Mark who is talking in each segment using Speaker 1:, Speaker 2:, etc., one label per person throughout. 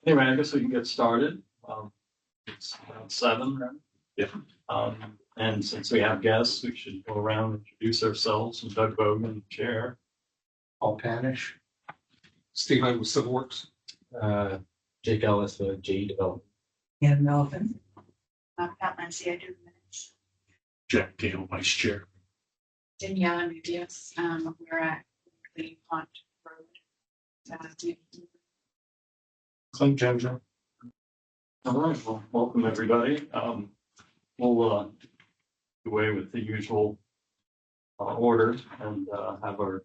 Speaker 1: Anyway, I guess we can get started. It's around 7, right?
Speaker 2: Yeah.
Speaker 1: And since we have guests, we should go around and introduce ourselves. I'm Doug Bogan, Chair.
Speaker 3: Paul Panish.
Speaker 2: Steve Knight with Civil Works.
Speaker 4: Jake Ellis with JE Development.
Speaker 5: And Melvin.
Speaker 6: Pat Lancy, I do the minutes.
Speaker 2: Jack Gale, Vice Chair.
Speaker 6: Danielle and Medias, we're at the Pond Road.
Speaker 1: Clint Ginger. All right, well, welcome everybody. We'll do away with the usual order and have our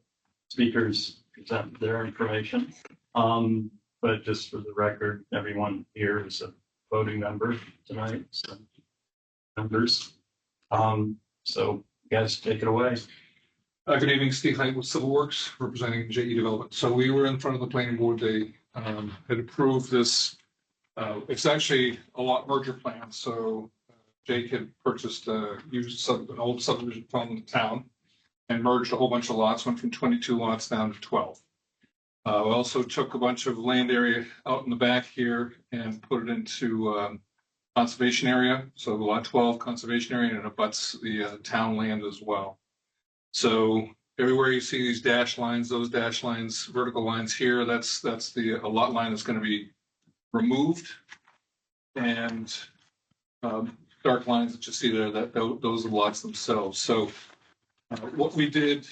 Speaker 1: speakers present their information. But just for the record, everyone here is a voting member tonight, so members. So you guys take it away.
Speaker 2: Good evening, Steve Knight with Civil Works, representing JE Development. So we were in front of the planning board. They had approved this. It's actually a lot merger plan. So Jake had purchased used an old subdivision from the town and merged a whole bunch of lots, went from 22 lots down to 12. We also took a bunch of land area out in the back here and put it into conservation area. So lot 12 conservation area, and it abuts the town land as well. So everywhere you see these dash lines, those dash lines, vertical lines here, that's the lot line that's going to be removed, and dark lines that you see there, those are the lots themselves. So what we did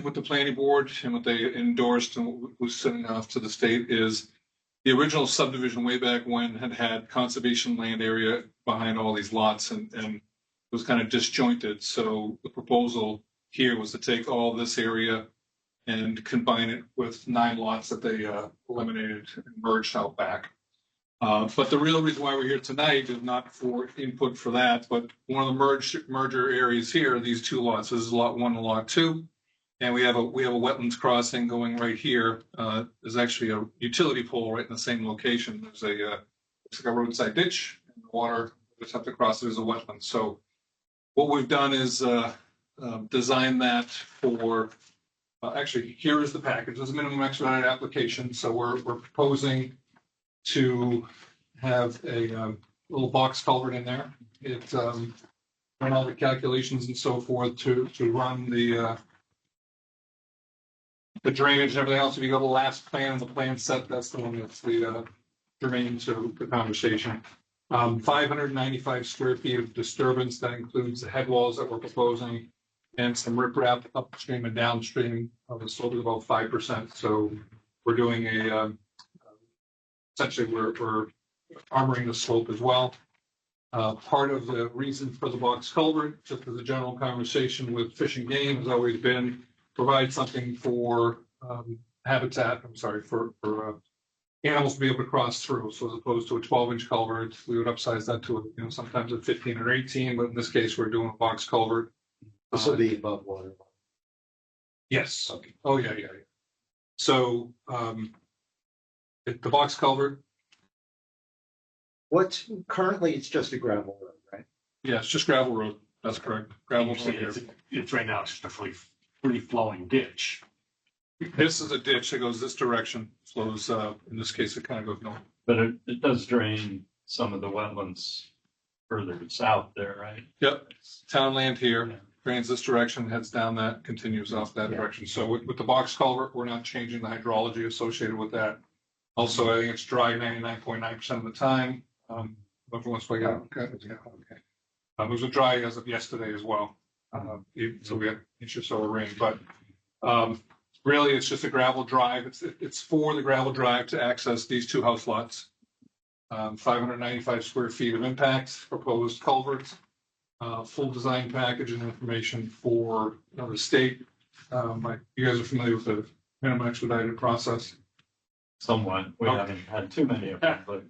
Speaker 2: with the planning board and what they endorsed and what was sending off to the state is the original subdivision way back when had conservation land area behind all these lots and was kind of disjointed. So the proposal here was to take all this area and combine it with 9 lots that they eliminated and merged out back. But the real reason why we're here tonight is not for input for that, but one of the merger areas here are these 2 lots. This is lot 1 and lot 2. And we have a wetlands crossing going right here. There's actually a utility pole right in the same location. There's it's like a roadside ditch, and the water just have to cross it as a wetland. So what we've done is design that for. Actually, here is the package. There's a minimum expedited application. So we're proposing to have a little box culvert in there. It run all the calculations and so forth to run the drainage and everything else. If you go to the last plan and the plan set, that's the one that's the germane to the conversation. 595 square feet of disturbance. That includes the head walls that we're proposing and some riprap upstream and downstream of the slope of about 5%. So we're doing essentially we're armoring the slope as well. Part of the reason for the box culvert, just as a general conversation with Fish and Game, has always been provide something for habitat. For animals to be able to cross through. So as opposed to a 12-inch culvert, we would upsize that to sometimes a 15 or 18. But in this case, we're doing a box culvert.
Speaker 3: This will be above water.
Speaker 2: Yes.
Speaker 3: Okay.
Speaker 2: Oh yeah. So the box culvert.
Speaker 3: Currently it's just a gravel road, right?
Speaker 2: Yeah, it's just gravel road. That's correct. Gravel.
Speaker 7: It's right now. It's just a free flowing ditch.
Speaker 2: This is a ditch that goes this direction. Flows. In this case, it kind of goes north.
Speaker 1: But it does drain some of the wetlands further south there, right?
Speaker 2: Yep. Town land here. Drains this direction, heads down that, continues off that direction. So with the box culvert, we're not changing the hydrology associated with that. Also, I think it's dry 99.9% of the time. Every once in a while, okay. It was dry as of yesterday as well. So we had inches or so of rain, but really it's just a gravel drive. It's for the gravel drive to access these 2 house lots. 595 square feet of impact, proposed culverts. Full design package and information for the state. You guys are familiar with the minimum expedited process?
Speaker 1: Somewhat. We haven't had too many of them, but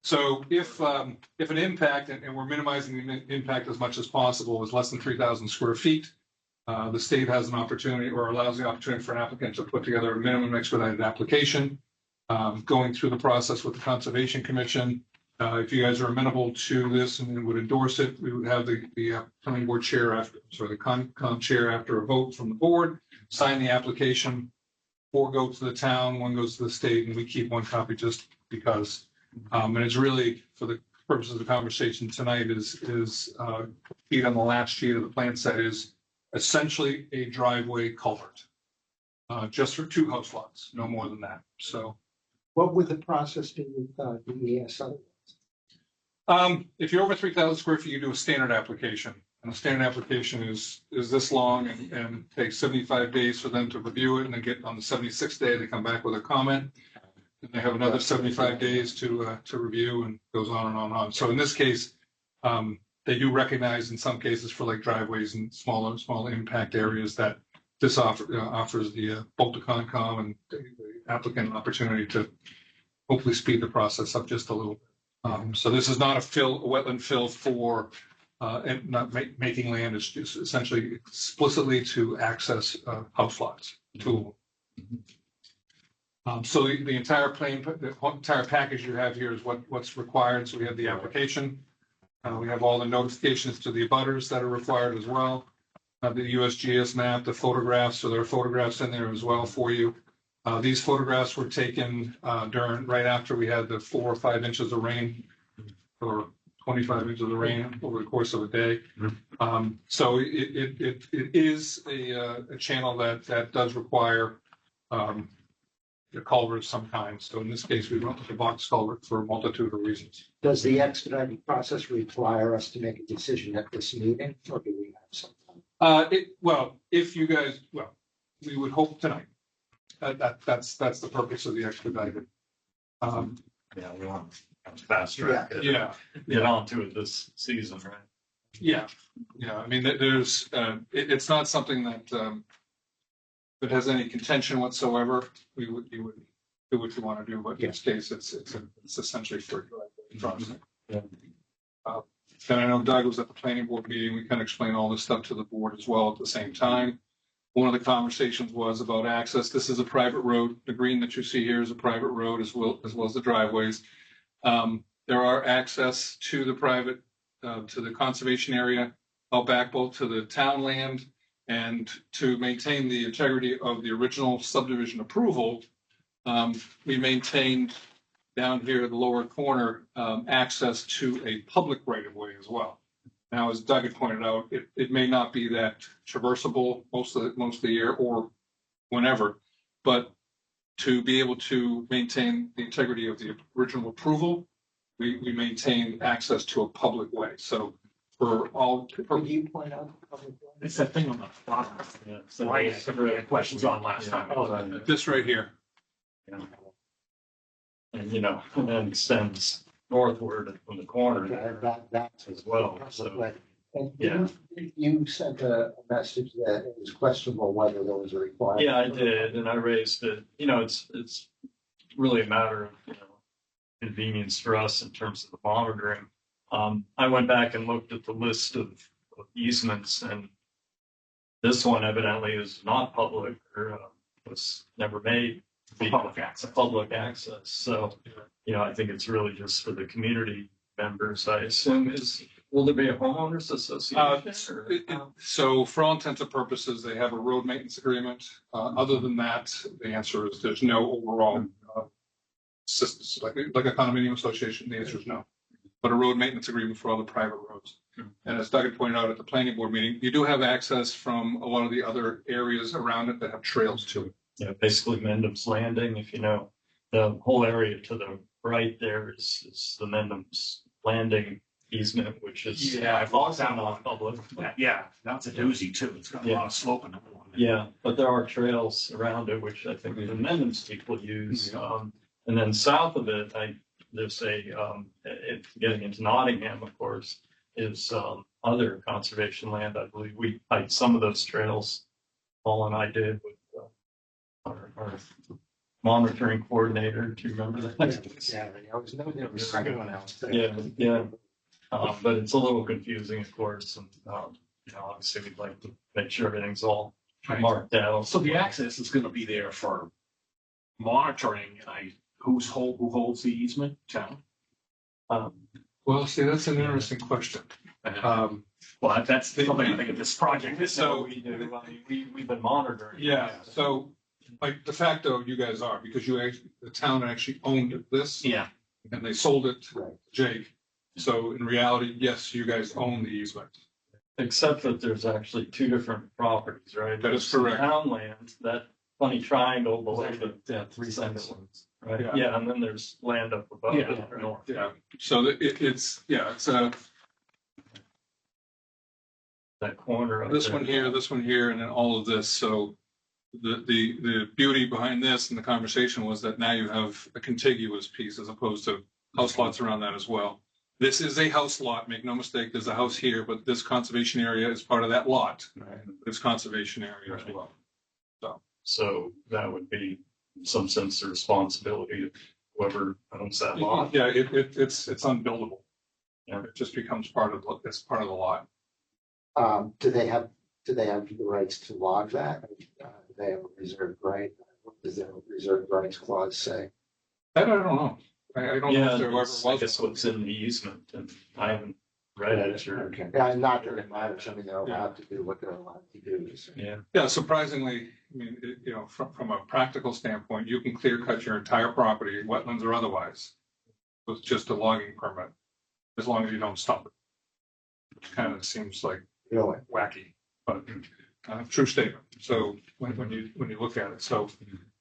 Speaker 2: so if an impact, and we're minimizing the impact as much as possible, is less than 3,000 square feet, the state has an opportunity or allows the opportunity for an applicant to put together a minimum expedited application, going through the process with the Conservation Commission. If you guys are amenable to this and would endorse it, we would have the planning board chair the con chair after a vote from the board, sign the application. 4 go to the town, 1 goes to the state, and we keep 1 copy just because And it's really, for the purposes of the conversation tonight, is feet on the last sheet of the plan set is essentially a driveway culvert. Just for 2 house lots, no more than that. So
Speaker 3: What would the process be with DES?
Speaker 2: if you're over 3,000 square feet, you do a standard application. And the standard application is this long and takes 75 days for them to review it, and then get on the 76th day, they come back with a comment. And they have another 75 days to review, and goes on and on and on. So in this case, they do recognize in some cases for like driveways and small impact areas that this offers the both the Concom and the applicant an opportunity to hopefully speed the process up just a little bit. So this is not a wetland fill for and not making land. It's just essentially explicitly to access house lots. So the entire entire package you have here is what's required. So we have the application. We have all the notifications to the abutters that are required as well. The USGS map, the photographs, so there are photographs in there as well for you. These photographs were taken right after we had the 4 or 5 inches of rain, or 25 inches of rain over the course of a day. So it is a channel that does require a culvert of some kind. So in this case, we went with the box culvert for a multitude of reasons.
Speaker 3: Does the expedited process require us to make a decision at this meeting, or do we have some time?
Speaker 2: If you guys, we would hope tonight. That's the purpose of the expedited.
Speaker 1: Yeah, we want to fast track it.
Speaker 2: Yeah.
Speaker 1: Get onto it this season, right?
Speaker 2: Yeah. I mean, there's, it's not something that has any contention whatsoever. You would do what you want to do, but in this case, it's essentially for a driveway project. And I know Doug was at the planning board meeting. We kind of explained all this stuff to the board as well at the same time. One of the conversations was about access. This is a private road. The green that you see here is a private road as well as the driveways. There are access to the private, to the conservation area out back, both to the town land and to maintain the integrity of the original subdivision approval. We maintained down here in the lower corner access to a public right of way as well. Now, as Doug had pointed out, it may not be that traversable most of the year or whenever, but to be able to maintain the integrity of the original approval, we maintain access to a public way. So for all.
Speaker 3: Could you point out the public way?
Speaker 7: It's that thing on the bottom.
Speaker 1: Yeah. So
Speaker 7: Right, somebody had questions on last time.
Speaker 2: This right here.
Speaker 1: And and then extends northward from the corner
Speaker 3: That's
Speaker 1: as well.
Speaker 3: public
Speaker 1: So
Speaker 3: way. And
Speaker 1: Yeah.
Speaker 3: you sent a message that it was questionable whether there was a requirement.
Speaker 1: yeah, I did, and I raised it. It's really a matter of convenience for us in terms of the monitoring. I went back and looked at the list of easements, and this one evidently is not public or was never made to be
Speaker 7: Public access.
Speaker 1: public access. So, I think it's really just for the community members. I assume will there be a homeowners association?
Speaker 2: So for all intents and purposes, they have a road maintenance agreement. Other than that, the answer is there's no overall systems, like a condominium association. The answer is no. But a road maintenance agreement for all the private roads. And as Doug had pointed out at the planning board meeting, you do have access from a lot of the other areas around it that have trails to it.
Speaker 1: Yeah, basically Mendham's Landing, if you know, the whole area to the right there is the Mendham's Landing easement, which is
Speaker 7: I've lost that
Speaker 1: not
Speaker 7: one.
Speaker 1: public.
Speaker 7: Yeah, that's a doozy too. It's got a lot of slope in it.
Speaker 1: Yeah, but there are trails around it, which I think the Mendham's people use. And then south of it, there's getting into Nottingham, of course, is other conservation land. I believe we hiked some of those trails. Paul and I did with our monitoring coordinator. Do you remember that?
Speaker 3: Yeah, I was know there was someone else.
Speaker 1: Yeah. But it's a little confusing, of course, and obviously we'd like to make sure everything's all marked out.
Speaker 7: So the access is going to be there for monitoring. Who holds the easement? Town.
Speaker 2: Well, see, that's an interesting question.
Speaker 7: Well, that's something I think of this project.
Speaker 1: So we do. I mean, we've been monitoring.
Speaker 2: Yeah, so like de facto, you guys are, because the town actually owned this.
Speaker 7: Yeah.
Speaker 2: and they sold it to
Speaker 3: Right.
Speaker 2: Jake. So in reality, yes, you guys own the easement.
Speaker 1: Except that there's actually two different properties, right?
Speaker 2: That is
Speaker 1: There's some
Speaker 2: correct.
Speaker 1: Town land, that funny triangle below the,
Speaker 4: Yeah, three
Speaker 1: second
Speaker 4: cents.
Speaker 1: one, right?
Speaker 2: Yeah.
Speaker 1: Yeah, and then there's land up above.
Speaker 2: Yeah,
Speaker 1: it, right?
Speaker 2: Yeah, so it's
Speaker 1: That corner.
Speaker 2: this one here, and then all of this. So the beauty behind this and the conversation was that now you have a contiguous piece as opposed to house lots around that as well. This is a house lot, make no mistake, there's a house here, but this conservation area is part of that lot, this conservation area as well.
Speaker 1: So that would be in some sense the responsibility of whoever owns that lot.
Speaker 2: Yeah, it's unbuildable.
Speaker 1: Yeah.
Speaker 2: It just becomes part of the lot.
Speaker 3: Do they have the rights to log that? Do they have a reserved right? Does their reserved rights clause say?
Speaker 2: That I don't know. I don't know
Speaker 1: Yeah,
Speaker 2: if there ever
Speaker 1: it's- I
Speaker 2: was.
Speaker 1: guess what's in the easement, and I haven't read it or.
Speaker 3: Okay, yeah, not that it matters. I mean, they're allowed to do what they're allowed to do.
Speaker 1: Yeah,
Speaker 2: Yeah, surprisingly, I mean, from a practical standpoint, you can clear cut your entire property, wetlands or otherwise, with just a logging permit, as long as you don't stop it. Which kind of seems like
Speaker 3: Really?
Speaker 2: wacky, but true statement. So when you look at it, so,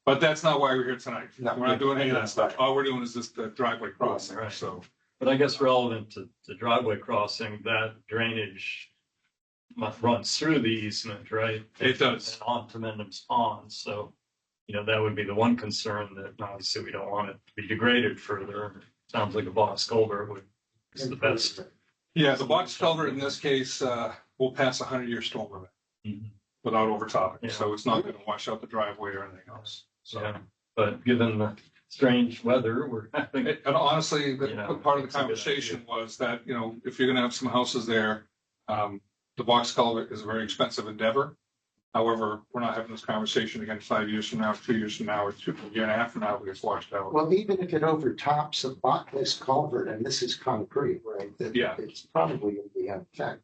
Speaker 2: but that's not why we're here tonight.
Speaker 3: No.
Speaker 2: We're not doing any of that stuff. All we're doing is this driveway crossing,
Speaker 1: Right.
Speaker 2: so.
Speaker 1: but I guess relevant to the driveway crossing, that drainage runs through the easement, right?
Speaker 2: It does.
Speaker 1: And on to Mendham's Pond, so, that would be the one concern that obviously we don't want it to be degraded further. Sounds like a box culvert is the best.
Speaker 2: Yeah, the box culvert in this case will pass a 100-year storm event
Speaker 1: Mhm.
Speaker 2: without overtopping,
Speaker 1: Yeah.
Speaker 2: so it's not going to wash out the driveway or anything else. So,
Speaker 1: Yeah, but given the strange weather we're having.
Speaker 2: and honestly, part of
Speaker 1: it's
Speaker 2: the
Speaker 1: a good
Speaker 2: conversation was that, if you're going to have some houses there, the box culvert is a very expensive endeavor. However, we're not having this conversation again 5 years from now, 2 years from now, or a year and a half from now, it's washed out.
Speaker 3: Well, even if it overtops this culvert, and this is concrete, right?
Speaker 2: Yeah.
Speaker 3: It's probably going to be unaffected.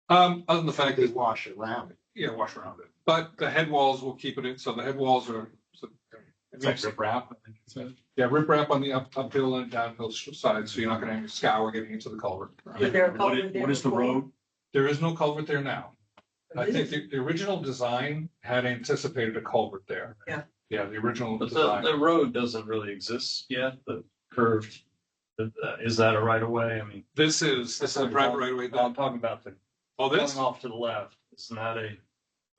Speaker 2: Other than the fact
Speaker 3: They
Speaker 2: that,
Speaker 3: wash around it.
Speaker 2: yeah, wash around it, but the head walls will keep it in, so the head walls are.
Speaker 7: It's like riprap, I think it said.
Speaker 2: Yeah, riprap on the uphill and downhill side, so you're not gonna have any scour getting into the culvert.
Speaker 5: Is there a
Speaker 7: What
Speaker 5: culvert
Speaker 7: is,
Speaker 5: there
Speaker 7: what is the
Speaker 5: before?
Speaker 7: road?
Speaker 2: There is no culvert there now. I
Speaker 5: Is
Speaker 2: think
Speaker 5: it?
Speaker 2: the original design had anticipated a culvert there.
Speaker 5: Yeah.
Speaker 2: Yeah, the original
Speaker 1: But
Speaker 2: design.
Speaker 1: the road doesn't really exist yet, the curved, is that a right of way? I mean.
Speaker 2: This is a private right of way.
Speaker 1: I'm talking about the,
Speaker 2: Oh,
Speaker 1: going
Speaker 2: this,
Speaker 1: off to the left, isn't that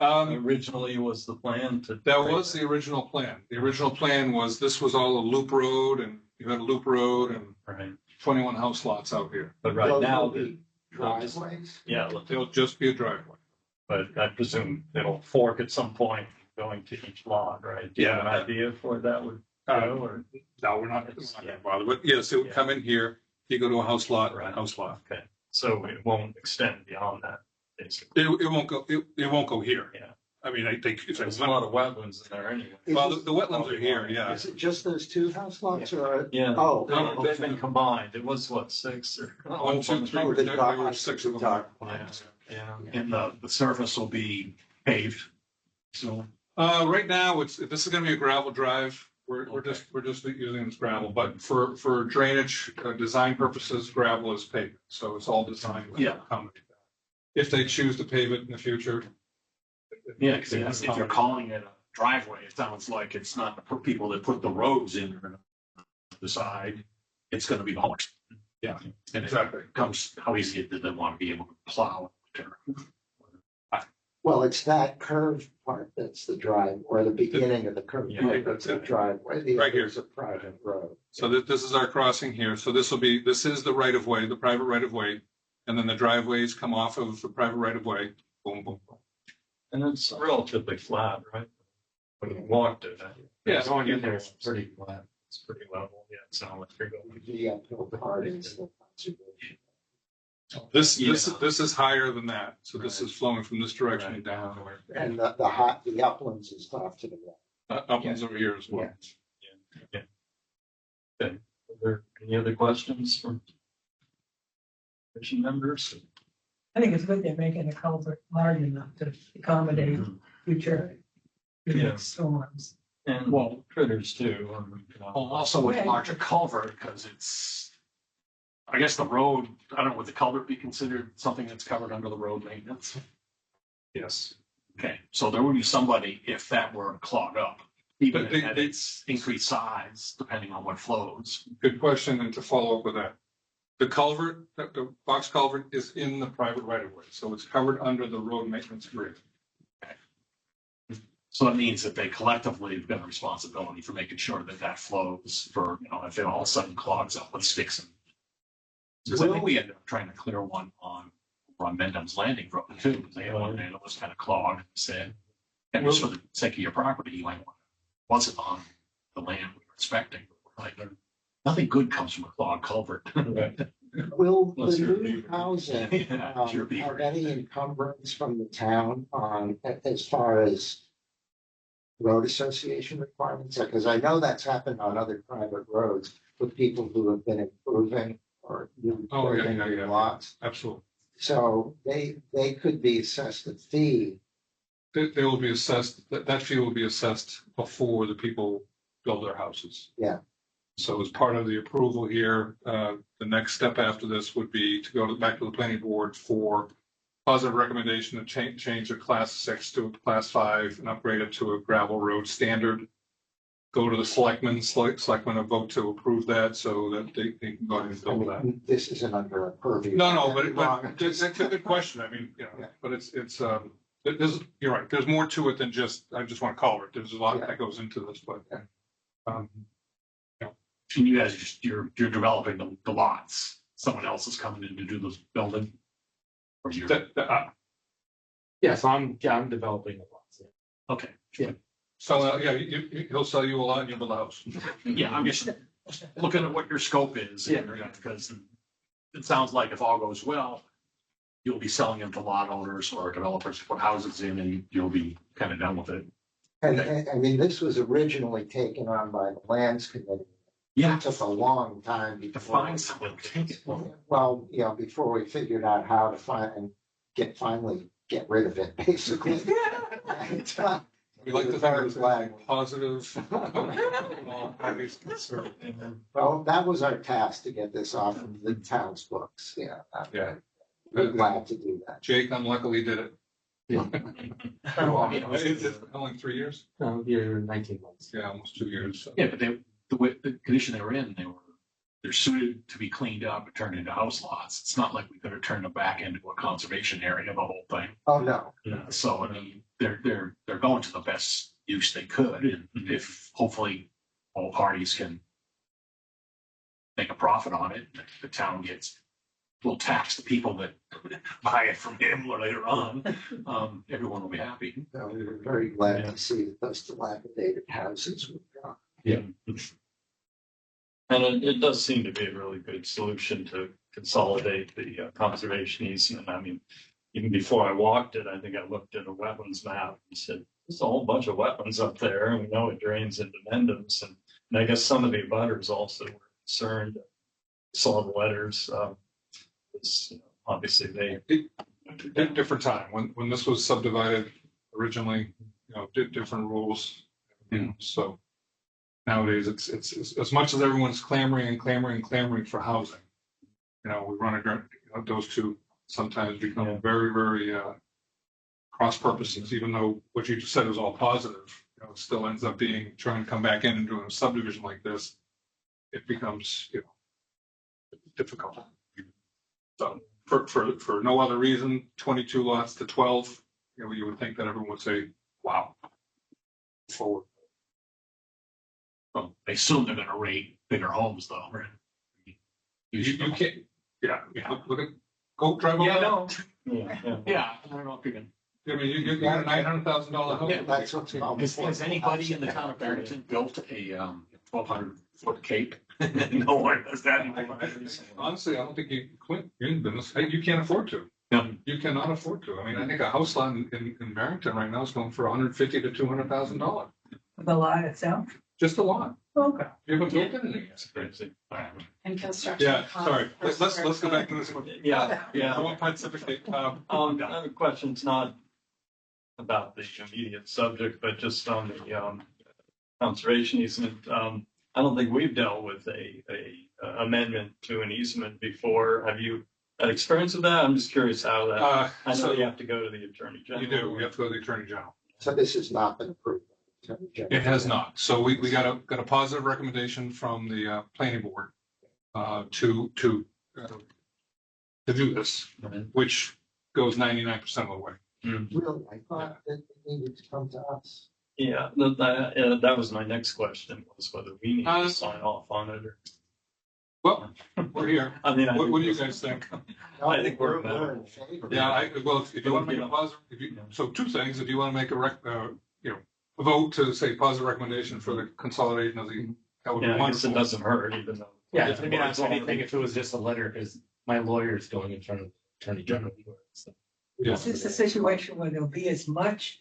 Speaker 1: originally was the plan to.
Speaker 2: that was the original plan. The original plan was, this was all a loop road and you had a loop road and
Speaker 1: Right,
Speaker 2: 21 house lots out here.
Speaker 1: but right
Speaker 3: Those
Speaker 1: now,
Speaker 3: will be driveways.
Speaker 1: yeah, look,
Speaker 2: It'll just be a driveway.
Speaker 1: but I presume it'll fork at some point going to each lot, right? Do you have an idea of where that would go or?
Speaker 2: No, we're not gonna bother, but yes, it would come in here, you go to a house lot,
Speaker 1: Right.
Speaker 2: house lot.
Speaker 1: Okay, so it won't extend beyond that, basically.
Speaker 2: It won't go here.
Speaker 1: Yeah.
Speaker 2: I mean, I think if
Speaker 1: There's
Speaker 2: I
Speaker 1: a lot of wetlands in there anyway.
Speaker 2: well, the wetlands are here, yeah.
Speaker 3: Is it just those two house lots or?
Speaker 1: Yeah.
Speaker 3: Oh.
Speaker 1: No, they've been combined. It was what, 6 or?
Speaker 2: 1, 2, 3,
Speaker 3: Oh, the
Speaker 2: there
Speaker 3: dock-
Speaker 2: were 6 of them.
Speaker 3: dock
Speaker 1: Yeah,
Speaker 3: lines.
Speaker 1: yeah.
Speaker 7: And the surface will be paved. So
Speaker 2: Right now, this is gonna be a gravel drive. We're just using this gravel, but for drainage, design purposes, gravel is paved. So it's all designed. to
Speaker 7: Yeah.
Speaker 2: accommodate that. If they choose to pave it in the future.
Speaker 7: yeah, because if you're calling it a driveway, it sounds like it's not the people that put the roads in are gonna decide. It's gonna be the homeowners.
Speaker 2: Yeah,
Speaker 7: And
Speaker 2: exactly.
Speaker 7: it comes, how easy do they want to be able to plow?
Speaker 3: Well, it's that curved part that's the drive, or the beginning of the curve.
Speaker 1: Yeah,
Speaker 3: part that's the driveway. The
Speaker 2: Right
Speaker 3: other
Speaker 2: here.
Speaker 3: is a private road.
Speaker 2: So this is our crossing here. So this is the right of way, the private right of way. And then the driveways come off of the private right of way. Boom, boom, boom.
Speaker 1: And it's relatively flat, right? When you walked it.
Speaker 2: Yeah.
Speaker 4: Going in there is pretty flat.
Speaker 1: It's pretty level. Yeah, it's not like you're going.
Speaker 3: The uphill part is the conservation.
Speaker 2: This
Speaker 1: Yeah.
Speaker 2: is higher than that. So this
Speaker 1: Right.
Speaker 2: is flowing from this direction
Speaker 1: Right.
Speaker 2: down.
Speaker 3: And the uplands is off to the right.
Speaker 2: Uplands over here as well.
Speaker 3: Yeah.
Speaker 1: Are there any other questions from commission members?
Speaker 5: I think it's good they're making the culvert large enough to accommodate future
Speaker 1: Yeah.
Speaker 5: storms.
Speaker 1: and
Speaker 7: Well-
Speaker 1: critters too.
Speaker 7: Well, also with larger culvert, because it's, I guess the road, I don't know, would the culvert be considered something that's covered under the road maintenance?
Speaker 2: Yes.
Speaker 7: Okay, so there would be somebody if that were clogged up, even
Speaker 2: But
Speaker 7: at its increased size, depending on what flows.
Speaker 2: Good question, and to follow up with that. The culvert, the box culvert is in the private right of way, so it's covered under the road maintenance grid.
Speaker 7: So that means that they collectively have got a responsibility for making sure that that flows for, if it all of a sudden clogs up with sticks and. Because I think we ended up trying to clear one on Mendham's Landing Road too, because they had one there that was kind of clogged, said. And just for the sake of your property, you might want, once it on the land we were inspecting, like, nothing good comes from a clogged culvert.
Speaker 3: Will
Speaker 1: Unless
Speaker 3: the
Speaker 1: you're a
Speaker 3: new
Speaker 1: beaver.
Speaker 3: housing
Speaker 7: Yeah, you're a beaver.
Speaker 3: have any encumbrance from the town on, as far as road association requirements? Because I know that's happened on other private roads with people who have been improving or
Speaker 2: Oh, yeah,
Speaker 3: improving
Speaker 2: yeah,
Speaker 3: their
Speaker 2: yeah.
Speaker 3: lots.
Speaker 2: Absolutely.
Speaker 3: So they could be assessed a fee.
Speaker 2: They will be assessed, that fee will be assessed before the people build their houses.
Speaker 3: Yeah.
Speaker 2: So as part of the approval here, the next step after this would be to go back to the planning board for positive recommendation to change a class 6 to a class 5 and upgrade it to a gravel road standard. Go to the selectmen will vote to approve that so that they can go ahead and
Speaker 3: I
Speaker 2: build that.
Speaker 3: mean, this isn't under a purview.
Speaker 2: No, but that's a good question. I mean,
Speaker 3: Yeah.
Speaker 2: but you're right. There's more to it than I just want to call it. There's a lot that goes into this, but.
Speaker 3: Yeah.
Speaker 7: And you guys, you're developing the lots. Someone else is coming in to do this building. Or you're,
Speaker 4: Yes, I'm developing the lots. Yeah.
Speaker 7: okay.
Speaker 2: So, he'll sell you a lot and you'll build a house.
Speaker 7: Yeah, I'm just looking at what your scope is.
Speaker 4: Yeah.
Speaker 7: Because it sounds like if all goes well, you'll be selling them to lot owners or developers to put houses in and you'll be kind of done with it.
Speaker 3: And I mean, this was originally taken on by the lands committee.
Speaker 7: Yeah.
Speaker 3: It took a long time
Speaker 7: To
Speaker 3: before.
Speaker 7: find someone to take it.
Speaker 3: Well, before we figured out how to finally get rid of it, basically. And,
Speaker 2: We like to
Speaker 3: very
Speaker 2: think it's
Speaker 3: glad.
Speaker 2: positive. Highly conservative.
Speaker 3: Well, that was our task, to get this off of the town's books, yeah.
Speaker 2: Yeah.
Speaker 3: We're glad to do that.
Speaker 2: Jake unluckily did it.
Speaker 4: Yeah.
Speaker 2: It's only 3 years?
Speaker 4: You're 19 months.
Speaker 2: Yeah, almost 2 years. So.
Speaker 7: Yeah, but the condition they were in, they're suited to be cleaned up and turned into house lots. It's not like we could have turned them back into a conservation area, the whole thing.
Speaker 3: Oh, no.
Speaker 7: So, I mean, they're going to the best use they could, and if hopefully all parties can make a profit on it, the town will tax the people that buy it from him later on. Everyone will be happy.
Speaker 3: No, we were very glad to see that those dilapidated houses were gone.
Speaker 1: And it does seem to be a really good solution to consolidate the conservation easement. I mean, even before I walked it, I think I looked at a wetlands map and said, there's a whole bunch of wetlands up there, and we know it drains into Mendham's. And I guess some of the abutters also were concerned, saw the letters. Obviously,
Speaker 2: Different time. When this was subdivided originally, different rules. So nowadays it's as much as everyone's clamoring for housing. We run against those two sometimes become very, very cross purposes, even though what you just said was all positive. It still ends up being trying to come back in and doing a subdivision like this. It becomes difficult. So for no other reason, 22 lots to 12, you would think that everyone would say, wow, forward.
Speaker 7: Well, I assume they're gonna rate bigger homes though, right?
Speaker 2: You can't, look at, go drive over.
Speaker 7: Yeah, no.
Speaker 1: yeah.
Speaker 7: Yeah, I don't know if you can.
Speaker 2: I mean, you got a $900,000 house.
Speaker 7: Yeah,
Speaker 3: That's what's called.
Speaker 7: Has anybody in the town of Barrington built a 1,200-foot cape? No one does that anymore.
Speaker 2: Honestly, I don't think you're in business. Hey, you can't afford to.
Speaker 7: No.
Speaker 2: You cannot afford to. I mean, I think a house lot in Barrington right now is going for $150,000 to $200,000.
Speaker 5: The lot itself?
Speaker 2: Just a lot.
Speaker 5: Okay.
Speaker 2: You haven't built anything
Speaker 7: That's
Speaker 2: yet.
Speaker 7: crazy. All right.
Speaker 6: And construction.
Speaker 2: Yeah,
Speaker 6: costs
Speaker 2: sorry.
Speaker 6: per
Speaker 2: Let's
Speaker 6: square
Speaker 2: go back to
Speaker 6: foot.
Speaker 2: this one.
Speaker 1: Yeah,
Speaker 2: I
Speaker 1: yeah.
Speaker 2: won't pontificate.
Speaker 1: The question's not about the immediate subject, but just on conservation easement. I don't think we've dealt with a amendment to an easement before. Have you had experience with that? I'm just curious how that, I know
Speaker 2: So
Speaker 1: you have to go to the attorney general.
Speaker 2: you do, you have to go to the Attorney General.
Speaker 3: So this has not been approved.
Speaker 2: It has not. So we got a positive recommendation from the planning board to do this, which goes 99% of the way.
Speaker 3: Really, I thought that it needed to come to us.
Speaker 1: Yeah, that was my next question, was whether we need to sign off on it or.
Speaker 2: Well, we're here.
Speaker 1: I mean,
Speaker 2: What do you guys think?
Speaker 1: I think we're
Speaker 3: in favor.
Speaker 2: Yeah, well, if you want to make a positive, so two things, if you want to make a vote to say positive recommendation for the consolidation of the, that would be
Speaker 1: Yeah, I guess it
Speaker 2: wonderful.
Speaker 1: doesn't hurt, even though.
Speaker 4: Yeah, I mean, if anything, if it was just a letter, because my lawyer's going in front of Attorney General. So.
Speaker 2: Yeah.
Speaker 5: This is a situation where there'll be as much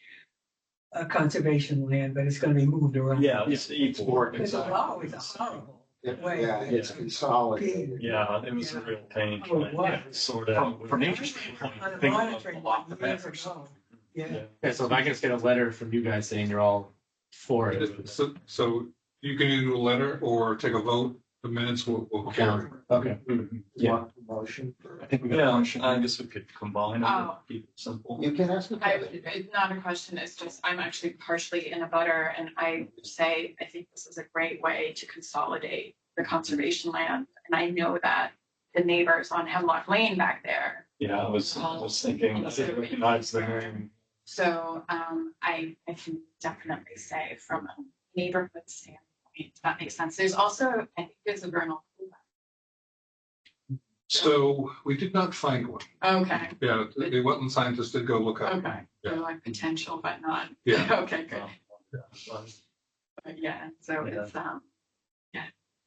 Speaker 5: conservation land, but it's gonna be moved around.
Speaker 1: Yeah, it's more.
Speaker 5: Because the law is horrible. Way.
Speaker 3: Yeah, it's consolidated.
Speaker 1: Yeah, it was a real pain
Speaker 5: Oh,
Speaker 1: trying
Speaker 5: what?
Speaker 1: to sort out.
Speaker 7: From nature's standpoint,
Speaker 5: On the
Speaker 7: think of
Speaker 5: monitoring
Speaker 7: a lot the
Speaker 5: years
Speaker 7: better.
Speaker 5: ago. Yeah.
Speaker 4: Yeah, so if I can just get a letter from you guys saying you're all for it.
Speaker 2: So you can either do a letter or take a vote, the minutes will carry.
Speaker 4: Okay. Yeah.
Speaker 3: Want a motion for?
Speaker 7: I think we got a
Speaker 1: Yeah,
Speaker 7: motion.
Speaker 1: I guess we could combine it,
Speaker 6: Oh.
Speaker 1: keep it simple.
Speaker 3: You can ask a
Speaker 6: I
Speaker 3: question.
Speaker 6: would, it's not a question, it's just, I'm actually partially in a butter, and I would say, I think this is a great way to consolidate the conservation land. And I know that the neighbors on Hemlock Lane back there.
Speaker 1: Yeah, I was thinking, I didn't recognize the name.
Speaker 6: So, I can definitely say from a neighborhood standpoint, that makes sense. There's also, I think there's a vernal pool.
Speaker 2: So we did not find one.
Speaker 6: Okay,
Speaker 2: Yeah, the wetland scientists did go look up.
Speaker 6: okay, so like potential, but not.
Speaker 2: Yeah.
Speaker 6: Okay, good. But yeah, so
Speaker 1: Yeah.
Speaker 6: it's,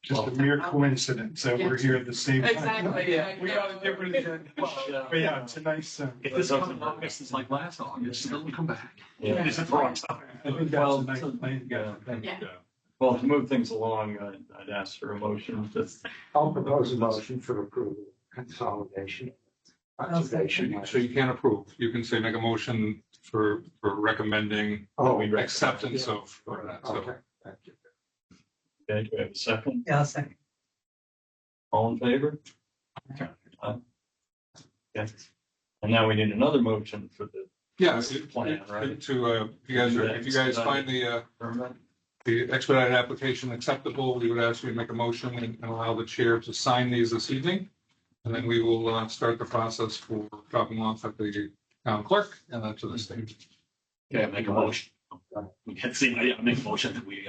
Speaker 8: Just a mere coincidence that we're here at the same time.
Speaker 6: exactly.
Speaker 5: Yeah,
Speaker 8: We got a different agenda. But yeah, it's a nice.
Speaker 7: If this comes in August, it's like last August, it'll come back.
Speaker 1: Yeah.
Speaker 7: It's the wrong stuff.
Speaker 8: I think that's a nice plan.
Speaker 1: Yeah.
Speaker 6: Yeah.
Speaker 1: Well, to move things along, I'd ask for a motion to.
Speaker 3: I'll propose a motion for approval, consolidation. Conservation.
Speaker 2: So you can't approve. You can say make a motion for recommending
Speaker 3: Oh,
Speaker 2: acceptance of that. So
Speaker 3: Okay, thank you.
Speaker 1: Okay, do we have a second?
Speaker 5: Yeah, I'll second.
Speaker 1: All in favor? Aye. Okay. And now we need another motion for the
Speaker 2: yeah,
Speaker 1: plan, right?
Speaker 2: to if you guys find
Speaker 1: Permit.
Speaker 2: the expedited application acceptable, we would ask you to make a motion and allow the chair to sign these this evening. And then we will start the process for dropping off at the town clerk and then to the state.
Speaker 7: Yeah, make a motion. We can see, I make a motion that we,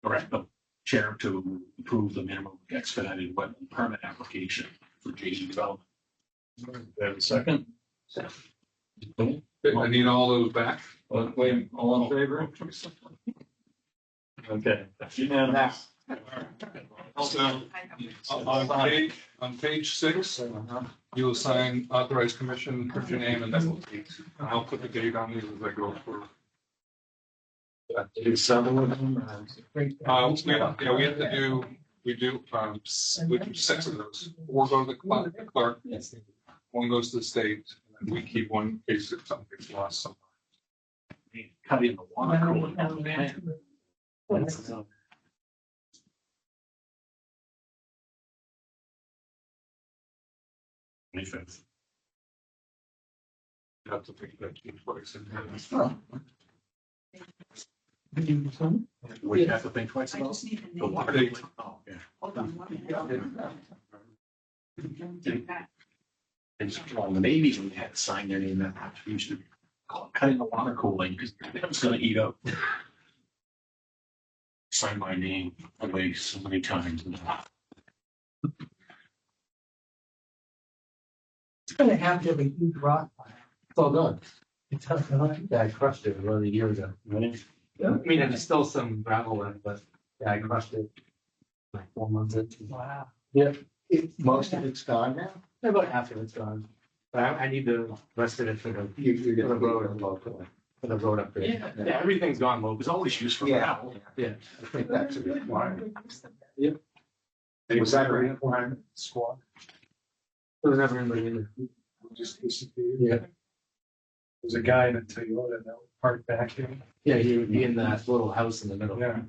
Speaker 7: direct the chair to approve the minimum expedited wetland permit application for JE development.
Speaker 1: Do we have a second? Okay.
Speaker 2: I need all those back.
Speaker 1: Wait, all in favor? Okay, that's unanimous.
Speaker 2: So on page 6, you will sign authorized commission, put your name and then I'll put the date on these as I go through.
Speaker 1: Do seven of them?
Speaker 2: We have to do, we do 6 of those. 4 go to the clerk, 1 goes to the state, and we keep 1 in case something gets lost somewhere.
Speaker 7: Cut in the water cooling. Twenty-fifth.
Speaker 2: You have to pick that key twice.
Speaker 7: We have to think twice
Speaker 6: I
Speaker 7: about
Speaker 6: just need the
Speaker 7: the
Speaker 6: name.
Speaker 7: water.
Speaker 2: Date.
Speaker 7: Oh, yeah.
Speaker 6: Hold on one minute.
Speaker 7: And so, well, the Navy, we had to sign their name, that used to call cutting the water cooling, because it was gonna eat up. Sign my name away so many times.
Speaker 5: It's gonna have to be a huge rock pile.
Speaker 4: It's all done. Yeah, I crushed it about a year ago. I mean, there's still some gravel in it, but yeah, I crushed it like 4 months in.
Speaker 5: Wow.
Speaker 3: Most of it's gone now?
Speaker 4: About half of it's gone. But I need the rest of it for the
Speaker 3: You're
Speaker 4: For the
Speaker 3: gonna
Speaker 4: road.
Speaker 3: road local.
Speaker 4: for the road upgrade.
Speaker 7: Yeah.
Speaker 4: Everything's gone
Speaker 7: It
Speaker 4: local.
Speaker 7: was always used for
Speaker 3: Yeah.
Speaker 7: gravel.
Speaker 4: Yeah.
Speaker 3: I think that's a requirement.
Speaker 4: Yep.
Speaker 3: Was that a requirement? Squad?
Speaker 4: There was never anybody in there.
Speaker 8: Just disappeared.
Speaker 4: Yeah.
Speaker 8: There's a guy in a Toyota that would park back here.
Speaker 4: Yeah, he would be in that little house in the middle.
Speaker 8: Yeah,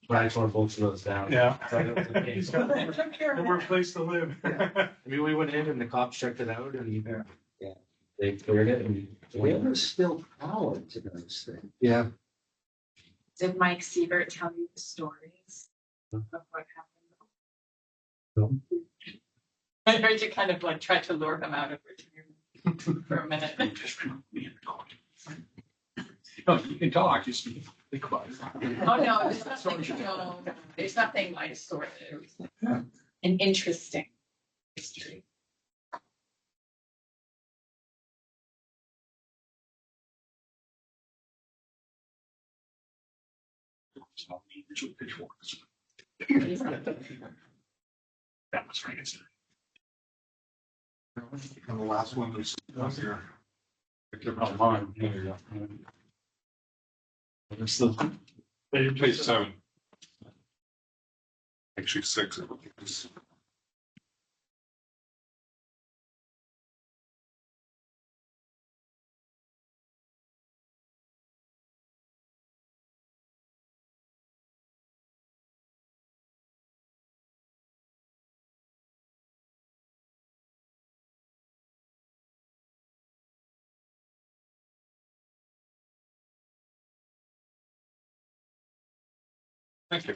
Speaker 4: But I tore both of those down.
Speaker 8: yeah.
Speaker 4: So I don't think
Speaker 8: He's
Speaker 4: it's-
Speaker 8: got nowhere place to live.
Speaker 4: I mean, we went in and the cops checked it out and
Speaker 3: Yeah.
Speaker 4: they cleared it and.
Speaker 3: Where is still power to those things?
Speaker 4: Yeah.
Speaker 6: Did Mike Siebert tell you the stories of what happened? I heard you kind of like tried to lure them out of retirement for a minute.
Speaker 7: Just remove me in the car. No, you can talk, just think about it.
Speaker 6: Oh, no, there's nothing like sort of an interesting history.
Speaker 7: So I'll need two pitchforks. That was right. Isn't it?
Speaker 2: And the last one was here.
Speaker 1: Oh, mine, here you go. There's the.
Speaker 2: Page 7. Actually 6. I believe it's- Thank you.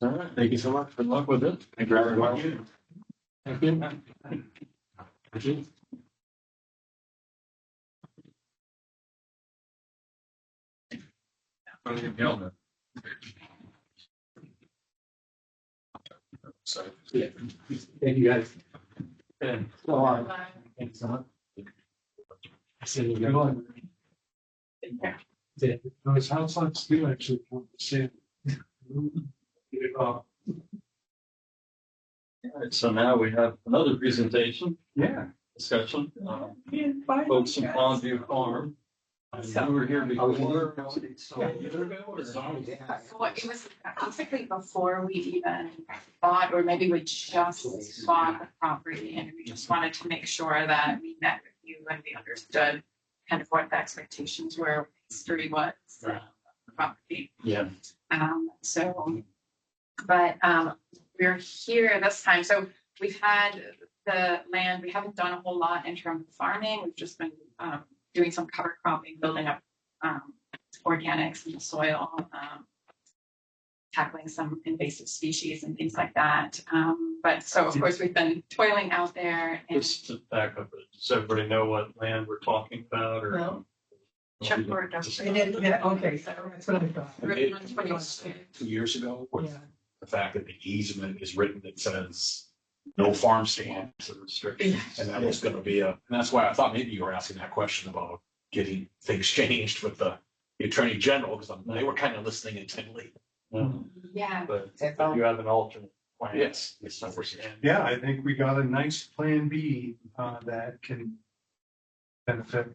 Speaker 1: All right, thank you so much. Good luck with it. Thank you very much. Thank you. Thank you.
Speaker 7: So,
Speaker 4: Thank you guys.
Speaker 1: And
Speaker 4: Thanks so much. See you again.
Speaker 8: No, his house on steel actually come to see.
Speaker 1: all right, so now we have another presentation,
Speaker 8: Yeah.
Speaker 1: discussion, folks from Pondview Farm. And we were here before.
Speaker 6: Well, it was basically before we even bought, or maybe we just bought the property, and we just wanted to make sure that we met with you and we understood kind of what the expectations were, history was, the property.
Speaker 1: Yeah.
Speaker 6: We're here this time, so we've had the land, we haven't done a whole lot in terms of farming, we've just been, doing some cover cropping, building up, organics in the soil, tackling some invasive species and things like that. But so of course, we've been toiling out there and.
Speaker 1: Just to back up, does everybody know what land we're talking about or?
Speaker 5: No.
Speaker 6: Check for it.
Speaker 5: Okay, so that's what I thought.
Speaker 6: Route 126.
Speaker 7: 2 years ago, with
Speaker 5: Yeah.
Speaker 7: the fact that the easement is written that says no farm stand.
Speaker 1: It's a restriction.
Speaker 7: And that was gonna be and that's why I thought maybe you were asking that question about getting things changed with the Attorney General, because they were kind of listening intently.
Speaker 6: Yeah.
Speaker 1: But you have an alternate plan.
Speaker 7: Yes.
Speaker 8: Yeah, I think we got a nice plan B, that can benefit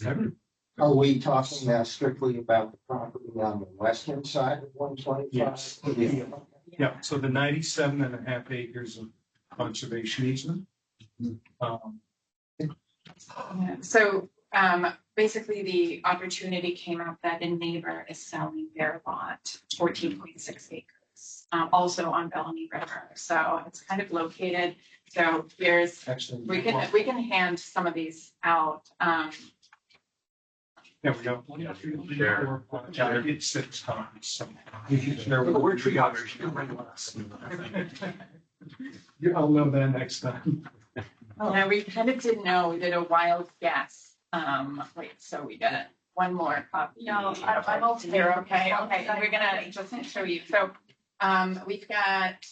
Speaker 8: everyone.
Speaker 3: Are we talking now strictly about the property on the western side of 125?
Speaker 8: Yes. Yeah, so the 97.5 acres of conservation easement.
Speaker 6: Yeah. So basically, the opportunity came up that a neighbor is selling their lot, 14.6 acres, also on Bellamy River. So it's kind of located. So here's
Speaker 8: Actually.
Speaker 6: we can hand some of these out.
Speaker 8: There we go. 1, 2, 3,
Speaker 1: Share.
Speaker 8: 4, 5. I did 6 times, so you can share with.
Speaker 7: We're tree huggers.
Speaker 8: I'll know that next time.
Speaker 6: Now we kind of didn't know. We did a wild guess. Wait, so we got one more copy. No, I'm all here. Okay, okay. And we're gonna just show you. So we've got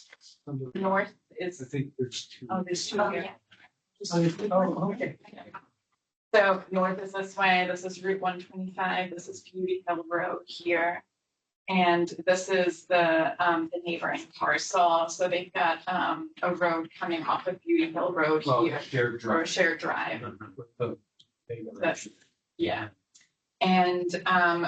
Speaker 6: north is.
Speaker 8: I think there's 2.
Speaker 6: Oh, there's two here.
Speaker 5: Oh, okay.
Speaker 6: So north is this way, this is Route 125, this is Beauty Hill Road here. And this is the neighboring parcel, so they've got, a road coming off of Beauty Hill Road
Speaker 8: Well,
Speaker 6: here,
Speaker 8: shared
Speaker 6: or a
Speaker 8: drive.
Speaker 6: shared drive,
Speaker 8: With the-
Speaker 6: that's, yeah. And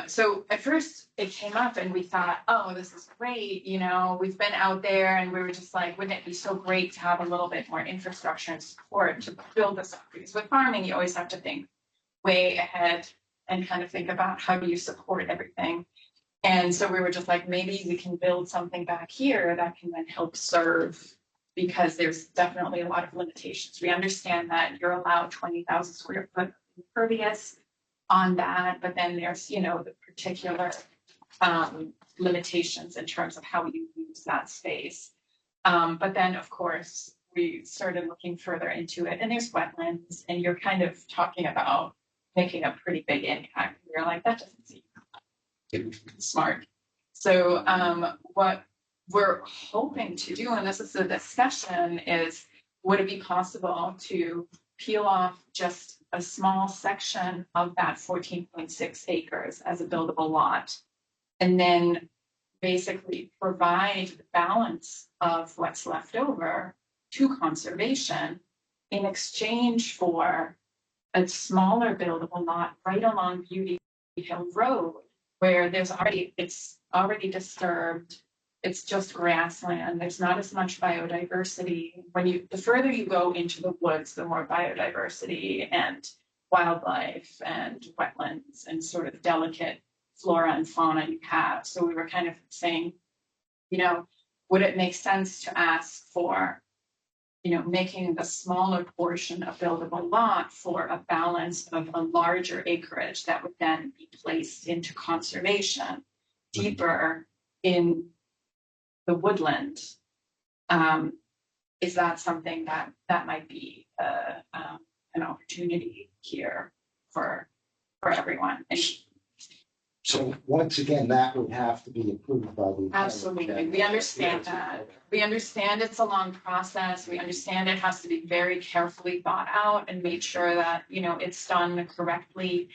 Speaker 6: so at first it came up and we thought, oh, this is great. You know, we've been out there and we were just like, wouldn't it be so great to have a little bit more infrastructure and support to build this up? Because with farming, you always have to think way ahead and kind of think about how do you support everything. And so we were just like, maybe we can build something back here that can then help serve, because there's definitely a lot of limitations. We understand that you're allowed 20,000 square foot impervious on that, but then there's, you know, the particular limitations in terms of how you use that space. But then, of course, we started looking further into it, and there's wetlands, and you're kind of talking about making a pretty big impact. You're like, that doesn't seem smart. So what we're hoping to do, and this is a discussion, is would it be possible to peel off just a small section of that 14.6 acres as a buildable lot, and then basically provide the balance of what's left over to conservation in exchange for a smaller buildable lot right along Beauty Hill Road, where it's already disturbed. It's just grassland. There's not as much biodiversity. The further you go into the woods, the more biodiversity and wildlife and wetlands and sort of delicate flora and fauna you have. So we were kind of saying, you know, would it make sense to ask for, you know, making the smaller portion a buildable lot for a balance of a larger acreage that would then be placed into conservation deeper in the woodland? Is that something that might be an opportunity here for everyone? And
Speaker 3: So once again, that would have to be approved by the.
Speaker 6: absolutely, we understand that. We understand it's a long process. We understand it has to be very carefully thought out and made sure that, you know, it's done correctly.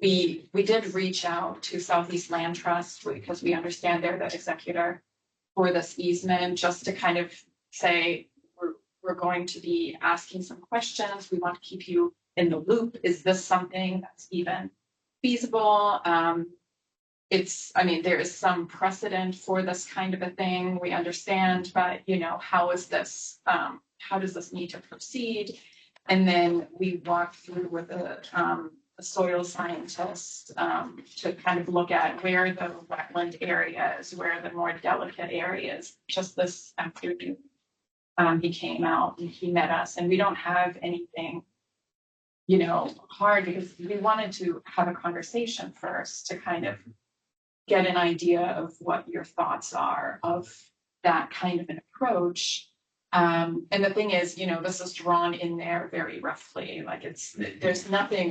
Speaker 6: We did reach out to Southeast Land Trust because we understand they're the executor for this easement, just to kind of say, we're going to be asking some questions. We want to keep you in the loop. Is this something that's even feasible? There is some precedent for this kind of a thing. We understand, but, you know, how does this need to proceed? And then we walked through with a soil scientist to kind of look at where the wetland areas, where the more delicate areas. Just this afternoon, he came out and he met us, and we don't have anything, you know, hard, because we wanted to have a conversation first to kind of get an idea of what your thoughts are of that kind of an approach. And the thing is, you know, this is drawn in there very roughly, like there's nothing,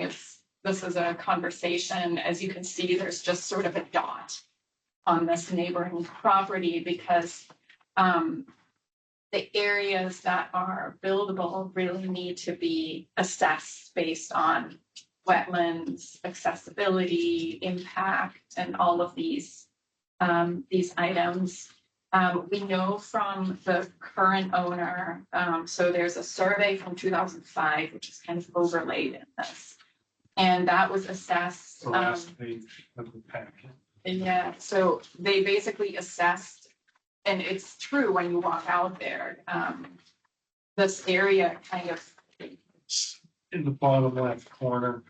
Speaker 6: this is a conversation. As you can see, there's just sort of a dot on this neighboring property, because the areas that are buildable really need to be assessed based on wetlands, accessibility, impact, and all of these items. We know from the current owner, so there's a survey from 2005, which is kind of overlaid in this. And that was assessed.
Speaker 8: The last page of the packet.
Speaker 6: Yeah, so they basically assessed, and it's true when you walk out there, this area kind of.
Speaker 8: In the bottom left corner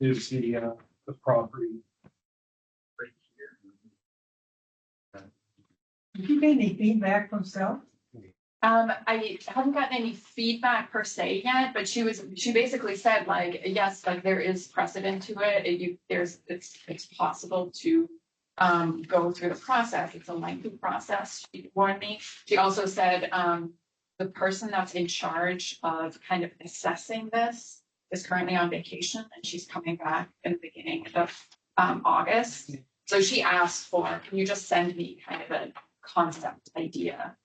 Speaker 8: is the property. Right here.
Speaker 5: Did you get any feedback from Sal?
Speaker 6: I haven't gotten any feedback per se yet, but she basically said, like, yes, like there is precedent to it. It's possible to go through the process. It's a lengthy process. She warned me. She also said the person that's in charge of kind of assessing this is currently on vacation, and she's coming back in the beginning of August. So she asked for, can you just send me kind of a concept idea?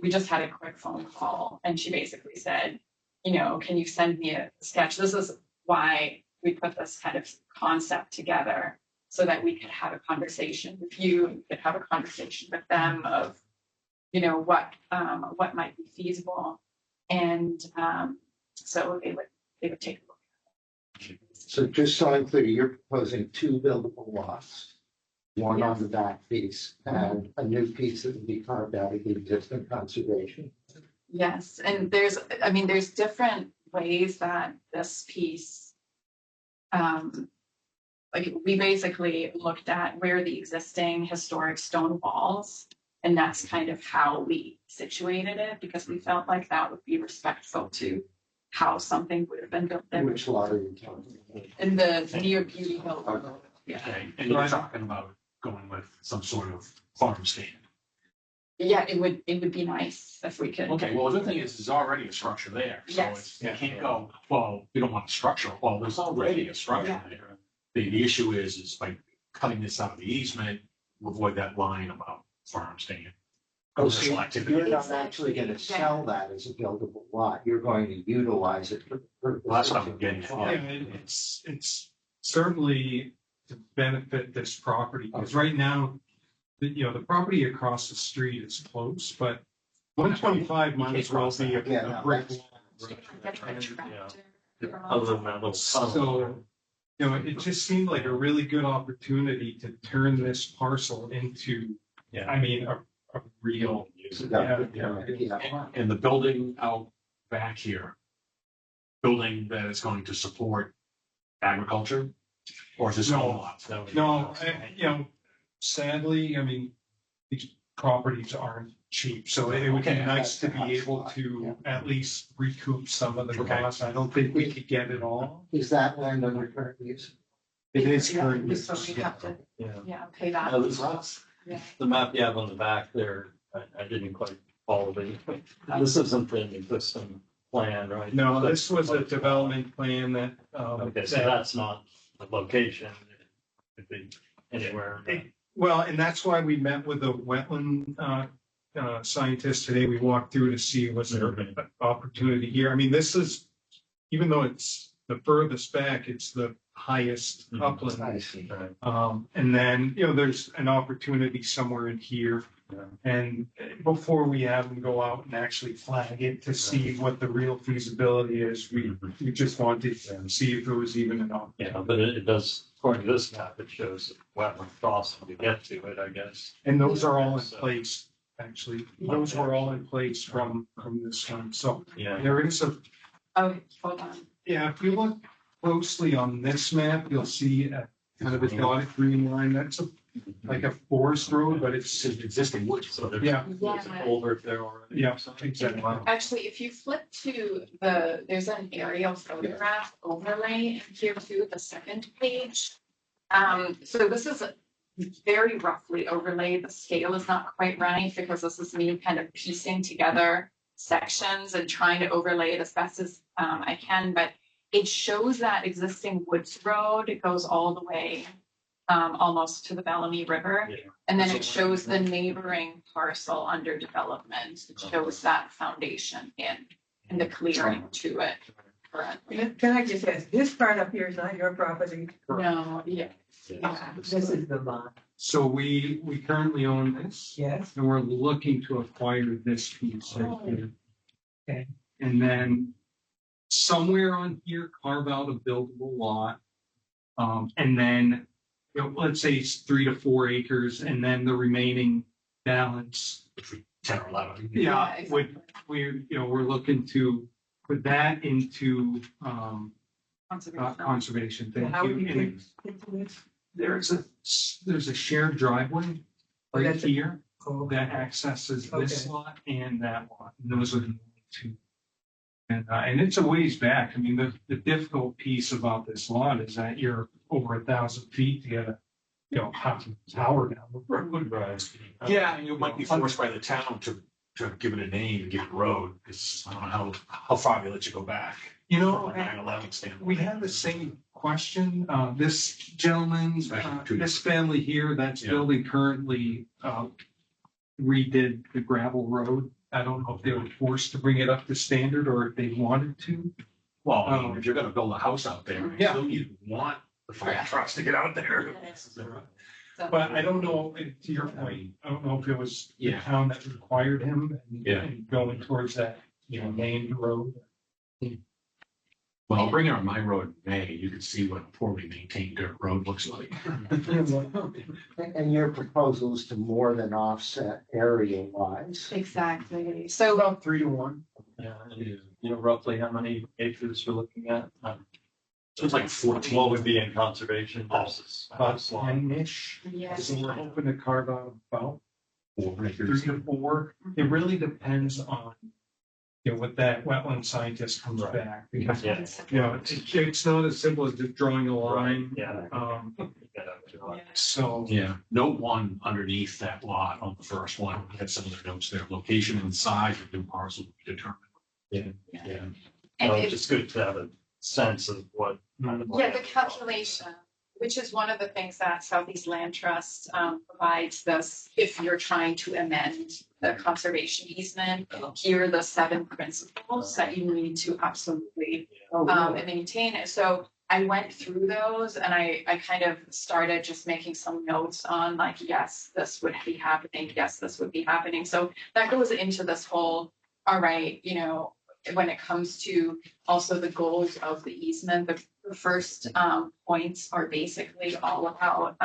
Speaker 6: We just had a quick phone call, and she basically said, you know, can you send me a sketch? This is why we put this kind of concept together, so that we could have a conversation with you, and could have a conversation with them of, you know, what might be feasible. And so they would take a look at it.
Speaker 3: So just so I'm clear, you're proposing two buildable lots, one on
Speaker 6: Yes.
Speaker 3: the back piece and a new piece that would be carved out of the existing conservation.
Speaker 6: Yes, and there's different ways that this piece, like we basically looked at where the existing historic stone walls, and that's kind of how we situated it, because we felt like that would be respectful to how something would have been built there.
Speaker 3: Which lot are you talking about?
Speaker 6: In the near Beauty Hill Road. Yeah,
Speaker 7: Okay, and you're talking about going with some sort of farm stand.
Speaker 6: yeah, it would be nice if we could.
Speaker 7: Okay, well, the thing is, there's already a structure there, so
Speaker 6: Yes.
Speaker 7: it's, you can't go, well, we don't want a structure, well, there's already a structure there. The issue is by cutting this out of the easement, we'll avoid that line about farm stand.
Speaker 3: Oh,
Speaker 7: Commercial
Speaker 3: so
Speaker 7: activity.
Speaker 3: you're not actually gonna sell that as a buildable lot, you're going to utilize it for the purpose.
Speaker 7: Well, that's what I'm getting at,
Speaker 8: Yeah, it's certainly to benefit this property, because right now, the property across the street is close, but 125 might as well be a
Speaker 3: Yeah,
Speaker 8: brick.
Speaker 6: Get the tractor.
Speaker 1: Other than that little.
Speaker 8: So, it just seemed like a really good opportunity to turn this parcel into,
Speaker 1: Yeah.
Speaker 8: I mean, a real.
Speaker 3: Yeah.
Speaker 7: And the building out back here, building that is going to support agriculture, or is this
Speaker 8: No.
Speaker 7: home lots?
Speaker 8: No, sadly, I mean, these properties aren't cheap, so it would be
Speaker 7: Okay.
Speaker 8: nice to be able to at least recoup some of the costs. I don't think we could get it all.
Speaker 3: Is that land under current use?
Speaker 8: It is
Speaker 6: Yeah,
Speaker 8: currently.
Speaker 6: so we have to,
Speaker 1: Yeah.
Speaker 6: pay that.
Speaker 1: Now, this,
Speaker 6: Yeah.
Speaker 1: the map you have on the back there, I didn't quite follow the, this isn't an existing plan, right?
Speaker 8: No, this was a development plan that,
Speaker 1: Okay, so
Speaker 8: that-
Speaker 1: that's not the location. It could be anywhere.
Speaker 8: well, and that's why we met with the wetland, scientist today. We walked through to see was there an opportunity here. I mean, this is, even though it's the furthest back, it's the highest
Speaker 1: Mhm.
Speaker 8: upland.
Speaker 3: I see.
Speaker 1: Right.
Speaker 8: And then, there's an opportunity somewhere in here.
Speaker 1: Yeah.
Speaker 8: And before we have them go out and actually flag it to see what the real feasibility is, we just wanted to see if there was even an option.
Speaker 1: Yeah, but it does, according to this map, it shows wetland crossing to get to it, I guess.
Speaker 8: And those are all in place, actually. Those were all in place from this one. So
Speaker 1: Yeah.
Speaker 8: there is a,
Speaker 6: Oh, hold on.
Speaker 8: yeah, if you look closely on this map, you'll see a kind of a dotted green line. That's like a forest road, but it's,
Speaker 7: It's existing woods,
Speaker 1: So there's,
Speaker 8: yeah,
Speaker 1: there's an culvert there already.
Speaker 8: yeah, exactly.
Speaker 6: Actually, if you flip to there's an aerial photograph overlay in here too, the second page. So this is very roughly overlaid. The scale is not quite right because this is me kind of piecing together sections and trying to overlay it as best as I can, but it shows that existing woods road. It goes all the way almost to the Bellamy River.
Speaker 1: Yeah.
Speaker 6: And then it shows the neighboring parcel under development. It shows that foundation and the clearing to it currently.
Speaker 5: Can I just ask, this part up here is not your property?
Speaker 6: No, yeah.
Speaker 5: Yeah, this is the lot,
Speaker 8: So we currently own this.
Speaker 5: yes.
Speaker 8: And we're looking to acquire this piece right here.
Speaker 5: Okay.
Speaker 8: And then somewhere on here, carve out a buildable lot. And then, let's say it's 3 to 4 acres, and then the remaining balance.
Speaker 7: 10 or 11.
Speaker 6: Yeah,
Speaker 8: Yeah, we're looking to put that into
Speaker 6: Conservation.
Speaker 8: conservation. Thank
Speaker 5: How would
Speaker 8: you.
Speaker 5: you
Speaker 8: And
Speaker 5: get into this?
Speaker 8: there's a shared driveway
Speaker 5: Oh,
Speaker 8: right
Speaker 5: that's a-
Speaker 8: here.
Speaker 5: Oh,
Speaker 8: That accesses this
Speaker 5: Okay.
Speaker 8: lot and that lot, and those are the only two. And it's a ways back. I mean, the difficult piece about this lot is that you're over 1,000 feet to get a, half a tower down the road.
Speaker 1: Right.
Speaker 7: Yeah, and you might be forced by the town to give it a name and give it a road, because I don't know how far they let you go back. From a 9/11 standpoint.
Speaker 8: We had the same question. This gentleman, this family here, that's
Speaker 7: Yeah.
Speaker 8: building currently redid the gravel road. I don't know if they were forced to bring it up to standard or if they wanted to.
Speaker 7: Well, I mean, if you're gonna build a house out there,
Speaker 8: Yeah.
Speaker 7: still you want the fire trucks to get out there.
Speaker 8: But I don't know, to your point, I don't know if it was the
Speaker 7: Yeah.
Speaker 8: town that required him
Speaker 7: Yeah.
Speaker 8: and going towards that, named road.
Speaker 7: Well, bring it on my road in May, you can see what a poorly maintained dirt road looks like.
Speaker 3: And your proposal is to more than offset area wise.
Speaker 6: Exactly.
Speaker 8: So
Speaker 6: So
Speaker 8: about 3 to 1.
Speaker 1: Yeah, and you know roughly how many acres you're looking at?
Speaker 7: So it's like 14.
Speaker 1: What would be in conservation versus?
Speaker 8: About 10-ish.
Speaker 6: yeah.
Speaker 8: So we're hoping to carve out about
Speaker 7: 4
Speaker 8: 3
Speaker 7: acres.
Speaker 8: to 4. It really depends on, you know, what that wetland scientist comes
Speaker 1: Right.
Speaker 8: back. Because,
Speaker 1: Yeah.
Speaker 8: you know, it's not as simple as just drawing a line.
Speaker 1: Yeah.
Speaker 8: So,
Speaker 7: Yeah, note 1 underneath that lot on the first one, we had some of their notes there, location and size of new parcel will be determined.
Speaker 1: Yeah.
Speaker 6: And
Speaker 1: No,
Speaker 6: it-
Speaker 1: it's just good to have a sense of what. kind of
Speaker 6: Yeah,
Speaker 1: land
Speaker 6: the
Speaker 1: we're
Speaker 6: calculation, which is one of the things that Southeast Land Trust provides this, if you're trying to amend the conservation easement, here are the 7 principles that you need to absolutely maintain it. So I went through those and I kind of started just making some notes on like, yes, this would be happening. Yes, this would be happening. So that goes into this whole, all right, you know, when it comes to also the goals of the easement, the first points are basically all about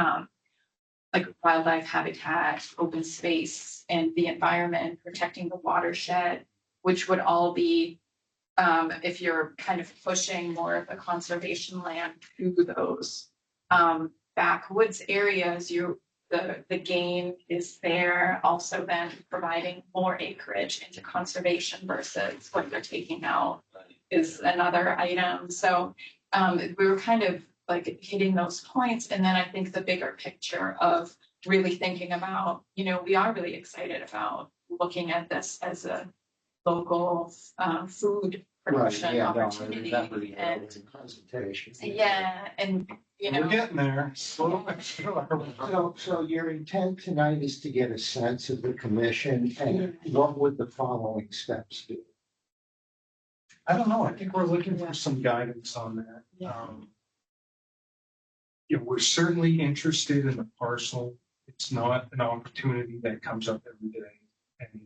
Speaker 6: like wildlife habitat, open space, and the environment, protecting the watershed, which would all be if you're kind of pushing more of the conservation land to those backwoods areas, the gain is there also then providing more acreage into conservation versus what you're taking out is another item. So we were kind of like hitting those points. And then I think the bigger picture of really thinking about, you know, we are really excited about looking at this as a local food
Speaker 3: Right,
Speaker 6: production
Speaker 3: yeah, no, I
Speaker 6: opportunity.
Speaker 3: remember the
Speaker 6: And
Speaker 3: presentation.
Speaker 6: yeah, and you
Speaker 8: we're
Speaker 6: know,
Speaker 8: getting there. Slowly but surely.
Speaker 3: So your intent tonight is to get a sense of the commission and what would the following steps be?
Speaker 8: I don't know. I think we're looking for some guidance on that.
Speaker 6: Yeah.
Speaker 8: Yeah, we're certainly interested in the parcel. It's not an opportunity that comes up every day, and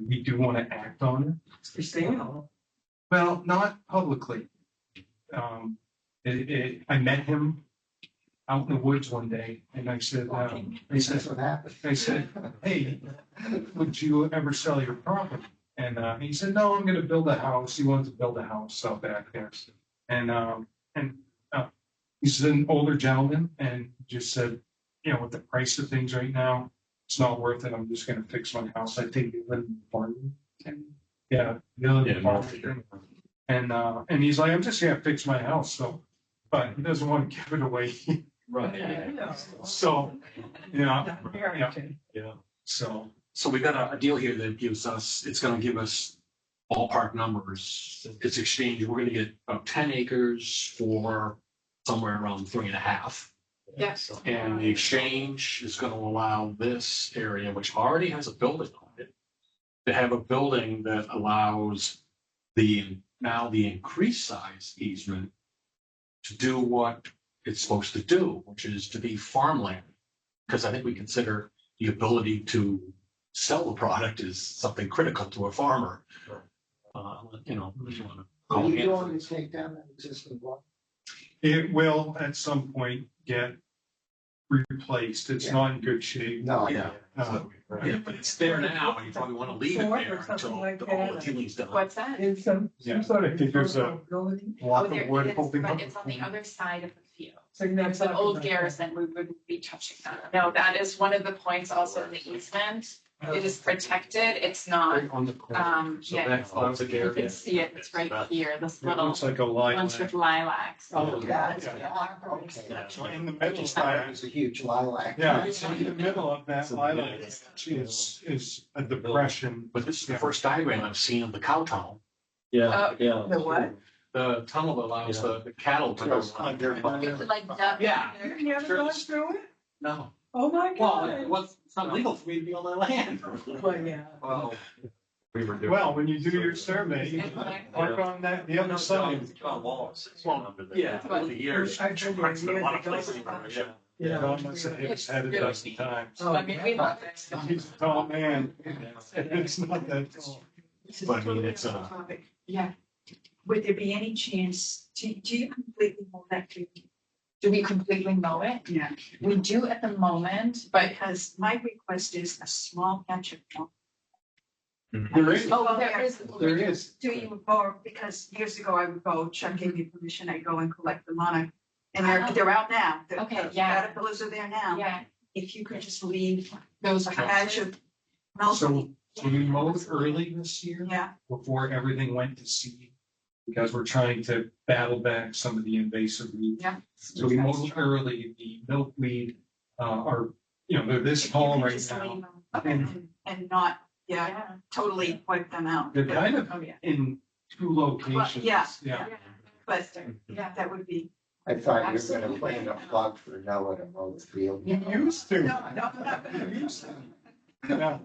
Speaker 8: we do want to act on it.
Speaker 5: It's for sale.
Speaker 8: Well, not publicly. I met him out in the woods one day, and I said,
Speaker 3: That's what happened.
Speaker 8: I said, hey, would you ever sell your property? And he said, no, I'm going to build a house. He wanted to build a house out back there. And he's an older gentleman and just said, you know, with the price of things right now, it's not worth it. I'm just going to fix my house. I think you live in Barrington. Yeah, you live in Barrington. And he's like, I'm just going to fix my house. So, but he doesn't want to give it away.
Speaker 1: Right.
Speaker 5: Yeah.
Speaker 8: So, yeah,
Speaker 5: Barrington.
Speaker 1: Yeah.
Speaker 8: so.
Speaker 7: So we got a deal here that gives us, it's gonna give us ballpark numbers. It's exchange, we're gonna get about 10 acres for somewhere around 3.5.
Speaker 6: yes.
Speaker 7: And the exchange is gonna allow this area, which already has a building on it, to have a building that allows the increased size easement to do what it's supposed to do, which is to be farmland. Because I think we consider the ability to sell the product is something critical to a farmer. You know, if you want to
Speaker 3: Are
Speaker 7: call
Speaker 3: you
Speaker 7: it.
Speaker 3: going to take down that existing block?
Speaker 8: It will at some point get replaced. It's not in good shape.
Speaker 3: No.
Speaker 7: Yeah. Yeah, but it's there now, and you probably want to leave it
Speaker 5: Or
Speaker 7: there until
Speaker 5: something like
Speaker 7: all the
Speaker 5: that.
Speaker 7: healing's done.
Speaker 6: What's that?
Speaker 5: In
Speaker 8: Yeah.
Speaker 5: some sort of.
Speaker 8: I think there's a
Speaker 5: building.
Speaker 8: block
Speaker 6: Oh, there
Speaker 8: of wood
Speaker 6: it is,
Speaker 8: holding
Speaker 6: but
Speaker 8: up.
Speaker 6: it's on the other side of the field.
Speaker 5: So you're not
Speaker 6: It's an
Speaker 5: talking
Speaker 6: old
Speaker 5: about that.
Speaker 6: garrison, we wouldn't be touching that. No, that is one of the points also in the easement. It is protected, it's not,
Speaker 8: Right on the corner.
Speaker 7: So
Speaker 6: yeah,
Speaker 7: that's
Speaker 6: you can see it, it's right here, this
Speaker 8: It
Speaker 6: little
Speaker 8: looks like a
Speaker 6: bunch
Speaker 8: lilac.
Speaker 6: with lilacs.
Speaker 3: Oh, yeah.
Speaker 8: Yeah.
Speaker 3: Okay.
Speaker 8: In the middle of
Speaker 3: That
Speaker 8: that,
Speaker 3: was a huge lilac.
Speaker 8: yeah, it's in the middle of that lilac is a depression.
Speaker 7: But this is the first diagram I've seen of the cow tunnel.
Speaker 1: Yeah, yeah.
Speaker 5: The what?
Speaker 7: The tunnel that allows the cattle to go
Speaker 3: Goes under.
Speaker 6: It's like duck.
Speaker 7: Yeah.
Speaker 5: You haven't gone through it?
Speaker 7: No,
Speaker 5: Oh, my
Speaker 7: well,
Speaker 5: God.
Speaker 7: it's not legal for me to be on that land.
Speaker 5: Well, yeah.
Speaker 7: Well, we were doing.
Speaker 8: Well, when you do your survey, you park on that, the other side.
Speaker 7: Yeah, over the years.
Speaker 5: I've been there years
Speaker 7: A lot of
Speaker 5: ago.
Speaker 7: places around, yeah.
Speaker 5: Yeah.
Speaker 8: Don must have hit his head a dozen times.
Speaker 5: Oh,
Speaker 6: I mean, we love it.
Speaker 8: He's a tall man. It's not that tall.
Speaker 6: This is
Speaker 7: But I mean,
Speaker 6: totally
Speaker 7: it's,
Speaker 6: off topic. Yeah,
Speaker 9: would there be any chance, do you completely mow that tree?
Speaker 6: Do we completely mow it?
Speaker 9: Yeah,
Speaker 6: We do at the moment, but
Speaker 9: because my request is a small patch of mow.
Speaker 2: There is,
Speaker 6: oh, there is.
Speaker 2: there is.
Speaker 9: Do you, or because years ago I would go, Chuck gave me permission, I'd go and collect them on it. And they're out now.
Speaker 6: Okay,
Speaker 9: The
Speaker 6: yeah.
Speaker 9: caterpillars are there now.
Speaker 6: Yeah,
Speaker 9: If you could just leave
Speaker 6: those
Speaker 9: a
Speaker 6: are.
Speaker 9: patch of milk.
Speaker 8: So we mowed early this year
Speaker 9: Yeah,
Speaker 8: before everything went to seed. Because we're trying to battle back some of the invasive weeds.
Speaker 9: yeah.
Speaker 8: So we mowed early, the milkweed, are, they're this
Speaker 9: If you
Speaker 8: tall
Speaker 9: could
Speaker 8: right
Speaker 9: just
Speaker 8: now.
Speaker 9: leave them and not,
Speaker 6: Yeah.
Speaker 9: totally wipe them out.
Speaker 8: They're kind of
Speaker 6: Oh, yeah.
Speaker 8: in two locations.
Speaker 9: yeah.
Speaker 8: Yeah.
Speaker 9: But
Speaker 6: Yeah.
Speaker 9: that would be.
Speaker 3: I thought you were
Speaker 6: Absolutely.
Speaker 3: gonna put in a plug for Noah to mow the field.
Speaker 8: You used to.
Speaker 9: No, no, no.
Speaker 8: You used to. Yeah.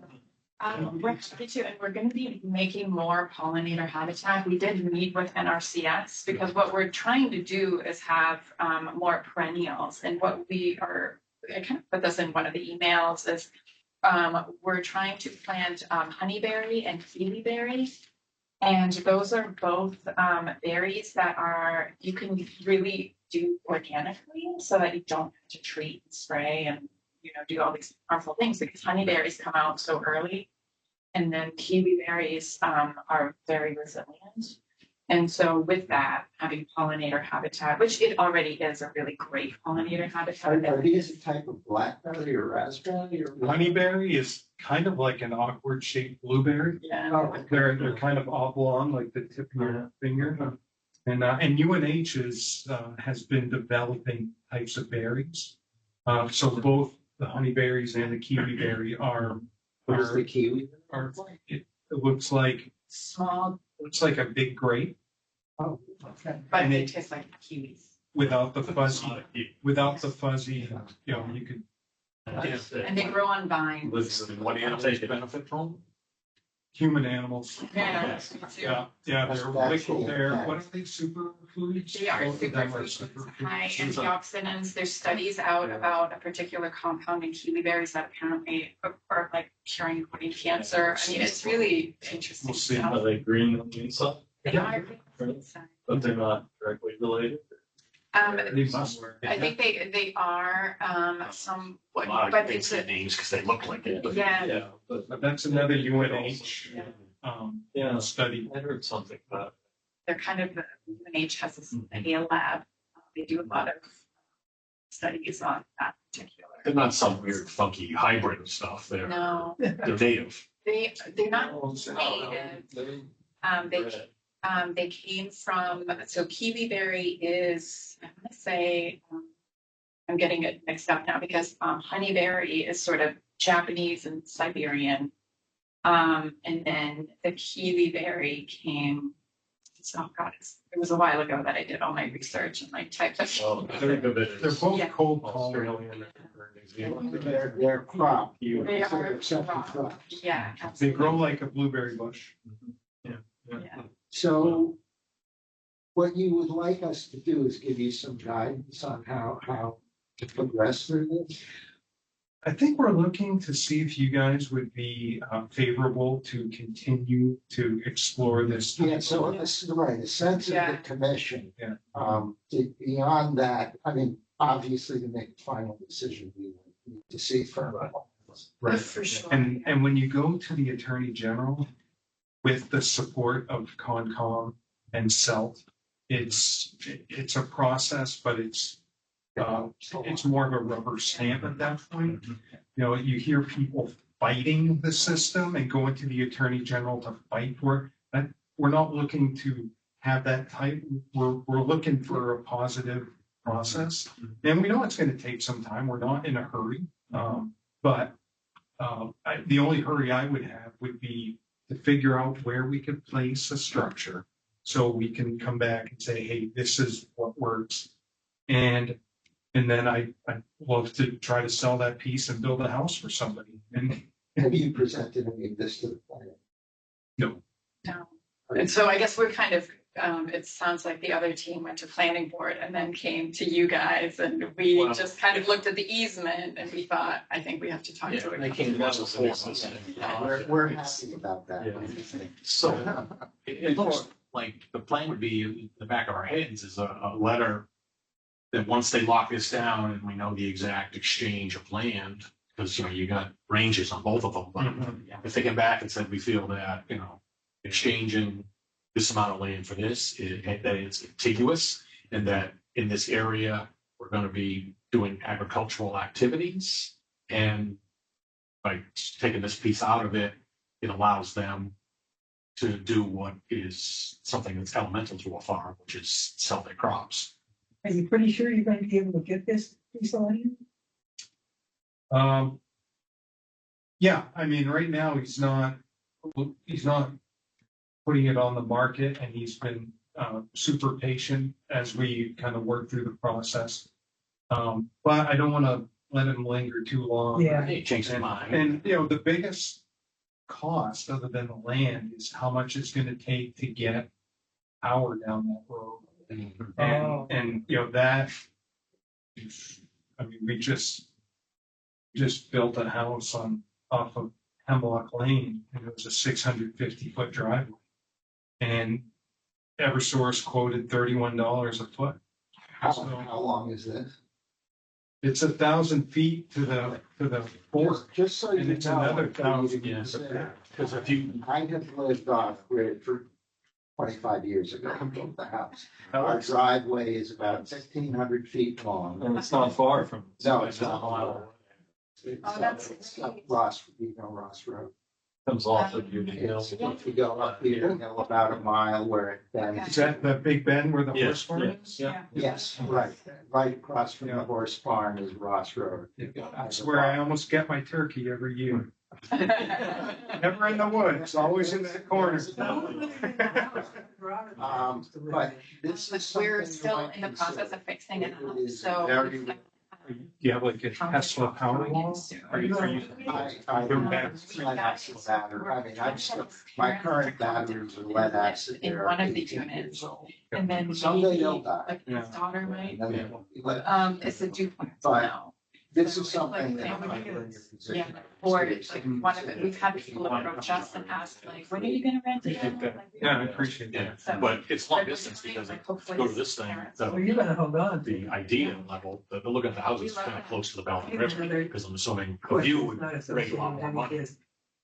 Speaker 6: We're happy to, and we're gonna be making more pollinator habitat. We did meet with NRCS because what we're trying to do is have more perennials. And what we are, I kind of put this in one of the emails, is we're trying to plant honeyberry and kiwiberry. And those are both berries that are, you can really do organically so that you don't have to treat and spray and, do all these harmful things because honeyberries come out so early. And then kiwi berries are very resilient. And so with that, having pollinator habitat, which it already is a really great pollinator habitat.
Speaker 3: Are these a type of blackberry or raspberry or?
Speaker 8: Honeyberry is kind of like an awkward shaped blueberry.
Speaker 6: Yeah.
Speaker 3: Oh,
Speaker 8: They're kind of oblong, like the tip of your finger. And UNH has been developing types of berries. So both the honeyberries and the kiwiberry
Speaker 3: Where's the kiwi?
Speaker 8: it looks like
Speaker 6: Small,
Speaker 8: a big grape
Speaker 3: Oh, okay.
Speaker 6: but
Speaker 8: And
Speaker 6: they
Speaker 8: it-
Speaker 6: taste like kiwis.
Speaker 8: without the fuzzy, you could.
Speaker 6: And they grow on vines.
Speaker 7: What do you take benefit from?
Speaker 8: Human animals.
Speaker 6: Yeah.
Speaker 8: Yeah, they're, what are they, superfoods?
Speaker 6: They are
Speaker 8: Both of them are
Speaker 6: superfoods, high
Speaker 8: superfoods.
Speaker 6: antioxidants. There's studies out about a particular compound in kiwi berries that apparently are like curing brain cancer. I mean, it's really interesting
Speaker 8: We'll see.
Speaker 6: stuff.
Speaker 1: Are they green on the inside,
Speaker 6: They are.
Speaker 1: but they're not directly related?
Speaker 8: They must.
Speaker 6: I think they are, somewhat,
Speaker 7: A lot of
Speaker 6: but
Speaker 7: things
Speaker 6: it's
Speaker 7: get names because they look like it.
Speaker 6: yeah,
Speaker 8: But that's another UNH,
Speaker 1: Yeah,
Speaker 8: study.
Speaker 1: I heard something about.
Speaker 6: they're kind of, UNH has a lab. They do a lot of studies on that particular.
Speaker 7: They're not some weird funky hybrid stuff. They're
Speaker 6: No,
Speaker 7: native.
Speaker 6: they're not native. They came from, so kiwiberry is, I'm gonna say, I'm getting it mixed up now because honeyberry is sort of Japanese and Siberian. And then the kiwiberry came, oh God, it was a while ago that I did all my research and I typed it.
Speaker 1: Oh, I think of it
Speaker 8: They're
Speaker 1: as
Speaker 8: both
Speaker 6: Yeah.
Speaker 8: cold
Speaker 1: Australian
Speaker 8: tolerant.
Speaker 1: or New Zealand.
Speaker 3: They're crop.
Speaker 6: They are
Speaker 3: Accepted
Speaker 6: crops.
Speaker 3: crops.
Speaker 6: Yeah,
Speaker 8: They
Speaker 6: absolutely.
Speaker 8: grow like a blueberry bush.
Speaker 6: Yeah.
Speaker 3: So what you would like us to do is give you some guidance on how to progress through this?
Speaker 8: I think we're looking to see if you guys would be favorable to continue to explore this.
Speaker 3: Yeah, so this is right, a sense of the
Speaker 6: Yeah.
Speaker 3: commission.
Speaker 8: Yeah.
Speaker 3: Beyond that, I mean, obviously to make a final decision, we need to see further.
Speaker 8: Right.
Speaker 6: For sure.
Speaker 8: And when you go to the Attorney General with the support of Concom and CELT, it's a process, but it's more of a rubber stamp at that point. You hear people fighting the system and going to the Attorney General to fight for it. We're not looking to have that type. We're looking for a positive process. And we know it's going to take some time. We're not in a hurry. But the only hurry I would have would be to figure out where we could place a structure so we can come back and say, hey, this is what works. And then I'd love to try to sell that piece and build a house for somebody. And
Speaker 3: Have you presented any of this to the plan?
Speaker 6: No. And so I guess we're kind of, it sounds like the other team went to planning board and then came to you guys and we
Speaker 7: Well-
Speaker 6: just kind of looked at the easement and we thought, I think we have to talk to it.
Speaker 1: They came to us before.
Speaker 3: We're happy about that.
Speaker 1: Yeah.
Speaker 7: So it looks, like, the plan would be in the back of our heads is a letter that once they lock this down and we know the exact exchange of land, because, you got ranges on both of them, but if they come back and said, we feel that, exchanging this amount of land for this, that it's contiguous, and that in this area, we're gonna be doing agricultural activities, and by taking this piece out of it, it allows them to do what is something that's elemental to a farm, which is sell their crops.
Speaker 5: Are you pretty sure you're going to be able to get this piece of land?
Speaker 8: Yeah, I mean, right now, he's not putting it on the market, and he's been super patient as we kind of work through the process. But I don't want to let him linger too long.
Speaker 5: Yeah.
Speaker 7: Hey, change their mind.
Speaker 8: And, the biggest cost, other than the land, is how much it's gonna take to get power down that road.
Speaker 5: Oh.
Speaker 8: And, that, I mean, we just built a house off of Hemlock Lane, and it was a 650-foot driveway. And Eversource quoted $31 a foot.
Speaker 3: How long is this?
Speaker 8: It's 1,000 feet to the port.
Speaker 3: Just so
Speaker 8: And
Speaker 3: you
Speaker 8: it's
Speaker 3: know.
Speaker 8: another
Speaker 3: for you to
Speaker 8: 1,000
Speaker 3: consider,
Speaker 7: Because if you,
Speaker 3: I have lived off grid for 25 years ago. I built the house. Our driveway is about 1,500 feet long.
Speaker 1: And it's not far from.
Speaker 3: No, it's not.
Speaker 6: Oh, that's
Speaker 3: It's up Ross Road.
Speaker 1: Comes off of Union Hill.
Speaker 3: If you go up Union Hill about a mile where it then.
Speaker 8: Is that the Big Bend where the horse farm is?
Speaker 1: Yeah.
Speaker 3: Yes, right across from the horse farm is Ross Road.
Speaker 8: That's where I almost get my turkey every year. Never in the woods, always in that corner.
Speaker 3: But this is.
Speaker 6: We're
Speaker 3: something you
Speaker 6: still
Speaker 3: might
Speaker 6: in the
Speaker 3: consider.
Speaker 6: process of fixing it,
Speaker 3: It is
Speaker 6: so.
Speaker 3: very-
Speaker 8: Do you have like a Tesla Powerwall? Are you?
Speaker 3: I
Speaker 8: Your
Speaker 3: don't
Speaker 8: batteries?
Speaker 3: have lead acid battery. I mean, I'm still, my current batteries are lead acid.
Speaker 6: In
Speaker 3: They're
Speaker 6: one of the
Speaker 3: 18 years
Speaker 6: units.
Speaker 3: old.
Speaker 6: And then
Speaker 3: Someday
Speaker 6: maybe,
Speaker 3: they'll die.
Speaker 6: like his daughter might,
Speaker 3: And then they won't be lit.
Speaker 6: it's a duplex
Speaker 3: But
Speaker 6: now.
Speaker 3: This
Speaker 6: So
Speaker 3: is
Speaker 6: it's
Speaker 3: something
Speaker 6: like
Speaker 3: that
Speaker 6: family
Speaker 3: might bring your position.
Speaker 6: Yeah, or it's like one of it, we've had people approach us and ask like, when are you gonna rent it? out? Like, we
Speaker 8: Yeah, I
Speaker 6: don't
Speaker 8: appreciate
Speaker 7: yeah,
Speaker 8: that.
Speaker 6: So-
Speaker 7: but it's long
Speaker 6: But
Speaker 7: distance
Speaker 6: we're
Speaker 7: because
Speaker 6: like,
Speaker 7: if
Speaker 6: hopefully
Speaker 7: you go to
Speaker 6: it's
Speaker 7: this thing,
Speaker 6: parents.
Speaker 5: Well, you're gonna hold on.
Speaker 7: the idea level, the look at the houses is kind of close to the Bellevue River, because I'm assuming the view would
Speaker 5: Not
Speaker 7: bring a
Speaker 5: associated
Speaker 7: lot
Speaker 5: with
Speaker 7: more
Speaker 5: any
Speaker 7: money.
Speaker 5: of this.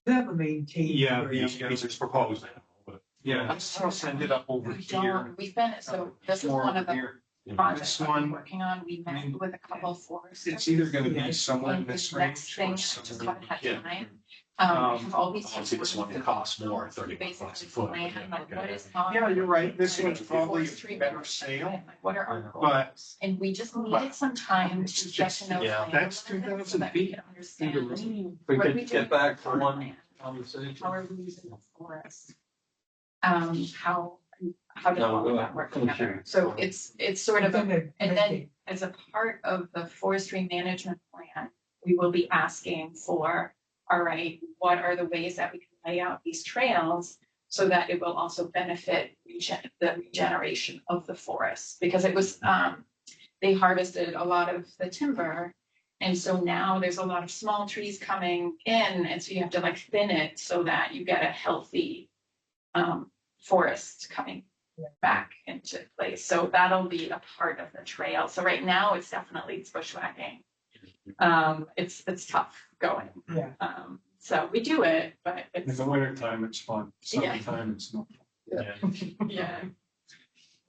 Speaker 5: You have a maintained.
Speaker 8: Yeah,
Speaker 5: area.
Speaker 7: These are proposed now, but.
Speaker 8: Yeah, this house ended up over
Speaker 6: We
Speaker 8: here.
Speaker 6: don't, we've been, so this is
Speaker 8: More
Speaker 6: one
Speaker 8: over
Speaker 6: of the
Speaker 8: here.
Speaker 6: projects
Speaker 8: This
Speaker 6: I'm
Speaker 8: one,
Speaker 6: working on. We
Speaker 8: I mean,
Speaker 6: met with a couple of foresters.
Speaker 8: It's either gonna be
Speaker 5: Yeah.
Speaker 8: somewhere in
Speaker 6: And
Speaker 8: this
Speaker 6: the next
Speaker 8: range or
Speaker 6: thing, just
Speaker 8: somewhere.
Speaker 6: cut
Speaker 7: Yeah.
Speaker 6: time.
Speaker 8: Um,
Speaker 6: Have all these.
Speaker 7: Obviously, this one costs more, 30 bucks a
Speaker 6: Basically
Speaker 7: foot.
Speaker 6: plan, like what is.
Speaker 8: Yeah, you're right. This one's
Speaker 6: Like,
Speaker 8: probably
Speaker 6: forestry
Speaker 8: a better
Speaker 6: management
Speaker 8: sale.
Speaker 6: plan, like, what are our
Speaker 8: But-
Speaker 6: goals? And we just needed some time
Speaker 8: It's
Speaker 6: to get
Speaker 8: just-
Speaker 6: to know.
Speaker 1: yeah,
Speaker 6: land
Speaker 8: that's
Speaker 6: a little bit
Speaker 8: 2,000
Speaker 6: so that we
Speaker 8: feet
Speaker 6: can
Speaker 8: through
Speaker 6: understand
Speaker 8: the road.
Speaker 1: We
Speaker 6: what
Speaker 1: could
Speaker 6: we do
Speaker 1: get back to
Speaker 6: with
Speaker 1: one
Speaker 6: land.
Speaker 1: conversation.
Speaker 6: How are we using the forest? How does
Speaker 1: No,
Speaker 6: all
Speaker 1: go
Speaker 6: of that
Speaker 1: ahead.
Speaker 6: work
Speaker 1: Finish
Speaker 6: together?
Speaker 1: your-
Speaker 6: So it's sort of,
Speaker 5: Okay,
Speaker 6: and then as a part of the forestry management plan, we will be asking for, all right, what are the ways that we can lay out these trails so that it will also benefit the regeneration of the forest? Because it was, they harvested a lot of the timber. And so now there's a lot of small trees coming in, and so you have to like thin it so that you get a healthy forest coming back into place. So that'll be a part of the trail. So right now it's definitely bushwhacking. It's tough going.
Speaker 5: Yeah.
Speaker 6: So we do it, but
Speaker 8: In
Speaker 6: it's,
Speaker 8: the winter time, it's fun.
Speaker 6: Yeah.
Speaker 8: Summertime, it's not.
Speaker 6: yeah.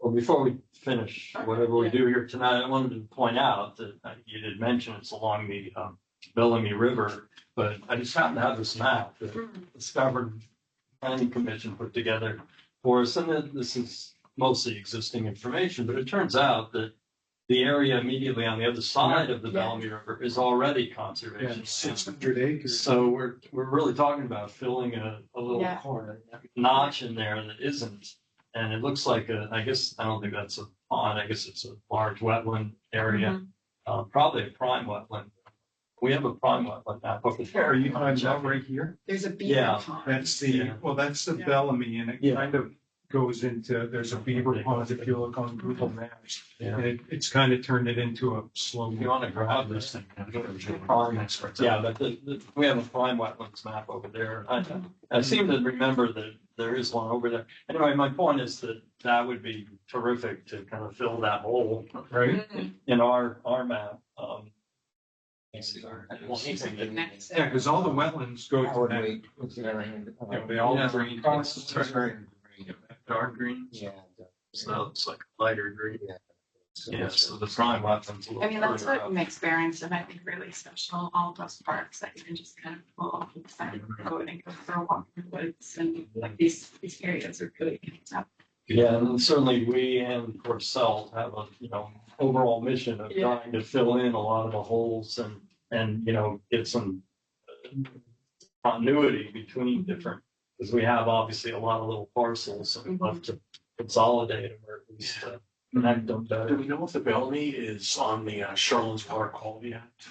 Speaker 1: Well, before we finish whatever we do here tonight, I wanted to point out that you did mention it's along the Bellamy River, but I just happened to have this map that Discovered Planning Commission put together for us, and that this is mostly existing information, but it turns out that the area immediately on the other side of the Bellamy River is already
Speaker 8: Yeah,
Speaker 1: conservation.
Speaker 8: 600 acres.
Speaker 1: So we're really talking about filling a little
Speaker 6: Yeah.
Speaker 1: corner notch in there that isn't. And it looks like I guess, I don't think that's a pond. I guess it's a large wetland area, probably a prime wetland. We have a prime wetland map over there.
Speaker 8: Are you talking about right here?
Speaker 6: There's a beaver
Speaker 1: Yeah.
Speaker 6: pond.
Speaker 8: That's the,
Speaker 1: Yeah.
Speaker 8: well, that's the
Speaker 6: Yeah.
Speaker 8: Bellamy, and it
Speaker 1: Yeah.
Speaker 8: kind of goes into, there's a beaver pond if you look on Google Maps.
Speaker 1: Yeah.
Speaker 8: And it's kind of turned it into a slow.
Speaker 1: If you want to grab this thing, yeah, but we have a prime wetlands map over there. I seem to remember that there is one over there. Anyway, my point is that that would be terrific to kind of fill that hole
Speaker 8: Right?
Speaker 1: in our map.
Speaker 8: Yeah, because all the wetlands go to
Speaker 3: Howard
Speaker 8: that,
Speaker 3: Wade was there and,
Speaker 8: you know, they all
Speaker 1: Yeah.
Speaker 8: drain.
Speaker 1: Dark green,
Speaker 3: Yeah.
Speaker 1: so it's like lighter green.
Speaker 3: So
Speaker 1: Yeah,
Speaker 3: that's-
Speaker 1: so the prime wetlands.
Speaker 6: I mean, that's what makes Barrington, I think, really special, all those parks that you can just kind of pull off the side of the road and go for a walk in the woods, and like these areas are really connected up.
Speaker 1: Yeah, and certainly we and Corcel have a, overall mission of
Speaker 6: Yeah.
Speaker 1: trying to fill in a lot of the holes and, get some continuity between different, because we have obviously a lot of little parcels, so we'd love to consolidate them or at least connect them
Speaker 7: Do
Speaker 1: better.
Speaker 7: we know if the Bellamy is on the Shorelands Water Quality Act?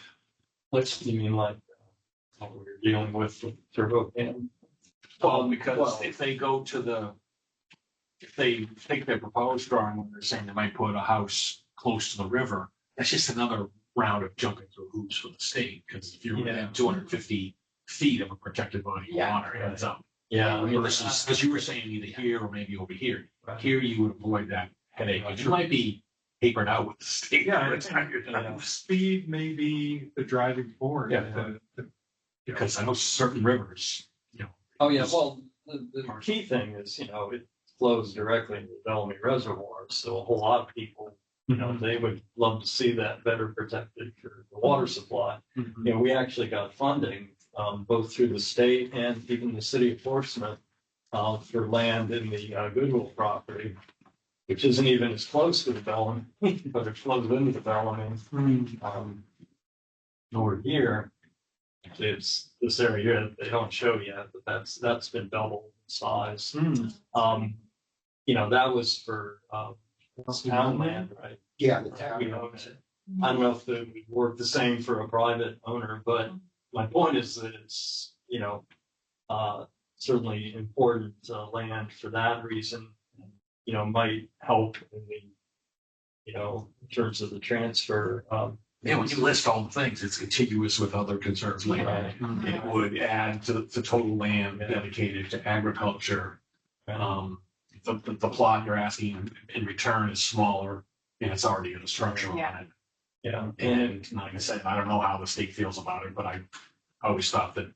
Speaker 1: Which, you mean like, what we're dealing with Turbo Cam?
Speaker 7: Well, because if they go to if they take their proposed drawing, when they're saying they might put a house close to the river, that's just another round of jumping through hoops for the state, because if you're
Speaker 1: Yeah.
Speaker 7: within 250 feet of a protected body of
Speaker 6: Yeah.
Speaker 7: water, it's up.
Speaker 1: Yeah, I mean,
Speaker 7: Versus, because you were saying either here or maybe over here.
Speaker 1: Right.
Speaker 7: Here you would avoid that headache, but you might be papered out with the state.
Speaker 8: Yeah,
Speaker 7: by the time you're done.
Speaker 8: And speed may be the driving force.
Speaker 7: Yeah. Because I know certain rivers,
Speaker 1: oh yeah, well, the key thing is, it flows directly into the Bellamy Reservoir, so a whole lot of people, they would love to see that better protected for the water supply. We actually got funding, both through the state and even the city of Portsmouth, for land in the Goodwill property, which isn't even as close to the Bellamy, but it flows into the Bellamy. Over here, it's this area here that they don't show yet, but that's been doubled in size. That was for town land, right?
Speaker 3: Yeah, the town.
Speaker 1: We own it. I don't know if it would work the same for a private owner, but my point is that it's, certainly important land for that reason. Might help in the, in terms of the transfer.
Speaker 7: yeah, when you list all the things, it's contiguous with other conserved land.
Speaker 1: Right.
Speaker 7: It would add to the total land dedicated to agriculture. The plot you're asking in return is smaller and it's already got a structure on
Speaker 6: Yeah.
Speaker 7: it.
Speaker 1: Yeah.
Speaker 7: And like I said, I don't know how the state feels about it, but I always thought that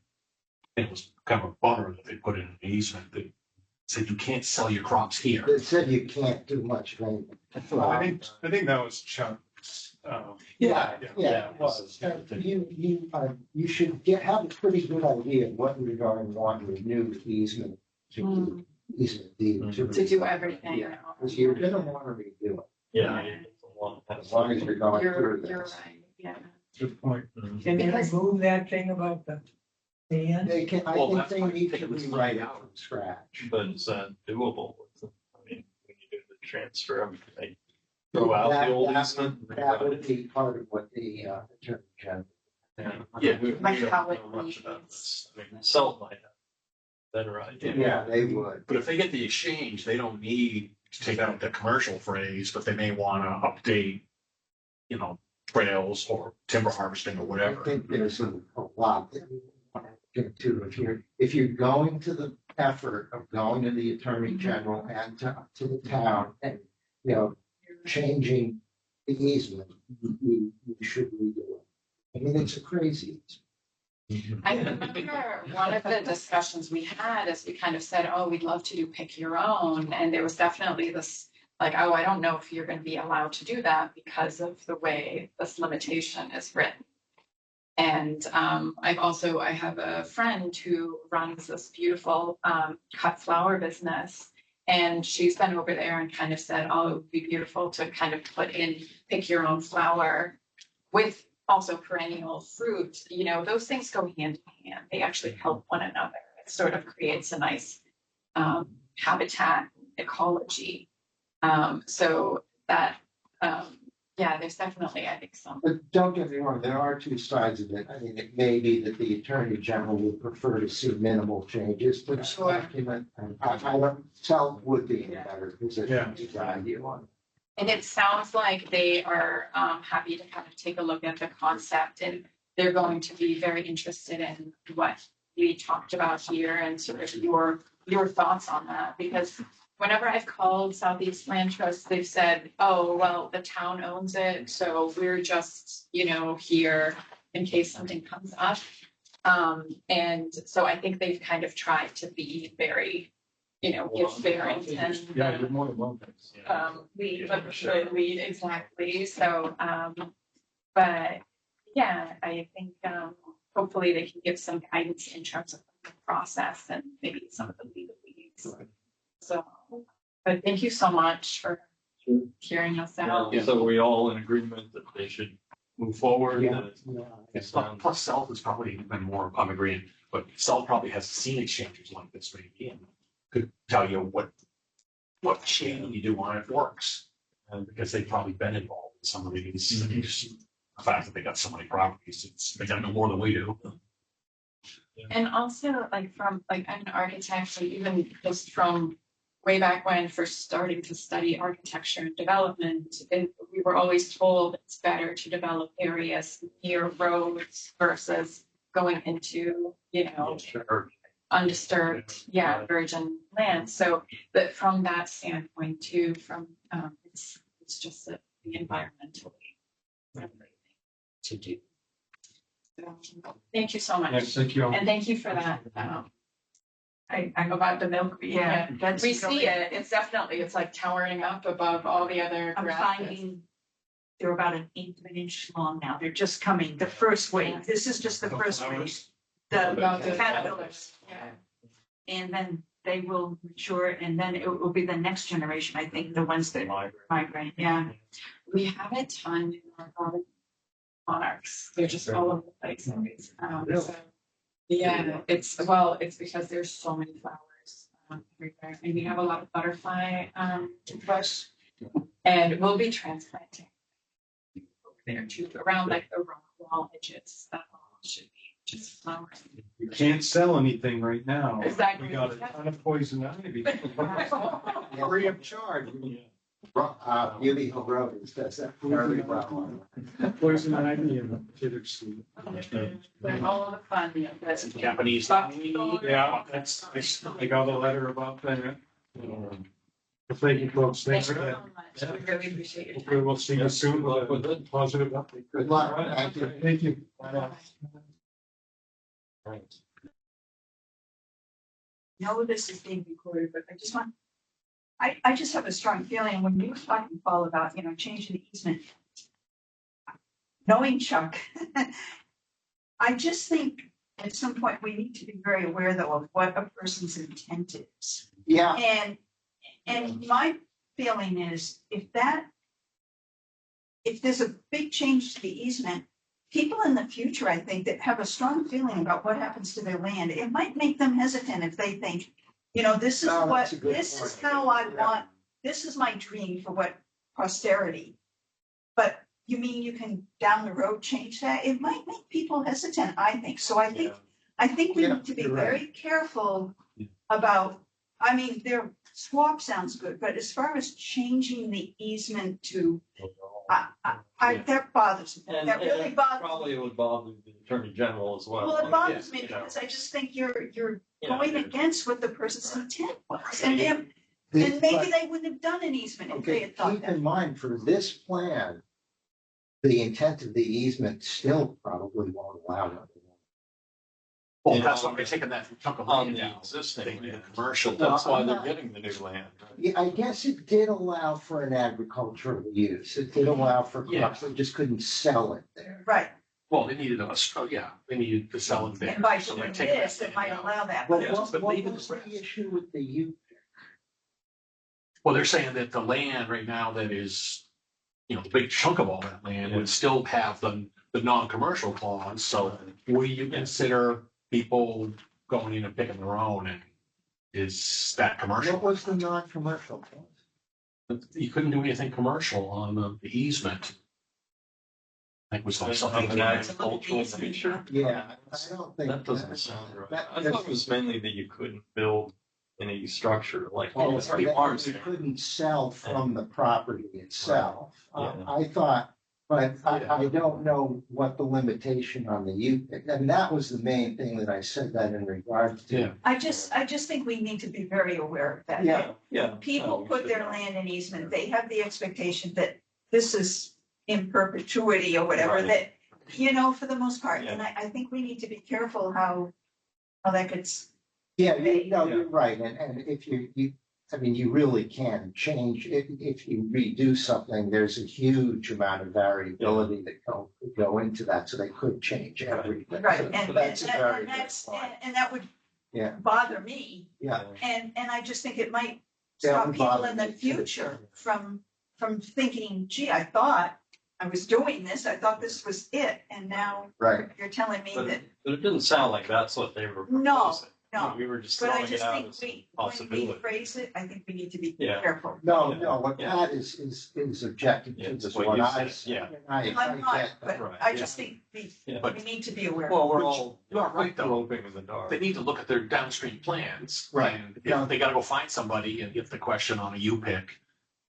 Speaker 7: it was kind of a bummer that they put in an easement that said you can't sell your crops here.
Speaker 3: It said you can't do much drainage.
Speaker 8: I think that was Chuck.
Speaker 3: Yeah,
Speaker 1: Yeah.
Speaker 3: it was. You should have a pretty good idea of what you're going to want your new easement to, easement deed
Speaker 6: To do everything.
Speaker 3: Yeah, because you're gonna want to redo it,
Speaker 1: Yeah. It's a long-
Speaker 3: as long as you're going
Speaker 6: You're
Speaker 3: through this.
Speaker 6: right, yeah.
Speaker 8: Good point.
Speaker 5: Can they
Speaker 6: Because-
Speaker 5: remove that thing about the sand?
Speaker 3: They can, I
Speaker 7: Well,
Speaker 3: think
Speaker 7: that's
Speaker 3: they
Speaker 7: why
Speaker 3: need
Speaker 7: taking
Speaker 3: to
Speaker 7: this
Speaker 3: rewrite
Speaker 7: money
Speaker 3: it
Speaker 7: out.
Speaker 3: from scratch.
Speaker 1: But is that doable? When you do the transfer, they throw out the old easement. and
Speaker 3: That
Speaker 1: rewrite
Speaker 3: would
Speaker 1: it?
Speaker 3: be part of what the attorney general.
Speaker 1: Yeah. We
Speaker 6: Like
Speaker 1: don't
Speaker 6: how
Speaker 1: know
Speaker 6: it
Speaker 1: much about
Speaker 6: needs.
Speaker 1: this. I mean, Salt might have a better idea.
Speaker 3: Yeah, they would.
Speaker 7: But if they get the exchange, they don't need to take out the commercial phrase, but they may want to update, trails or timber harvesting or
Speaker 3: I
Speaker 7: whatever.
Speaker 3: think there's a lot that you want to get to. If you're going to the effort of going to the attorney general and to the town and, changing the easement, you should redo it. I mean, it's a crazy.
Speaker 6: I remember one of the discussions we had is we kind of said, oh, we'd love to do pick your own. And there was definitely this, like, oh, I don't know if you're going to be allowed to do that because of the way this limitation is written. And I have a friend who runs this beautiful cut flower business. And she's been over there and kind of said, oh, it would be beautiful to kind of put in pick your own flower with also perennial fruit. Those things go hand in hand. They actually help one another. It sort of creates a nice habitat ecology. So that Yeah, there's definitely, I think, some.
Speaker 3: But don't get me wrong, there are two sides of it. I mean, it may be that the Attorney General would prefer to see minimal changes to the
Speaker 6: Sure.
Speaker 3: document. And I don't, Sal would be in a better position to guide you on.
Speaker 6: And it sounds like they are happy to kind of take a look at the concept, and they're going to be very interested in what we talked about here and sort of your thoughts on that. Because whenever I've called Southeast Land Trust, they've said, oh, well, the town owns it, so we're just, here in case something comes up. And so I think they've kind of tried to be very, give Barrington.
Speaker 1: Yeah, you're more than welcome.
Speaker 6: Lead exactly. So, but yeah, I think hopefully they can give some guidance in terms of the process and maybe some of the legal weeds. So, but thank you so much for hearing us out.
Speaker 1: Yeah, so we all in agreement that they should move forward.
Speaker 3: Yeah.
Speaker 1: and
Speaker 7: It's not, plus Self is probably been more, I'm agreeing, but Self probably has seen exchanges like this maybe and could tell you what shading you do on it works. And because they've probably been involved in some of these, the fact that they got so many properties, they got no more than we do.
Speaker 6: And also from an architect, so even just from way back when first starting to study architecture and development, and we were always told it's better to develop areas near roads versus going into,
Speaker 1: Sure.
Speaker 6: undisturbed, virgin land. So, but from that standpoint too, it's just the environmentally friendly thing to do. So, thank you so much.
Speaker 8: Yes, thank you all.
Speaker 6: And thank you for that. I about the milkweed.
Speaker 9: Yeah, that's
Speaker 6: We see
Speaker 9: really-
Speaker 6: it. It's like towering up above all the other
Speaker 9: I'm
Speaker 6: grasses.
Speaker 9: finding they're about an eighth of an inch long now. They're just coming, the first wave. This is just the first wave. The caterpillars.
Speaker 6: Yeah.
Speaker 9: And then they will mature and then it will be the next generation, I think, the ones that migrate, yeah.
Speaker 6: We have a ton in our garden monarchs. They're just all over the place. So, yeah, it's because there's so many flowers everywhere, and we have a lot of butterfly bush, and we'll be transplanting over there too, around like the rock wall edges. That all should be just flowering.
Speaker 8: You can't sell anything right now.
Speaker 6: Exactly.
Speaker 8: We got a ton of poison ivy. Free of charge.
Speaker 3: Beauty Hill Road does that very well.
Speaker 8: Poison ivy and bitter seed.
Speaker 6: They're all the fun. But
Speaker 7: Japanese.
Speaker 8: Yeah, I got a letter about that. Thank you, folks.
Speaker 6: Thank
Speaker 8: Thanks
Speaker 6: you
Speaker 8: for that.
Speaker 6: so much. We really appreciate your
Speaker 8: Hopefully
Speaker 6: time.
Speaker 8: we'll see you soon with a positive update.
Speaker 3: Good luck. Thank you.
Speaker 8: Thank you.
Speaker 9: Know this is being recorded, but I just have a strong feeling when you were talking, Paul, about, changing the easement. Knowing Chuck, I just think at some point we need to be very aware though of what a person's intent is.
Speaker 3: Yeah,
Speaker 9: And my feeling is if there's a big change to the easement, people in the future, I think, that have a strong feeling about what happens to their land, it might make them hesitant if they think, this is
Speaker 3: No,
Speaker 9: what,
Speaker 3: that's a good
Speaker 9: this is
Speaker 3: point.
Speaker 9: how I
Speaker 3: Yeah.
Speaker 9: want, this is my dream for what posterity. But you mean you can down the road change that? It might make people hesitant, I think. So I think we
Speaker 3: Yeah,
Speaker 9: need to be
Speaker 3: you're right.
Speaker 9: very careful about, their swap sounds good, but as far as changing the easement to, that bothers me. That really bothers me.
Speaker 1: Probably would bother the Attorney General as well.
Speaker 9: Well, it bothers me
Speaker 1: Yeah, you know.
Speaker 9: because I just think you're
Speaker 1: Yeah.
Speaker 9: going against what the person's intent was. And
Speaker 3: but-
Speaker 9: maybe they wouldn't have done an easement if they
Speaker 3: Okay,
Speaker 9: had thought
Speaker 3: keep
Speaker 9: that.
Speaker 3: in mind for this plan, the intent of the easement still probably won't allow it.
Speaker 7: Well, that's why we're taking that chunk of
Speaker 1: On
Speaker 7: land
Speaker 1: the
Speaker 7: down.
Speaker 1: existing,
Speaker 7: The commercial.
Speaker 1: That's why
Speaker 3: I'm
Speaker 1: they're
Speaker 3: not-
Speaker 1: getting the new land.
Speaker 3: Yeah, I guess it did allow for an agricultural use. It did allow for
Speaker 7: Yeah.
Speaker 3: crops. They just couldn't sell it there.
Speaker 9: Right.
Speaker 7: Well, they needed they needed to sell it there.
Speaker 9: And by
Speaker 7: So
Speaker 9: doing
Speaker 7: they're taking that
Speaker 9: this, it might
Speaker 7: down.
Speaker 9: allow that.
Speaker 3: Well,
Speaker 7: Yeah,
Speaker 3: what
Speaker 7: but leave it
Speaker 3: was
Speaker 7: the
Speaker 3: the
Speaker 7: rest.
Speaker 3: issue with the use?
Speaker 7: Well, they're saying that the land right now that is, the big chunk of all that land would still have the non-commercial clause. So would you consider people going in and picking their own, and is that
Speaker 3: What
Speaker 7: commercial?
Speaker 3: was the non-commercial?
Speaker 7: You couldn't do anything commercial on the easement. Like was like something
Speaker 1: An
Speaker 7: that
Speaker 1: agricultural nature?
Speaker 3: Yeah, I don't think.
Speaker 1: That doesn't sound right.
Speaker 3: that-
Speaker 1: I thought it was mainly that you couldn't build any structure like.
Speaker 3: And
Speaker 7: it's
Speaker 3: that
Speaker 7: already farms
Speaker 3: you
Speaker 7: there.
Speaker 3: couldn't sell from the property itself.
Speaker 1: Yeah.
Speaker 3: I thought, but I don't know what the limitation on the use, and that was the main thing that I said that in regards to.
Speaker 7: Yeah.
Speaker 9: I just think we need to be very aware of that.
Speaker 3: Yeah.
Speaker 1: Yeah.
Speaker 9: People put their land in easement, they have the expectation that this is in perpetuity or whatever,
Speaker 1: Right.
Speaker 9: that, you know, for the most part, and I think we need to be careful how that gets.
Speaker 3: Yeah, you're right, and if I mean, you really can change, if you redo something, there's a huge amount of variability that could go into that, so they could change everything.
Speaker 9: Right,
Speaker 3: So
Speaker 9: and
Speaker 3: that's a very good
Speaker 9: that's,
Speaker 3: point.
Speaker 9: and that would
Speaker 3: Yeah.
Speaker 9: bother me,
Speaker 3: Yeah,
Speaker 9: and I just think it might
Speaker 3: That
Speaker 9: stop
Speaker 3: would
Speaker 9: people
Speaker 3: bother
Speaker 9: in the
Speaker 3: me too.
Speaker 9: future from thinking, gee, I thought I was doing this, I thought this was it, and now
Speaker 3: right,
Speaker 9: you're telling me that,
Speaker 1: But it didn't sound like that's what they were
Speaker 9: No,
Speaker 1: proposing.
Speaker 9: no.
Speaker 1: We were just
Speaker 9: but I
Speaker 1: throwing it
Speaker 9: just
Speaker 1: out
Speaker 9: think
Speaker 1: as a
Speaker 9: when we
Speaker 1: possibility.
Speaker 9: phrase it, I think we need to be
Speaker 1: Yeah.
Speaker 9: careful.
Speaker 3: no,
Speaker 1: Yeah.
Speaker 3: what
Speaker 1: Yeah.
Speaker 3: Pat is objecting
Speaker 1: Yeah,
Speaker 3: to
Speaker 1: it's
Speaker 3: is
Speaker 1: what
Speaker 3: what
Speaker 1: you
Speaker 3: I
Speaker 1: said,
Speaker 3: said.
Speaker 1: yeah.
Speaker 3: I
Speaker 9: I'm
Speaker 3: get
Speaker 9: not,
Speaker 3: that.
Speaker 9: but
Speaker 1: right,
Speaker 9: I
Speaker 1: yeah.
Speaker 9: just think
Speaker 1: Yeah.
Speaker 9: we need to be aware.
Speaker 1: Well, we're
Speaker 7: Which-
Speaker 1: all.
Speaker 7: you are right, though.
Speaker 1: Groping in the dark.
Speaker 7: They need to look at their downstream plans.
Speaker 3: Right.
Speaker 7: And
Speaker 3: Yeah.
Speaker 7: if they gotta go find somebody and get the question on a U-pick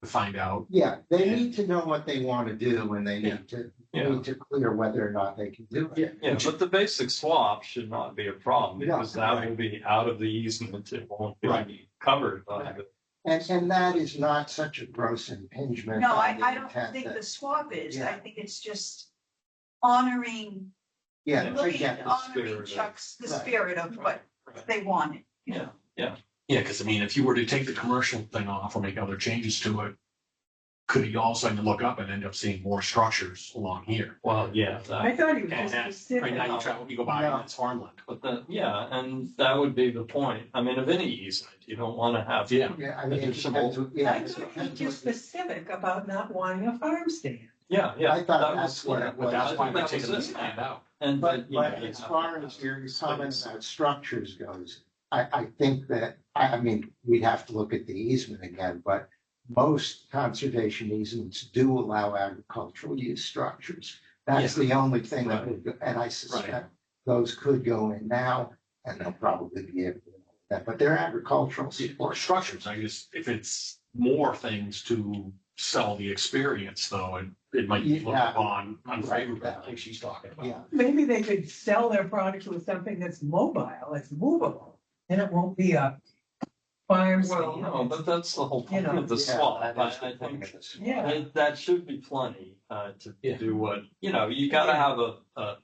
Speaker 7: to find out.
Speaker 3: Yeah, they need to know what they want to do, and they
Speaker 7: Yeah.
Speaker 3: need to clear whether or not they can do it.
Speaker 1: Yeah, but the basic swap should not be a problem
Speaker 3: No,
Speaker 1: because that will be out of the easement. It won't
Speaker 3: Right.
Speaker 1: be covered by the.
Speaker 3: And that is not such a gross impingement.
Speaker 9: No,
Speaker 3: on the
Speaker 9: I don't
Speaker 3: intent
Speaker 9: think
Speaker 3: that-
Speaker 9: the swap is,
Speaker 3: Yeah.
Speaker 9: I think it's just honoring,
Speaker 3: Yeah, I
Speaker 9: looking
Speaker 3: get
Speaker 9: at
Speaker 3: the
Speaker 9: honoring
Speaker 1: spirit of-
Speaker 9: Chuck's, the
Speaker 3: Right.
Speaker 9: spirit of what they wanted.
Speaker 1: Yeah,
Speaker 7: Yeah, because I mean, if you were to take the commercial thing off or make other changes to it, could you all of a sudden look up and end up seeing more structures along here?
Speaker 1: well, yeah,
Speaker 5: I thought he was
Speaker 7: And
Speaker 5: just
Speaker 7: that, right
Speaker 5: specific.
Speaker 7: now you travel, you go by
Speaker 3: No.
Speaker 7: and it's farmland.
Speaker 1: but then, yeah, and that would be the point. I mean, of any easement, you don't want to have.
Speaker 7: Yeah.
Speaker 3: Yeah, I mean, it
Speaker 1: Additional-
Speaker 3: depends, yeah.
Speaker 5: I
Speaker 3: it
Speaker 5: thought he was
Speaker 3: depends
Speaker 5: just
Speaker 3: what-
Speaker 5: specific about not wanting a farm stand.
Speaker 1: Yeah,
Speaker 3: I thought
Speaker 1: that
Speaker 3: that's
Speaker 1: was-
Speaker 3: what
Speaker 1: yeah,
Speaker 3: it
Speaker 7: But
Speaker 3: was.
Speaker 7: that's why
Speaker 1: I
Speaker 7: we're
Speaker 1: think that
Speaker 7: taking
Speaker 1: was
Speaker 7: this
Speaker 1: it.
Speaker 7: land out.
Speaker 1: And
Speaker 3: But,
Speaker 1: you know,
Speaker 3: as far as your
Speaker 1: space.
Speaker 3: comment about structures goes, I think that, I mean, we'd have to look at the easement again, but most conservation easements do allow agricultural use structures. That's the only thing that would, go, and I suspect those could go in now, and they'll probably be able to do that, but they're agricultural
Speaker 7: Or
Speaker 3: support.
Speaker 7: structures, I just, if it's more things to sell the experience though, it might be looked
Speaker 3: Yeah.
Speaker 7: upon unfavorably, like she's talking about.
Speaker 3: Yeah,
Speaker 5: Maybe they could sell their product with something that's mobile, it's movable, and it won't be a farm
Speaker 1: Well,
Speaker 5: stand.
Speaker 1: no, but that's the whole point
Speaker 5: You know,
Speaker 1: of the
Speaker 3: yeah,
Speaker 1: swap.
Speaker 3: that
Speaker 1: I
Speaker 3: is the
Speaker 1: think
Speaker 3: point of this.
Speaker 5: Yeah.
Speaker 1: that should be plenty to
Speaker 7: Yeah.
Speaker 1: do what, you know, you gotta have a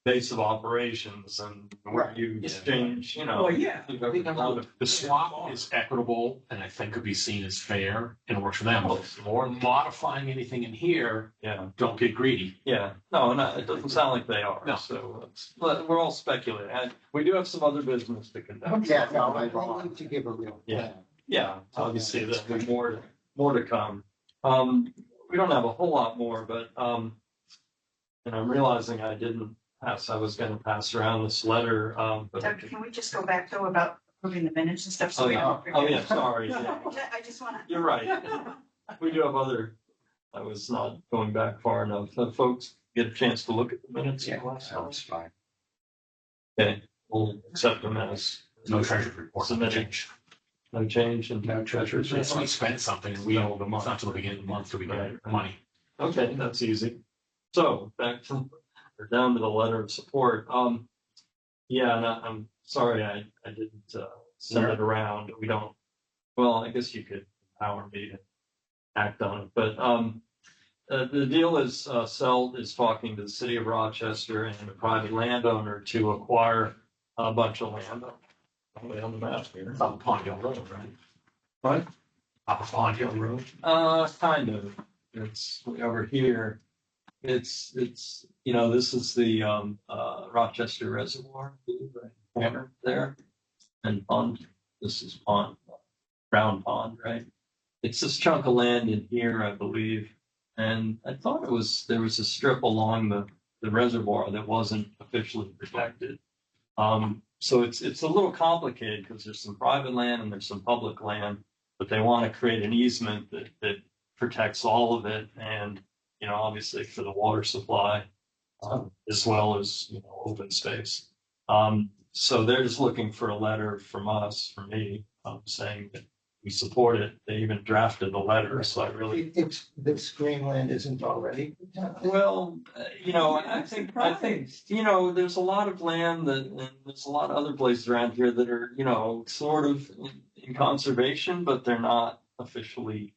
Speaker 1: base of operations and where
Speaker 3: Right.
Speaker 1: you
Speaker 7: Yeah.
Speaker 1: exchange, you know.
Speaker 5: Well, yeah.
Speaker 1: you've
Speaker 7: I think
Speaker 1: ever
Speaker 7: number
Speaker 1: done it.
Speaker 7: the swap is equitable and I think could be seen as fair and works for them.
Speaker 1: Well,
Speaker 7: But
Speaker 1: it's more,
Speaker 7: modifying anything in here,
Speaker 1: yeah,
Speaker 7: don't get greedy.
Speaker 1: yeah, no, it doesn't sound like they are,
Speaker 7: No.
Speaker 1: so but we're all speculating, and we do have some other business to conduct.
Speaker 3: yeah,
Speaker 1: so
Speaker 3: no,
Speaker 1: we'll
Speaker 3: I
Speaker 1: move on.
Speaker 3: need to give a real
Speaker 1: Yeah.
Speaker 3: plan.
Speaker 1: Yeah, obviously, there's been more to come. We don't have a whole lot more, but, and I'm realizing I was gonna pass around this letter, but.
Speaker 9: Doug, can we just go back though about approving the minutes and stuff, so
Speaker 1: Oh,
Speaker 9: we
Speaker 1: yeah,
Speaker 9: don't
Speaker 1: oh, yeah,
Speaker 9: forget?
Speaker 1: sorry, yeah,
Speaker 9: I just wanna.
Speaker 1: you're right. We do have other, I was not going back far enough. Folks get a chance to look at the minutes.
Speaker 3: Yeah, sounds fine.
Speaker 1: Okay, we'll accept them as.
Speaker 7: No treasure report, no
Speaker 1: Submitted.
Speaker 7: change.
Speaker 1: No change and no treasures.
Speaker 7: If we spend something, we owe the month, it's not till the beginning of the month till we get the money.
Speaker 1: Okay, that's easy. So back to, or down to the letter of support. Yeah, and I'm sorry, I didn't send it around. We don't, well, I guess you could empower me to act on it, but the deal is Selt is talking to the city of Rochester and a private landowner to acquire a bunch of land. Way on the map here.
Speaker 7: It's on Pond Hill Road, right?
Speaker 1: What?
Speaker 7: Up Pond Hill Road.
Speaker 1: Kind of. It's way over here. It's, you know, this is the, Rochester Reservoir, right corner there. And pond, this is pond, Brown Pond, right? It's this chunk of land in here, I believe. And I thought there was a strip along the reservoir that wasn't officially protected. So it's a little complicated because there's some private land and there's some public land, but they want to create an easement that protects all of it and, you know, obviously for the water supply. as well as, open space. So they're just looking for a letter from us, from me, saying that we support it. They even drafted the letter, so I really.
Speaker 3: It's, this Greenland isn't already.
Speaker 1: Well, I think, there's a lot of land and there's a lot of other places around here that are, sort of in conservation, but they're not officially,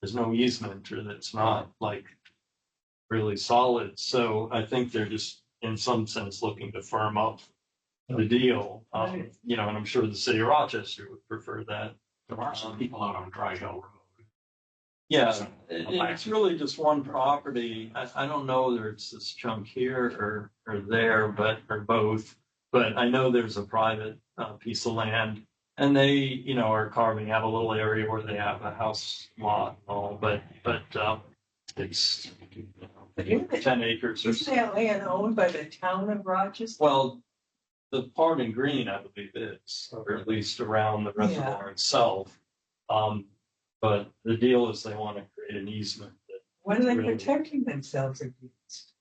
Speaker 1: there's no easement or that's not like really solid. So I think they're just in some sense looking to firm up the deal. And I'm sure the city of Rochester would prefer that.
Speaker 7: There are some people out on Dry Hill Road.
Speaker 1: Yeah,
Speaker 7: So,
Speaker 1: it's really just one property. I don't know whether it's this chunk here or there, or both. But I know there's a private piece of land, and they, are carving out a little area where they have a house lot and all. But it's 10 acres or
Speaker 5: Is
Speaker 1: so.
Speaker 5: that land owned by the town of Rochester?
Speaker 1: Well, the part in green, I believe, is, or at least around the reservoir itself. But the deal is they want to create an easement that
Speaker 5: What are they
Speaker 1: really-
Speaker 5: protecting themselves against?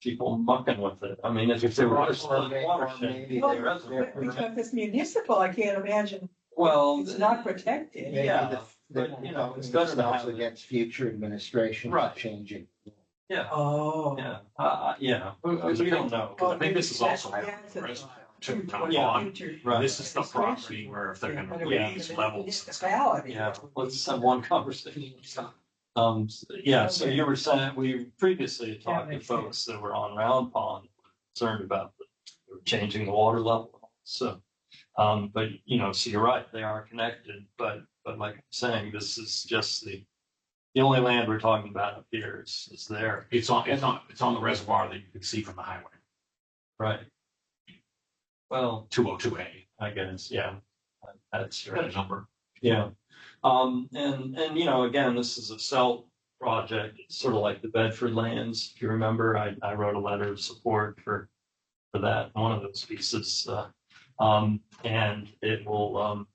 Speaker 1: people mucking with it. I mean, if they were just
Speaker 3: Or
Speaker 1: a watershed.
Speaker 3: maybe
Speaker 5: Well,
Speaker 3: they're-
Speaker 5: because it's municipal, I can't imagine
Speaker 1: Well,
Speaker 5: it's not protected.
Speaker 3: Maybe
Speaker 1: Yeah,
Speaker 3: the,
Speaker 1: but,
Speaker 3: it's
Speaker 1: it's better to
Speaker 3: themselves
Speaker 1: have it.
Speaker 3: against future administration
Speaker 1: Right.
Speaker 3: changing.
Speaker 1: Yeah,
Speaker 5: Oh.
Speaker 1: yeah, we don't know.
Speaker 5: Oh,
Speaker 7: I think this is also
Speaker 5: maybe that's a
Speaker 7: reservoir
Speaker 5: thought.
Speaker 7: to town
Speaker 1: Yeah.
Speaker 7: lawn.
Speaker 5: Future
Speaker 1: Right.
Speaker 7: This is the property where if they're
Speaker 5: Yeah,
Speaker 7: gonna
Speaker 5: but it would
Speaker 7: raise
Speaker 5: be
Speaker 7: levels.
Speaker 5: municipality.
Speaker 1: Yeah, let's have one conversation. So you were saying, we previously had talked to
Speaker 5: makes
Speaker 1: folks that were on Round Pond, concerned about they were changing the water level. So, but so you're right, they are connected, but like I'm saying, this is just the only land we're talking about up here is there.
Speaker 7: It's on the reservoir that you can see from the highway,
Speaker 1: Right. Well,
Speaker 7: 202A.
Speaker 1: I guess, yeah. That's
Speaker 7: Got a
Speaker 1: right.
Speaker 7: number.
Speaker 1: Yeah. And again, this is a CELT project. It's sort of like the Bedford lands. If you remember, I wrote a letter of support for that, one of those pieces. And it will,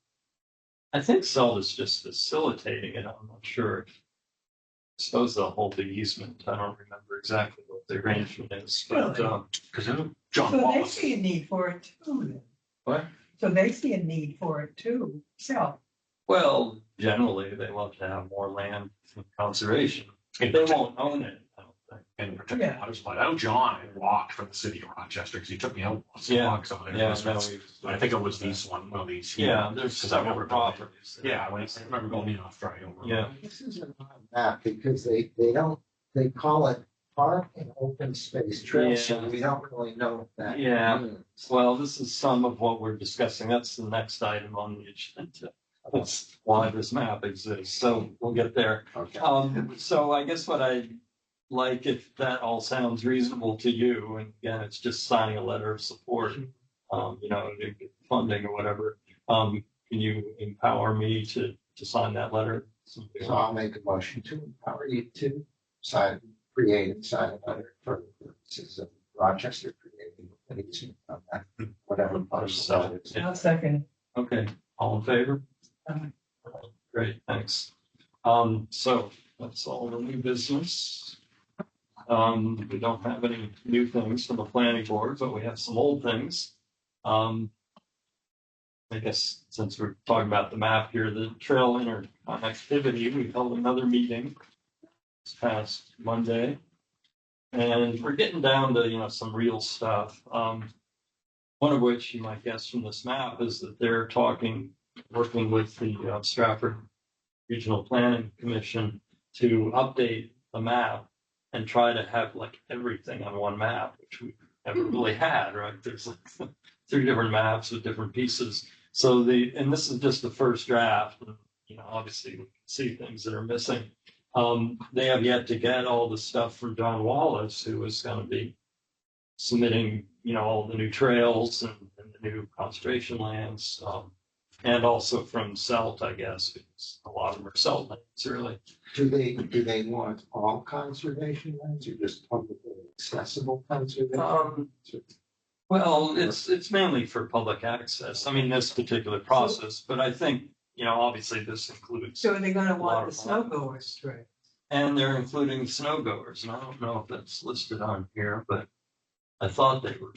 Speaker 1: I think CELT is just facilitating it. I'm not sure. I suppose they'll hold the easement. I don't remember exactly what the arrangement is, but,
Speaker 5: Really?
Speaker 7: Because John
Speaker 5: So they
Speaker 7: Wallace.
Speaker 5: see a need for it too, then.
Speaker 1: what?
Speaker 5: So they see a need for it too, so.
Speaker 1: Well, generally, they love to have more land for conservation. They won't own it, I don't think.
Speaker 7: And protect
Speaker 5: Yeah.
Speaker 7: water supply. I know John had walked from the city of Rochester because he took me out once and
Speaker 1: Yeah.
Speaker 7: walked on it.
Speaker 1: Yeah,
Speaker 7: I think it was these one of these.
Speaker 1: Yeah, there's
Speaker 7: 'Cause I
Speaker 1: several
Speaker 7: remember going in.
Speaker 1: properties.
Speaker 7: Yeah, I remember going in off Dry Hill Road.
Speaker 1: Yeah.
Speaker 3: This is an odd map because they call it park and open space trail, so
Speaker 1: Yeah.
Speaker 3: we don't really know what that.
Speaker 1: Yeah.
Speaker 3: means.
Speaker 1: Well, this is some of what we're discussing. That's the next item on the agenda. That's why this map exists. So we'll get there.
Speaker 3: Okay.
Speaker 1: So I guess what I'd like, if that all sounds reasonable to you, and again, it's just signing a letter of support, to get funding or whatever. Can you empower me to sign that letter?
Speaker 3: So I'll make a motion to empower you to create and sign a letter for the purposes of Rochester creating an easement on that, whatever parcel that is.
Speaker 1: Yeah.
Speaker 5: I'll second.
Speaker 1: Okay, all in favor?
Speaker 5: Aye.
Speaker 1: Great, thanks. So that's all the new business. We don't have any new things from the planning board, but we have some old things. I guess since we're talking about the map here, the trail interconnectivity, we held another meeting this past Monday. And we're getting down to, some real stuff. One of which you might guess from this map is that they're working with the Stratford Regional Planning Commission to update the map and try to have like everything on one map, which we never really had, right? There's like 3 different maps with different pieces. So and this is just the first draft, and, obviously we can see things that are missing. They have yet to get all the stuff from John Wallace, who is going to be submitting, all the new trails and the new conservation lands, and also from CELT, I guess, because a lot of them are CELT lands, really.
Speaker 3: Do they want all conservation lands or just publicly accessible conservation?
Speaker 1: Well, it's mainly for public access. I mean, this particular process, but I think, obviously this includes.
Speaker 5: So are they gonna want
Speaker 1: Water
Speaker 5: the snow goers trail?
Speaker 1: and they're including snow goers, and I don't know if that's listed on here, but I thought they were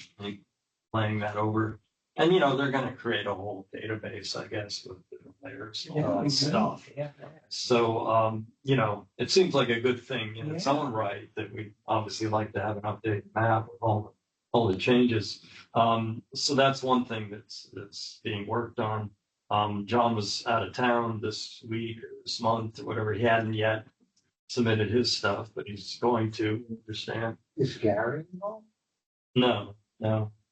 Speaker 1: laying that over. And, you know, they're gonna create a whole database, I guess, with different layers and all that stuff.
Speaker 5: Yeah.
Speaker 1: So, you know, it seems like a good thing in its
Speaker 5: Yeah.
Speaker 1: own right that we obviously like to have an updated map with all the changes. So that's one thing that's being worked on. John was out of town this week or this month or whatever. He hadn't yet submitted his stuff, but he's going to, understand.
Speaker 3: Is Gary involved?
Speaker 1: No,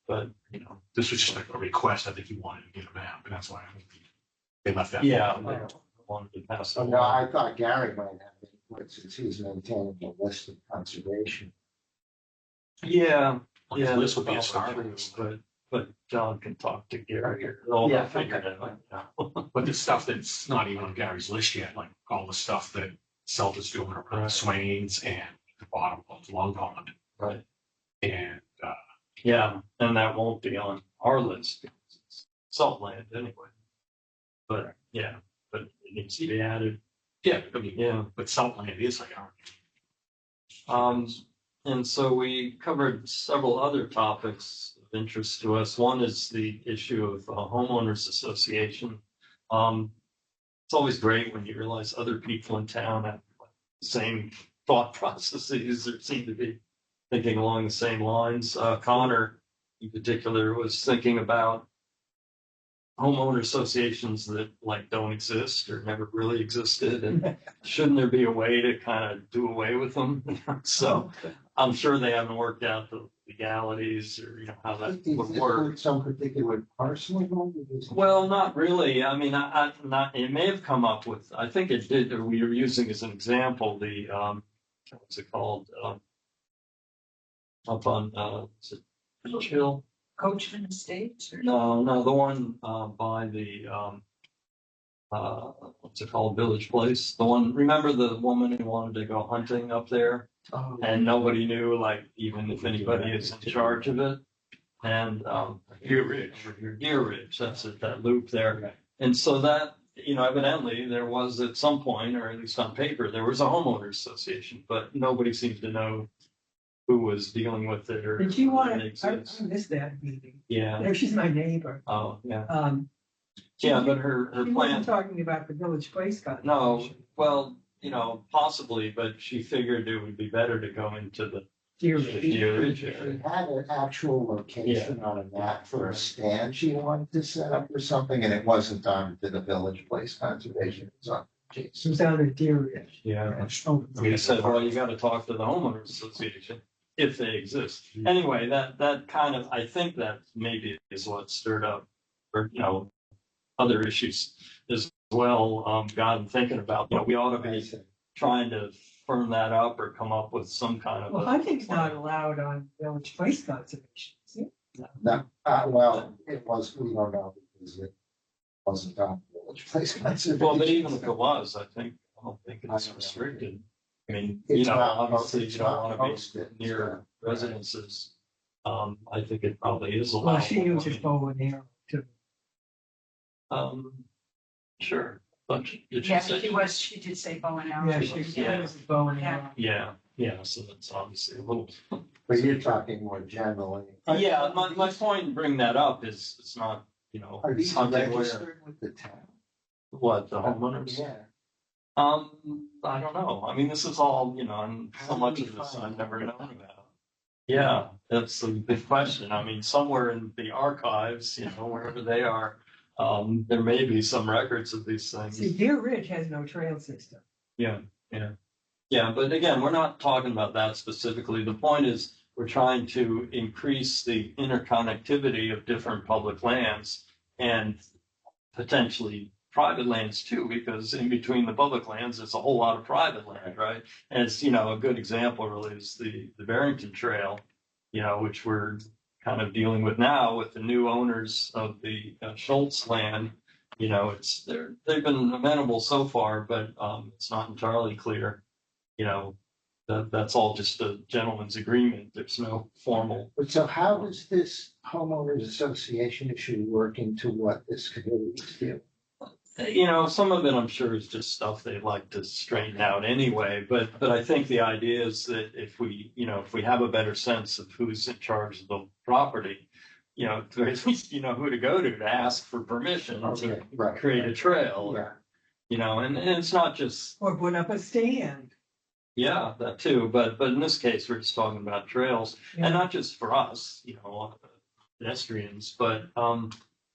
Speaker 1: but, you know,
Speaker 7: This was just like a request. I think he wanted to get a map, and that's why I think they left that.
Speaker 1: yeah, I wanted to pass it
Speaker 3: Oh, no,
Speaker 1: along.
Speaker 3: I thought Gary might have input since he's maintaining the list of conservation.
Speaker 1: Yeah,
Speaker 7: Well, his
Speaker 1: yeah,
Speaker 7: list would be a
Speaker 1: that's
Speaker 7: start.
Speaker 1: probably true, but John can talk to Gary here. All
Speaker 4: Yeah,
Speaker 1: that figured out.
Speaker 7: But the stuff that's not even on Gary's list yet, like all the stuff that Celta's doing around
Speaker 1: Right.
Speaker 7: Swains and the bottom of Long Pond.
Speaker 1: Right.
Speaker 7: And,
Speaker 1: Yeah, and that won't be on our list because it's salt land anyway. But yeah, but it needs to be added.
Speaker 7: yeah, I mean,
Speaker 1: Yeah.
Speaker 7: but Saltland is like our.
Speaker 1: And so we covered several other topics of interest to us. One is the issue of homeowners association. It's always great when you realize other people in town have the same thought processes or seem to be thinking along the same lines. Connor, in particular, was thinking about homeowner associations that like don't exist or never really existed, and shouldn't there be a way to kind of do away with them? So I'm sure they haven't worked out the legalities or, you know, how that
Speaker 3: Is
Speaker 1: would
Speaker 3: this
Speaker 1: work.
Speaker 3: with some particular parcel involved?
Speaker 1: Well, not really. I mean, it may have come up with, I think it did, or we were using as an example, the, what's it called? Up on, is it Beach Hill?
Speaker 9: Coachman Estates or?
Speaker 1: No, the one, by the, what's it called, Village Place? The one, remember the woman who wanted to go hunting up there?
Speaker 3: Oh,
Speaker 1: And nobody knew, like, even if anybody is in charge of it. And,
Speaker 7: Deer Ridge.
Speaker 1: Deer Ridge, that's it, that loop there. And so that, you know, evidently there was at some point, or at least on paper, there was a homeowners association, but nobody seems to know who was dealing with it or.
Speaker 5: Did you want
Speaker 1: it
Speaker 5: to, I
Speaker 1: exists.
Speaker 5: missed that meeting.
Speaker 1: Yeah,
Speaker 5: There, she's my neighbor.
Speaker 1: oh, yeah.
Speaker 5: She-
Speaker 1: But her
Speaker 5: She
Speaker 1: plan,
Speaker 5: wasn't talking about the Village Place
Speaker 1: no,
Speaker 5: conversation.
Speaker 1: well, you know, possibly, but she figured it would be better to go into the
Speaker 5: Dear
Speaker 1: Deer Ridge
Speaker 3: She
Speaker 1: area.
Speaker 3: had an actual location on a map for a stand she wanted to set up or something, and it wasn't on to the Village Place Conservation. It was on
Speaker 5: It was down at Deer Ridge.
Speaker 1: Yeah.
Speaker 5: Oh,
Speaker 1: I mean, he said, well, you gotta talk to the homeowners association if they exist. Anyway, that kind of, I think that maybe is what stirred up, or, you know, other issues as well, got him thinking about, you know, we ought to be trying to firm that up or come up with some kind of.
Speaker 5: Well, hunting's not allowed on Village Place conservation, is it?
Speaker 3: No, well, it was, we don't know, because it wasn't on Village Place Conservation.
Speaker 1: Well, but even if it was, I don't think it's restricted. I mean, you
Speaker 3: It's
Speaker 1: know,
Speaker 3: not-
Speaker 1: obviously
Speaker 3: it's
Speaker 1: you don't
Speaker 3: not
Speaker 1: wanna
Speaker 3: posted,
Speaker 1: be near
Speaker 3: so,
Speaker 1: residences. I think it probably is allowed.
Speaker 5: Well, she uses bow and arrow too.
Speaker 1: Sure, but did she
Speaker 9: Yeah,
Speaker 1: say?
Speaker 9: she did say bow and arrow.
Speaker 5: Yeah, she uses bow and arrow.
Speaker 1: Yeah, so that's obviously a little.
Speaker 3: But you're talking more generally.
Speaker 1: Yeah, my point in bringing that up is, it's not, you know,
Speaker 3: Are these
Speaker 1: something where,
Speaker 3: registered with the town?
Speaker 1: what, the homeowners?
Speaker 3: Yeah.
Speaker 1: I don't know. I mean, this is all, you know, and so much of this I've never known about. Yeah, that's the big question. I mean, somewhere in the archives, you know, wherever they are, there may be some records of these things.
Speaker 5: See, Deer Ridge has no trail system.
Speaker 1: Yeah, but again, we're not talking about that specifically. The point is, we're trying to increase the interconnectivity of different public lands and potentially private lands too, because in between the public lands, there's a whole lot of private land, right? And it's, you know, a good example really is the Barrington Trail, you know, which we're kind of dealing with now with the new owners of the Schultz land. You know, they've been amenable so far, but it's not entirely clear. You know, that's all just a gentleman's agreement. There's no formal.
Speaker 3: But so how does this homeowners association issue work into what this committee is doing?
Speaker 1: You know, some of it I'm sure is just stuff they'd like to straighten out anyway, but I think the idea is that if we, you know, if we have a better sense of who's in charge of the property, you know, at least you know who to go to ask for permission to
Speaker 3: Okay, right,
Speaker 1: create a
Speaker 3: right.
Speaker 1: trail,
Speaker 3: Yeah,
Speaker 1: or, you know, and it's not just,
Speaker 5: Or put up a stand.
Speaker 1: yeah, that too, but in this case, we're just talking about trails,
Speaker 5: Yeah.
Speaker 1: and not just for us, you know, pedestrians, but,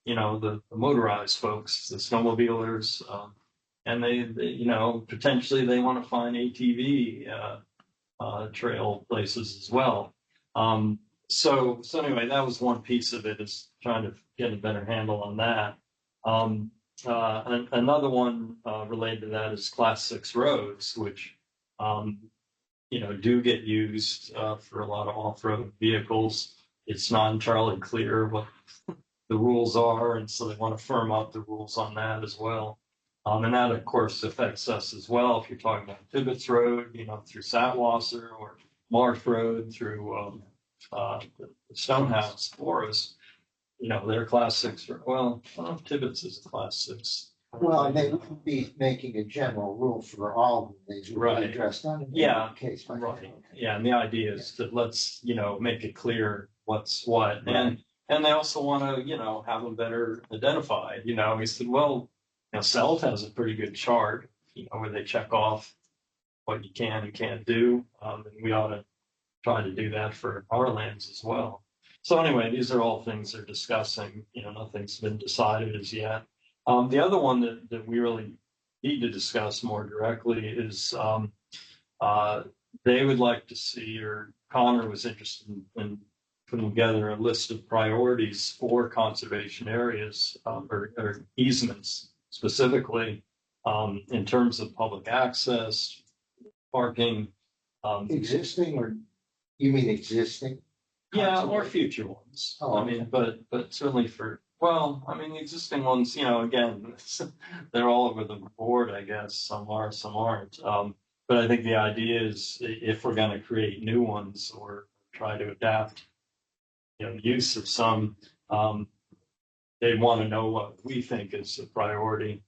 Speaker 1: you know, the motorized folks, the snowmobilers, and they, you know, potentially they want to find ATV, trail places as well. So anyway, that was one piece of it, is trying to get a better handle on that. Another one, related to that is class 6 roads, which, you know, do get used, for a lot of off-road vehicles. It's not entirely clear what the rules are, and so they want to firm up the rules on that as well. And that, of course, affects us as well. If you're talking about Tibbetts Road, you know, through Satwasser, or Marsh Road through, the Stonehouse Forest, you know, they're class 6, well, Tibbetts is a class 6.
Speaker 3: well, and they wouldn't be making a general rule for all of these, would be
Speaker 1: Right.
Speaker 3: addressed on a
Speaker 1: Yeah.
Speaker 3: case by
Speaker 1: Right.
Speaker 3: case.
Speaker 1: Yeah, and the idea is to let's, you know, make it clear what's what. And they also want to, you know, have them better identified. You know, he said, well, you know, Self has a pretty good chart, you know, where they check off what you can and can't do. And we ought to try to do that for our lands as well. So anyway, these are all things they're discussing. You know, nothing's been decided as yet. The other one that we really need to discuss more directly is, they would like to see, or Connor was interested in putting together a list of priorities for conservation areas, or easements specifically, in terms of public access, parking.
Speaker 3: Existing, or you mean existing?
Speaker 1: Yeah, or future ones.
Speaker 3: Oh,
Speaker 1: I mean, but certainly for, well, I mean, the existing ones, you know, again, they're all over the board, I guess. Some are, some aren't. But I think the idea is, if we're going to create new ones or try to adapt, you know, the use of some, they want to know what we think is a priority.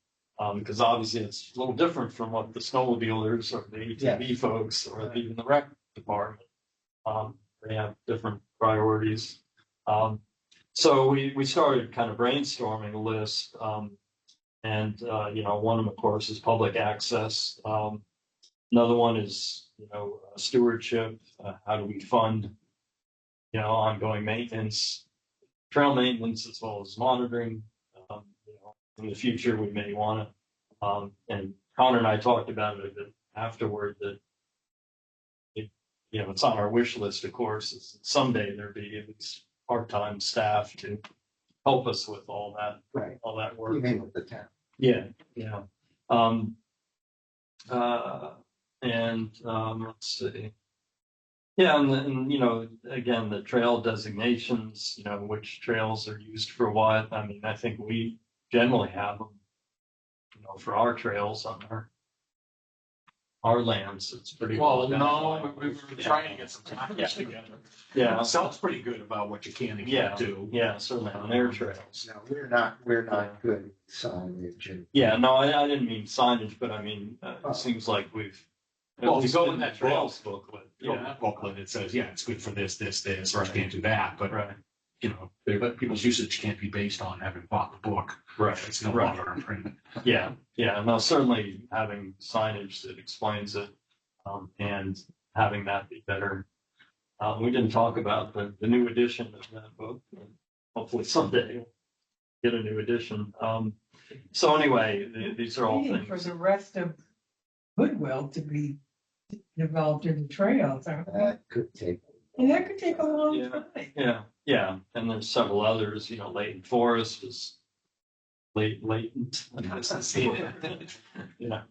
Speaker 1: Because obviously it's a little different from what the snowmobilers or the ATV folks or even the rec department. They have different priorities. So we started kind of brainstorming a list. And, you know, one of them, of course, is public access. Another one is, you know, stewardship. How do we fund, you know, ongoing maintenance, trail maintenance, as well as monitoring? You know, in the future, we may want to, and Connor and I talked about it a bit afterward, that you know, it's on our wish list, of course, is someday there be at least part-time staff to help us with all that,
Speaker 3: Right.
Speaker 1: all that
Speaker 3: You
Speaker 1: work.
Speaker 3: mean with the town?
Speaker 1: Yeah, yeah. Let's see. Yeah, and you know, again, the trail designations, you know, which trails are used for what. I mean, I think we generally have them, you know, for our trails on our lands. It's pretty
Speaker 7: Well,
Speaker 1: identified.
Speaker 7: no, we were trying to get some package together.
Speaker 1: Yeah,
Speaker 7: Sounds pretty good about what you can and
Speaker 1: yeah,
Speaker 7: can't do.
Speaker 1: yeah, certainly on their trails.
Speaker 3: No, we're not good with signage and.
Speaker 1: Yeah, no, I didn't mean signage, but I mean, it seems like we've. at
Speaker 7: Well, if you
Speaker 1: least
Speaker 7: go
Speaker 1: in
Speaker 7: in that
Speaker 1: trails booklet.
Speaker 7: You know,
Speaker 1: Yeah,
Speaker 7: that booklet, it says, yeah, it's good for this, or you
Speaker 1: Right.
Speaker 7: can't do that, but,
Speaker 1: right,
Speaker 7: you know, but people's usage can't be based on having bought the book.
Speaker 1: right.
Speaker 7: It's no
Speaker 1: Right.
Speaker 7: longer in print.
Speaker 1: Yeah, yeah, no, certainly having signage that explains it, and having that be better. We didn't talk about the new edition of that book. Hopefully someday we'll get a new edition. So anyway, these are all
Speaker 5: Waiting for
Speaker 1: things.
Speaker 5: the rest of Goodwill to be developed into trails.
Speaker 3: That could take.
Speaker 5: And that could take a long
Speaker 1: Yeah.
Speaker 5: time.
Speaker 1: Yeah, yeah, and there's several others, you know, Leighton Forest is latent. Yeah,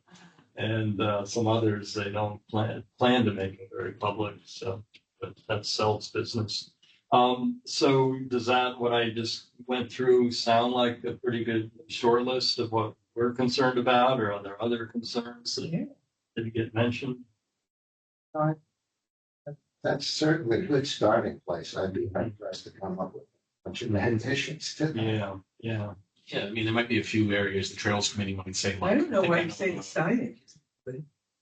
Speaker 1: and some others, they don't plan to make it very public, so, but that's Selt's business. So does that, what I just went through, sound like a pretty good short list of what we're concerned about, or are there other concerns that
Speaker 5: Yeah.
Speaker 1: didn't get mentioned?
Speaker 3: That's certainly a good starting place. I'd be hard pressed to come up with a bunch of additions to that.
Speaker 1: Yeah, yeah.
Speaker 7: Yeah, I mean, there might be a few areas the Trails Committee might say.
Speaker 5: I don't know
Speaker 7: think
Speaker 5: why
Speaker 7: I
Speaker 5: you say the
Speaker 7: know.
Speaker 5: signage.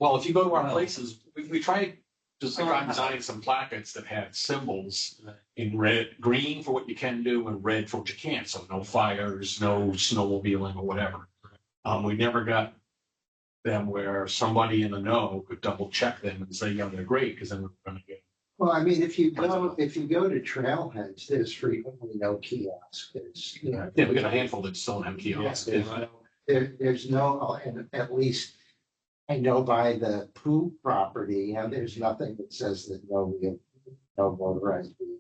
Speaker 7: Well, if you go to our
Speaker 1: Well-
Speaker 7: places, we tried designing some placards that had symbols in red, green for what you can do and red for what you can't. So no fires, no snowmobiling or whatever. We never got them where somebody in the know could double check them and say, yeah, they're great, because then we're gonna get.
Speaker 3: Well, I mean, if you go to trailheads, there's frequently no kiosk. There's, you know.
Speaker 7: Yeah, we got a handful that still have kiosks.
Speaker 3: There's no, and at least I know by the Pooh property, there's nothing that says that no motorized vehicles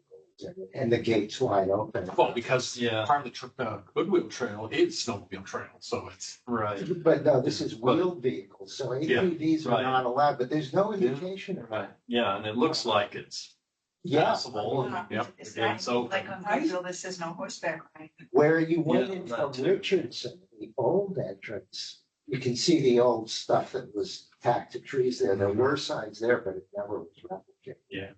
Speaker 3: and the gate's wide open.
Speaker 7: Well, because
Speaker 1: Yeah.
Speaker 7: part of the Goodwill Trail is snowmobile trail, so it's.
Speaker 1: Right,
Speaker 3: But no, this is wheeled vehicles, so ATVs are
Speaker 1: right.
Speaker 3: not allowed, but there's no indication of.
Speaker 1: right. Yeah, and it looks like it's
Speaker 3: Yeah,
Speaker 1: passable. and-
Speaker 7: Yep.
Speaker 9: It's
Speaker 1: Yeah,
Speaker 9: not
Speaker 1: so-
Speaker 9: like on Google, this says no horseback riding.
Speaker 3: where you went
Speaker 1: Yeah,
Speaker 3: in
Speaker 1: that
Speaker 3: from
Speaker 1: too.
Speaker 3: Richardson, the old entrance, you can see the old stuff that was tacked to trees there. There were signs there, but it never was replicated.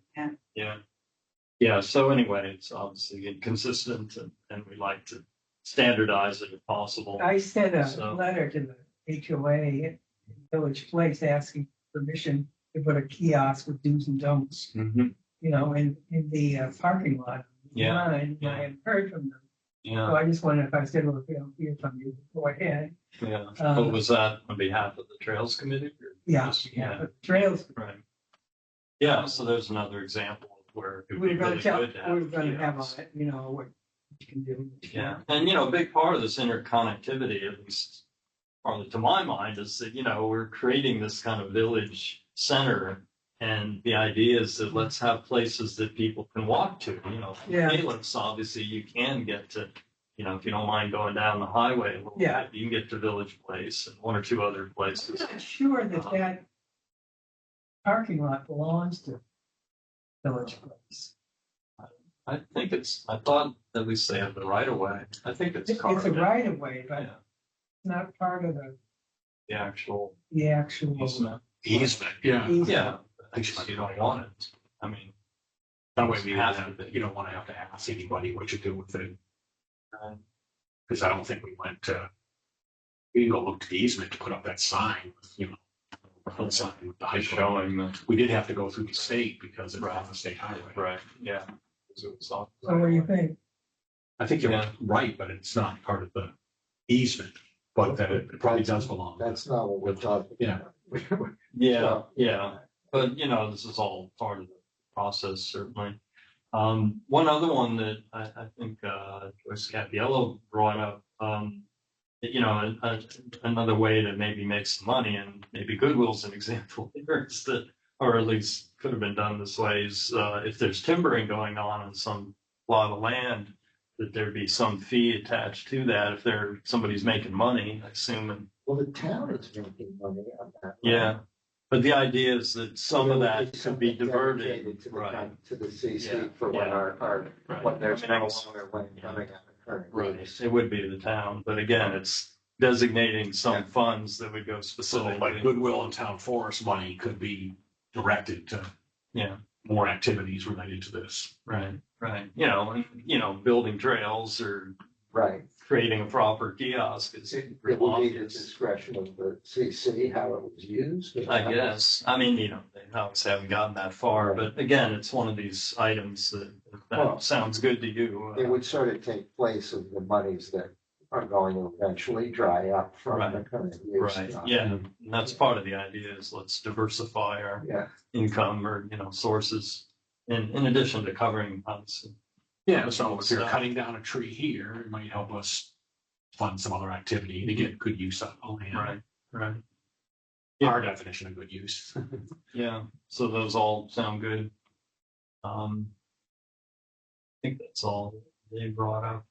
Speaker 1: Yeah, so anyway, it's obviously inconsistent and we like to standardize it if possible.
Speaker 5: I sent a
Speaker 1: So-
Speaker 5: letter to the HOA at Village Place asking permission to put a kiosk with do's and don'ts,
Speaker 1: Mhm.
Speaker 5: you know, in the parking lot.
Speaker 1: Yeah,
Speaker 5: And I haven't heard from them. So
Speaker 1: Yeah,
Speaker 5: I just wondered if I said, well, if you don't hear from you, go ahead.
Speaker 1: yeah. But was that on behalf of the Trails Committee? or
Speaker 5: Yeah,
Speaker 1: just-
Speaker 5: yeah, but trails,
Speaker 1: Right. Yeah, so there's another example of where it would be
Speaker 5: we're gonna
Speaker 1: really
Speaker 5: tell,
Speaker 1: good to have.
Speaker 5: we're gonna have
Speaker 1: kiosks.
Speaker 5: on it, you know, what you can do.
Speaker 1: Yeah, and a big part of this interconnectivity, at least partly to my mind, is that, we're creating this kind of village center. And the idea is that let's have places that people can walk to,
Speaker 5: Yeah.
Speaker 1: Calyx, obviously you can get to, if you don't mind going down the highway a little
Speaker 5: Yeah.
Speaker 1: bit, you can get to Village Place and one or two other places.
Speaker 5: I'm not sure that parking lot belongs to Village Place.
Speaker 1: I thought at least they have the right of way. I think it's
Speaker 5: It's
Speaker 1: carved
Speaker 5: a
Speaker 1: in.
Speaker 5: right of way, but
Speaker 1: Yeah,
Speaker 5: it's not part of
Speaker 1: the actual
Speaker 5: the actual.
Speaker 1: easement.
Speaker 7: Easement, yeah.
Speaker 1: Yeah, I just, you don't want it. I mean,
Speaker 7: That way we
Speaker 1: Have
Speaker 7: have,
Speaker 1: to.
Speaker 7: you don't want to have to ask anybody what you do with it,
Speaker 1: uh,
Speaker 7: because I don't think we went to. We can go look to the easement to put up that sign, the sign with the high
Speaker 1: just
Speaker 7: school.
Speaker 1: showing the,
Speaker 7: We did have to go through the state because it's
Speaker 1: Right.
Speaker 7: on the state highway.
Speaker 1: right, yeah. So it's all-
Speaker 5: So what do you think?
Speaker 7: I think you're
Speaker 1: Yeah.
Speaker 7: right, but it's not part of the easement, but that it probably does belong.
Speaker 3: That's not what we're talking
Speaker 7: Yeah.
Speaker 3: about.
Speaker 1: Yeah, yeah, but this is all part of the process, certainly. One other one that I think, Joyce Capiello brought up, another way to maybe make some money, and maybe Goodwill's an example here, is that, or at least could have been done this way, is, if there's timbering going on some plot of land, that there be some fee attached to that if somebody's making money, I assume, and,
Speaker 3: Well, the town is making money on that. right?
Speaker 1: yeah. But the idea is that some of
Speaker 3: There
Speaker 1: that
Speaker 3: would be
Speaker 1: could be
Speaker 3: something
Speaker 1: diverted,
Speaker 3: dedicated to the
Speaker 1: right?
Speaker 3: town- To the CC
Speaker 1: Yeah,
Speaker 3: for when
Speaker 1: yeah.
Speaker 3: our,
Speaker 1: Right.
Speaker 3: when there's
Speaker 1: I mean, I
Speaker 3: no
Speaker 1: guess-
Speaker 3: longer land coming out of current.
Speaker 1: Right,
Speaker 3: use.
Speaker 1: it would be the town, but again, it's designating some
Speaker 3: Yeah.
Speaker 1: funds that would go
Speaker 7: So
Speaker 1: specifically.
Speaker 7: like Goodwill and Town Forest money could be directed to
Speaker 1: Yeah,
Speaker 7: more activities related to this.
Speaker 1: right, building trails or
Speaker 3: Right.
Speaker 1: creating a proper kiosk is
Speaker 3: It
Speaker 1: real
Speaker 3: it would be the
Speaker 1: obvious.
Speaker 3: discretion of the CC how it was used. but
Speaker 1: I guess, I mean, they obviously haven't gotten that far, but again, it's one of these items that
Speaker 3: Well,
Speaker 1: sounds good to you.
Speaker 3: It would sort of take place of the monies that are going to eventually dry up from the
Speaker 1: Right.
Speaker 3: current use.
Speaker 1: Right, yeah, and that's part of the idea is let's diversify our
Speaker 3: Yeah,
Speaker 1: income or, sources in addition to covering, obviously.
Speaker 7: Yeah, so if you're cutting down a tree here, it might help us fund some other activity to get good use of land.
Speaker 1: Right.
Speaker 7: Our definition of good use.
Speaker 1: Yeah, so those all sound good. I think that's all they brought up.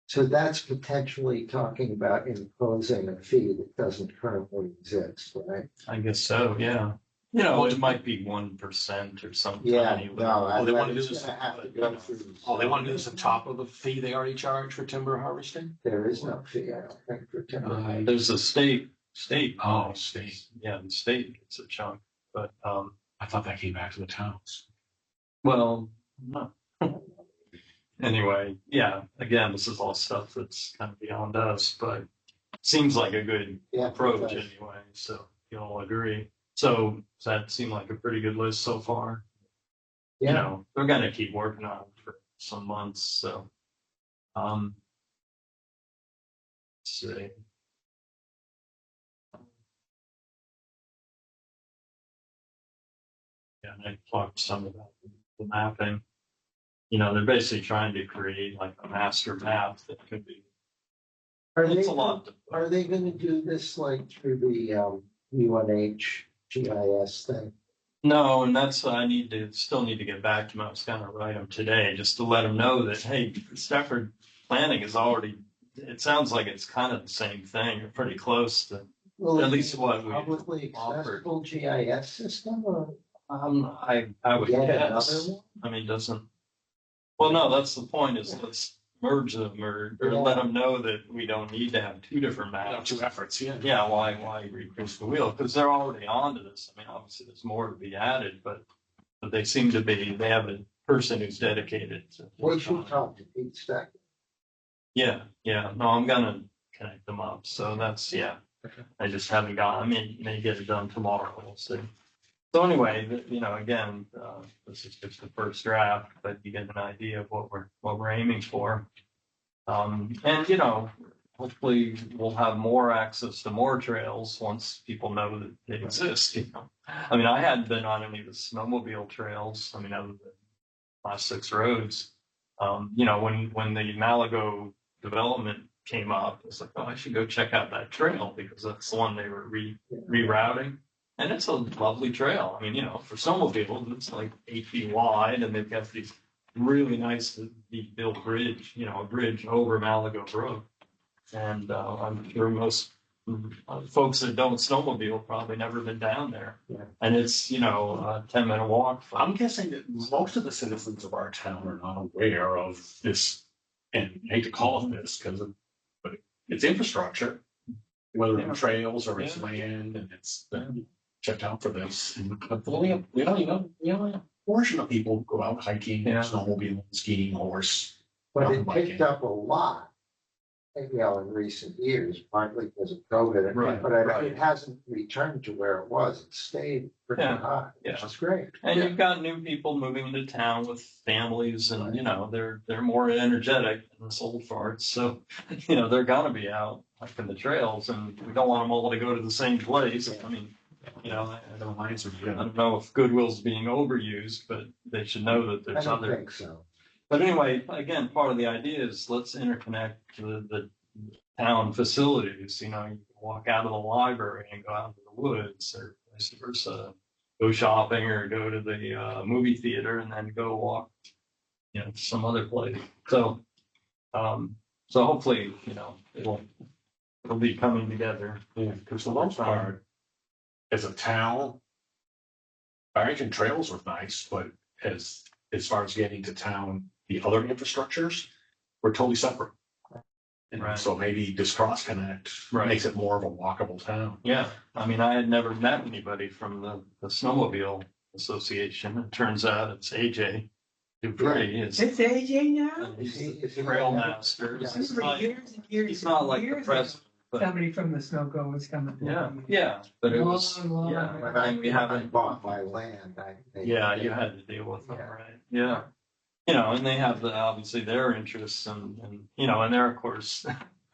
Speaker 3: so that's potentially talking about imposing a fee that doesn't currently exist, right?
Speaker 1: I guess so, yeah. It might be 1% or something.
Speaker 3: Yeah,
Speaker 1: tiny,
Speaker 3: no,
Speaker 7: Oh, they want to do
Speaker 3: it's
Speaker 7: this.
Speaker 3: gonna have to go through.
Speaker 7: Oh, they want to do this on top of the fee they already charge for timber harvesting?
Speaker 3: There is no fee, I don't think, for timber.
Speaker 1: There's a state.
Speaker 7: Oh, state.
Speaker 1: Yeah, the state gets a chunk, but,
Speaker 7: I thought that came back to the towns.
Speaker 1: well, no. anyway, yeah, again, this is all stuff that's kind of beyond us, but seems like a good
Speaker 3: Yeah, it
Speaker 1: approach
Speaker 3: does.
Speaker 1: anyway, so you all agree. So does that seem like a pretty good list so far? You
Speaker 3: Yeah,
Speaker 1: know, they're gonna keep working on it for some months, so. Let's see. Yeah, and I talked some about the mapping. You know, they're basically trying to create like a master map that could be,
Speaker 3: are
Speaker 1: it's
Speaker 3: they,
Speaker 1: a lot.
Speaker 3: are they gonna do this like through the, UNH GIS thing?
Speaker 1: No, and that's, I still need to get back to them. I was gonna write them today, just to let them know that, hey, Stafford Planning is already, it sounds like it's kind of the same thing, or pretty close to,
Speaker 3: Will
Speaker 1: at
Speaker 3: it
Speaker 1: least
Speaker 3: be
Speaker 1: what we
Speaker 3: publicly
Speaker 1: offered.
Speaker 3: accessible GIS system or
Speaker 1: I would
Speaker 3: yet
Speaker 1: guess,
Speaker 3: another one?
Speaker 1: I mean, doesn't, well, no, that's the point, is let's merge them or let them know that we don't need to have two different maps.
Speaker 7: Two efforts, yeah.
Speaker 1: Yeah, why recreate the wheel? Because they're already onto this. I mean, obviously, there's more to be added, but they seem to be, they have a person who's dedicated to.
Speaker 3: We should talk to Pete Stack.
Speaker 1: Yeah, no, I'm gonna connect them up. So that's, yeah. I just haven't got, I mean, may get it done tomorrow. We'll see. So anyway, you know, again, this is just the first draft, but you get an idea of what we're aiming for. And you know, hopefully we'll have more access to more trails once people know that they exist, you know. I mean, I hadn't been on any of the snowmobile trails, I mean, other than last 6 roads. You know, when the Malago development came up, it's like, oh, I should go check out that trail because that's the one they were rerouting. And it's a lovely trail. I mean, you know, for snowmobiles, it's like 8 feet wide, and they've got these really nice built bridge, you know, a bridge over Malago Brook. And I'm sure most folks that don't snowmobile probably never been down there.
Speaker 3: Yeah.
Speaker 1: And it's, you know, a 10-minute walk.
Speaker 7: I'm guessing that most of the citizens of our town are not aware of this, and I hate to call it this because but it's infrastructure, whether it's trails or it's land, and it's checked out for this. But we only know, a portion of people go out hiking, snowmobiling, skiing, horse.
Speaker 3: But it
Speaker 7: mountain
Speaker 3: picked
Speaker 7: biking.
Speaker 3: up a lot, you know, in recent years, partly because of COVID.
Speaker 1: Right,
Speaker 3: But
Speaker 1: right.
Speaker 3: it hasn't returned to where it was. It stayed pretty
Speaker 1: Yeah,
Speaker 3: high,
Speaker 1: yeah.
Speaker 3: which is great.
Speaker 1: And you've got new people moving into town with families, and you know they're more energetic than us old farts. So you know they're gonna be out hiking the trails, and we don't want them all to go to the same place. I mean, you know, I don't know if Goodwill's being overused, but they should know that
Speaker 3: I
Speaker 1: there's
Speaker 3: don't
Speaker 1: other.
Speaker 3: think so.
Speaker 1: But anyway, again, part of the idea is let's interconnect the town facilities. You know, you can walk out of the library and go out into the woods, or vice versa. Go shopping or go to the movie theater and then go walk, you know, to some other place. So, so hopefully, you know, it'll be coming together.
Speaker 7: Because the most part, as a town, Barrington trails were nice, but as far as getting to town, the other infrastructures were totally separate. And
Speaker 1: Right.
Speaker 7: so maybe this cross connect
Speaker 1: Right.
Speaker 7: makes it more of a walkable town.
Speaker 1: Yeah, I mean, I had never met anybody from the snowmobile association. It turns out it's AJ Dupree.
Speaker 5: It's AJ now?
Speaker 3: Is he
Speaker 1: Trail master.
Speaker 3: Yeah.
Speaker 1: He's
Speaker 5: For
Speaker 1: not-
Speaker 5: years and years
Speaker 1: he's not
Speaker 5: and
Speaker 1: like the
Speaker 5: years,
Speaker 1: president, but
Speaker 5: somebody from the snow goers coming.
Speaker 1: yeah, but it was,
Speaker 5: Long,
Speaker 1: yeah,
Speaker 5: long.
Speaker 3: When
Speaker 1: and we
Speaker 3: I
Speaker 1: haven't.
Speaker 3: bought my land,
Speaker 1: Yeah, you had to deal with them,
Speaker 3: Yeah.
Speaker 1: right? Yeah. You know, and they have obviously their interests and, you know, and they're of course,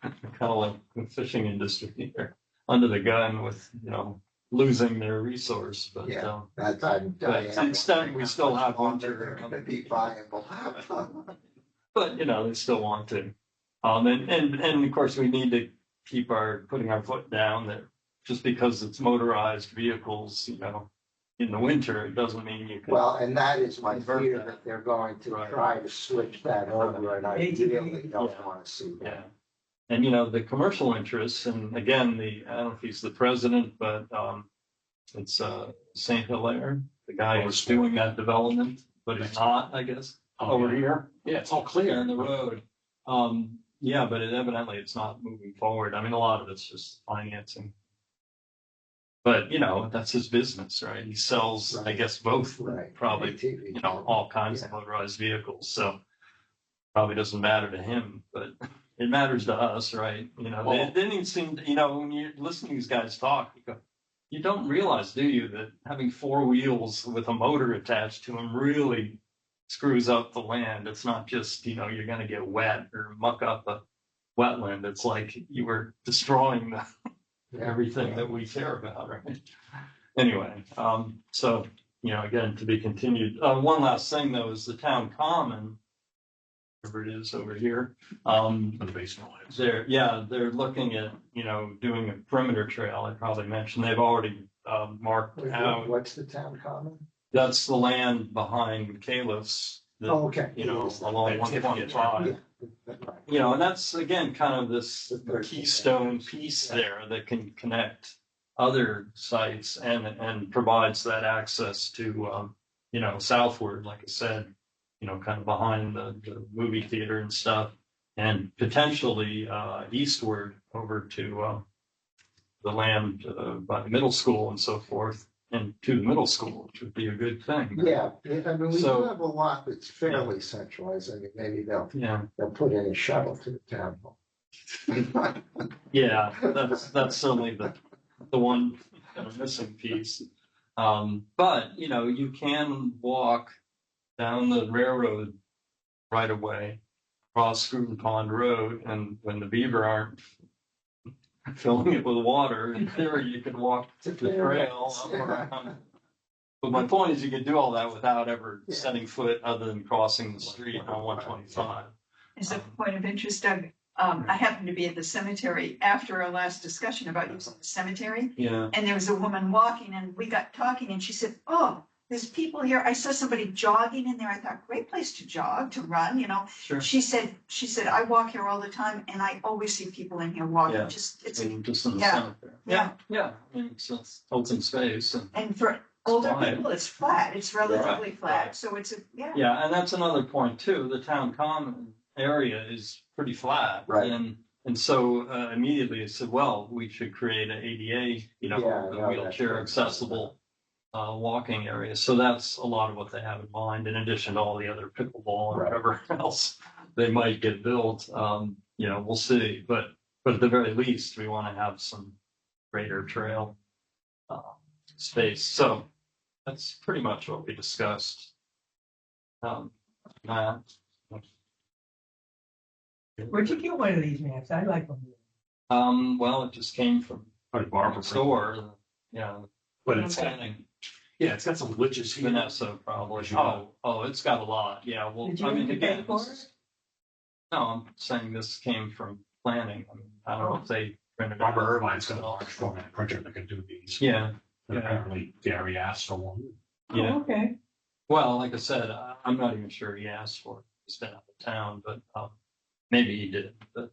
Speaker 1: kind of like the fishing industry, they're under the gun with, you know, losing their resource, but,
Speaker 3: Yeah. That's, I'm.
Speaker 1: but to the extent we still have
Speaker 3: They're gonna
Speaker 1: winter,
Speaker 3: be viable.
Speaker 1: but, you know, they still want to. And of course, we need to keep putting our foot down that just because it's motorized vehicles, you know, in the winter, it doesn't mean you can.
Speaker 3: Well, and that is my
Speaker 1: Convert
Speaker 3: fear,
Speaker 1: that.
Speaker 3: that they're going to
Speaker 1: Right.
Speaker 3: try to switch that over, and I really don't
Speaker 1: Yeah.
Speaker 3: want to see that.
Speaker 1: Yeah. And, you know, the commercial interests, and again, I don't know if he's the president, but it's St. Hilaire, the guy who's doing that development, but he's not, I guess, over here.
Speaker 7: Yeah, it's all clear.
Speaker 1: On the road. Yeah, but evidently it's not moving forward. I mean, a lot of it's just financing. But, you know, that's his business, right? He sells, I guess, both,
Speaker 3: Right.
Speaker 1: probably,
Speaker 3: ATV.
Speaker 1: you know, all kinds of motorized vehicles. So, probably doesn't matter to him, but it matters to us, right? You know,
Speaker 2: Well-
Speaker 1: it didn't even seem, you know, when you're listening to these guys talk, you don't realize, do you, that having four wheels with a motor attached to them really screws up the land. It's not just, you know, you're gonna get wet or muck up a wetland. It's like you were destroying everything that we care about, right? Anyway, so, you know, again, to be continued. One last thing though is the town common, whatever it is over here.
Speaker 7: The basement lines.
Speaker 1: They're looking at, you know, doing a perimeter trail. I probably mentioned they've already marked out.
Speaker 3: What's the town common?
Speaker 1: That's the land behind Caliph's.
Speaker 3: Oh, okay.
Speaker 1: You know, along
Speaker 7: That tip
Speaker 1: 125.
Speaker 3: Yeah. Right.
Speaker 1: You know, and that's again kind of this
Speaker 3: The 13th.
Speaker 1: keystone piece there that can connect other sites and provides that access to you know, southward, like I said, you know, kind of behind the movie theater and stuff, and potentially eastward over to the land by the middle school and so forth, and to the middle school, which would be a good thing.
Speaker 3: Yeah, I mean, we do
Speaker 1: So-
Speaker 3: have a lot that's fairly centralized. I mean, maybe
Speaker 1: Yeah.
Speaker 3: they'll put in a shuttle to the town hall.
Speaker 1: Yeah, that's certainly the one kind of missing piece. But you know, you can walk down the railroad right away, across Scruton Pond Road, and when the beaver aren't filling it with water, in theory, you can walk the trail up around. But my point is, you can do all that without ever setting foot other than crossing the street on 125.
Speaker 9: As a point of interest, Doug, I happened to be at the cemetery after our last discussion about using the cemetery.
Speaker 1: Yeah,
Speaker 9: And there was a woman walking and we got talking and she said, oh, there's people here. I saw somebody jogging in there. I thought, great place to jog, to run, you know.
Speaker 1: sure.
Speaker 9: She said, I walk here all the time and I always see people in here walking.
Speaker 1: Yeah.
Speaker 9: It's a,
Speaker 1: Just in the
Speaker 9: Yeah.
Speaker 1: center. Yeah. I mean, it's open space and.
Speaker 9: and for older
Speaker 1: Quiet.
Speaker 9: people, it's flat. It's relatively
Speaker 1: Right.
Speaker 9: flat. So it's yeah.
Speaker 1: Yeah, and that's another point too. The town common area is pretty flat.
Speaker 3: Right.
Speaker 1: And so immediately it said, well, we should create an ADA, you know,
Speaker 3: Yeah, I
Speaker 1: a
Speaker 3: know
Speaker 1: wheelchair
Speaker 3: that.
Speaker 1: accessible walking area. So that's a lot of what they have in mind, in addition to all the other pickleball and
Speaker 3: Right.
Speaker 1: whatever else they might get built. You know, we'll see. But at the very least, we want to have some greater trail space. So that's pretty much what we discussed. Matt.
Speaker 5: Where'd you get one of these maps? I like them.
Speaker 1: Well, it just came from
Speaker 7: Like
Speaker 1: the
Speaker 7: Barbara.
Speaker 1: store. Yeah,
Speaker 7: But it's got,
Speaker 1: planning.
Speaker 7: yeah, it's got some glitches here.
Speaker 1: Vanessa probably.
Speaker 7: As you know.
Speaker 1: Oh, it's got a lot. Yeah, well,
Speaker 5: Did you
Speaker 1: I mean,
Speaker 5: have to
Speaker 1: again,
Speaker 5: pay for
Speaker 1: this is- no, I'm saying this came from planning. I mean, I don't know if they printed it out.
Speaker 7: Robert Irvine's got a large format printer that can do these.
Speaker 1: Yeah,
Speaker 7: And apparently Gary asked for one.
Speaker 1: yeah.
Speaker 5: Oh, okay.
Speaker 1: Well, like I said, I'm not even sure he asked for it. He's been out of town, but maybe he did. But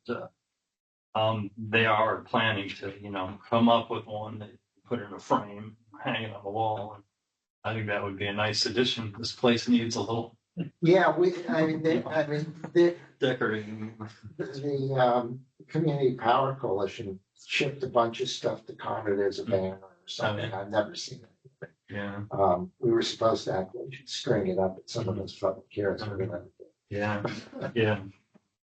Speaker 1: they are planning to, you know, come up with one that put in a frame, hang it on the wall. And I think that would be a nice addition. This place needs a little
Speaker 3: Yeah, the
Speaker 1: decorating.
Speaker 3: Community Power Coalition shipped a bunch of stuff to Connor. There's a banner or something.
Speaker 1: Okay.
Speaker 3: I've never seen it.
Speaker 1: Yeah,
Speaker 3: We were supposed to actually string it up at some of those public hearings. We're gonna,
Speaker 1: yeah, yeah.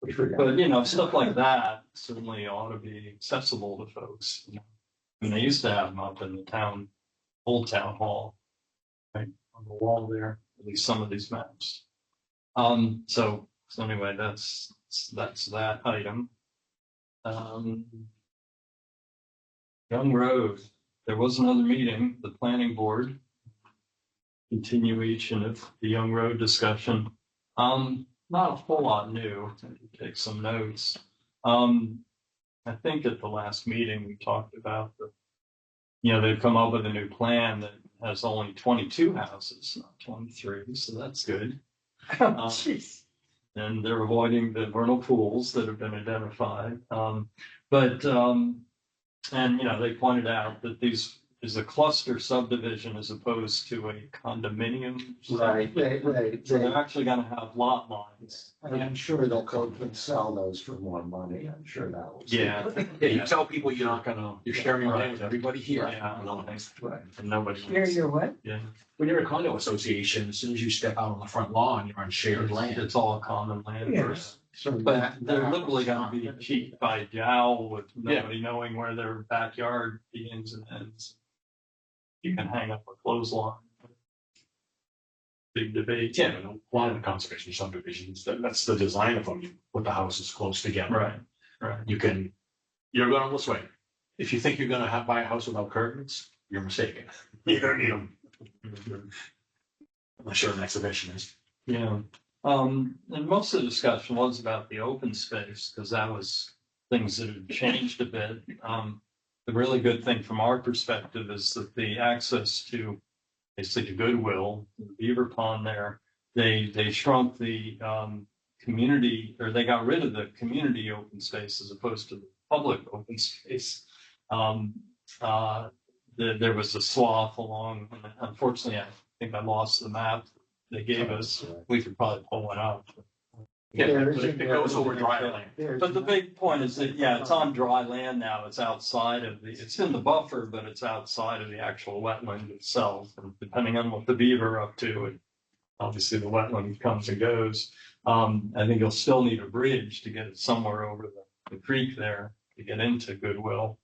Speaker 3: we forgot.
Speaker 1: But, you know, stuff like that certainly ought to be accessible to folks. You know? I mean, they used to have them up in the old town hall, right, on the wall there, at least some of these maps. So anyway, that's that item. Young Road, there was another meeting, the planning board. Continuation of the Young Road discussion. Not a whole lot new. Take some notes. I think at the last meeting, we talked about they've come up with a new plan that has only 22 houses, not 23, so that's good.
Speaker 5: Jeez.
Speaker 1: And they're avoiding the vernal pools that have been identified. And they pointed out that is a cluster subdivision as opposed to a condominium.
Speaker 3: Right,
Speaker 1: So they're actually gonna have lot lines.
Speaker 3: And I'm sure that they can sell those for more money. I'm sure that was.
Speaker 1: Yeah.
Speaker 7: Yeah, you tell people you're not gonna, you're sharing your land with everybody here.
Speaker 1: Yeah.
Speaker 7: No,
Speaker 3: Right.
Speaker 1: And nobody.
Speaker 5: Share your what?
Speaker 1: Yeah.
Speaker 7: when you're a condo association, as soon as you step out on the front lawn, you're on shared land.
Speaker 1: It's all common land.
Speaker 5: Yeah.
Speaker 3: So
Speaker 1: But they're literally gonna be cheek by jowl with
Speaker 7: Yeah.
Speaker 1: nobody knowing where their backyard begins and ends. You can hang up a clothesline. Big debate.
Speaker 7: Yeah, but a lot of the conservation subdivisions, that's the design of them. You put the houses close together.
Speaker 1: Right.
Speaker 7: You're going this way. If you think you're gonna buy a house without curtains, you're mistaken. You don't need them. Unless you're an exhibitionist.
Speaker 1: Yeah, and most of the discussion was about the open space, because that was things that had changed a bit. The really good thing from our perspective is that the access to basically to Goodwill, the Beaver Pond there, they shrunk the community, or they got rid of the community open space as opposed to the public open space. There was a swath along, and unfortunately, I think I lost the map they gave us. We could probably pull one up.
Speaker 7: Yeah,
Speaker 3: There
Speaker 7: but
Speaker 3: isn't-
Speaker 7: it goes over dry land.
Speaker 1: But the big point is that, yeah, it's on dry land now. It's outside of it's in the buffer, but it's outside of the actual wetland itself. And depending on what the beaver are up to, and obviously the wetland comes and goes. I think you'll still need a bridge to get it somewhere over the creek there to get into Goodwill,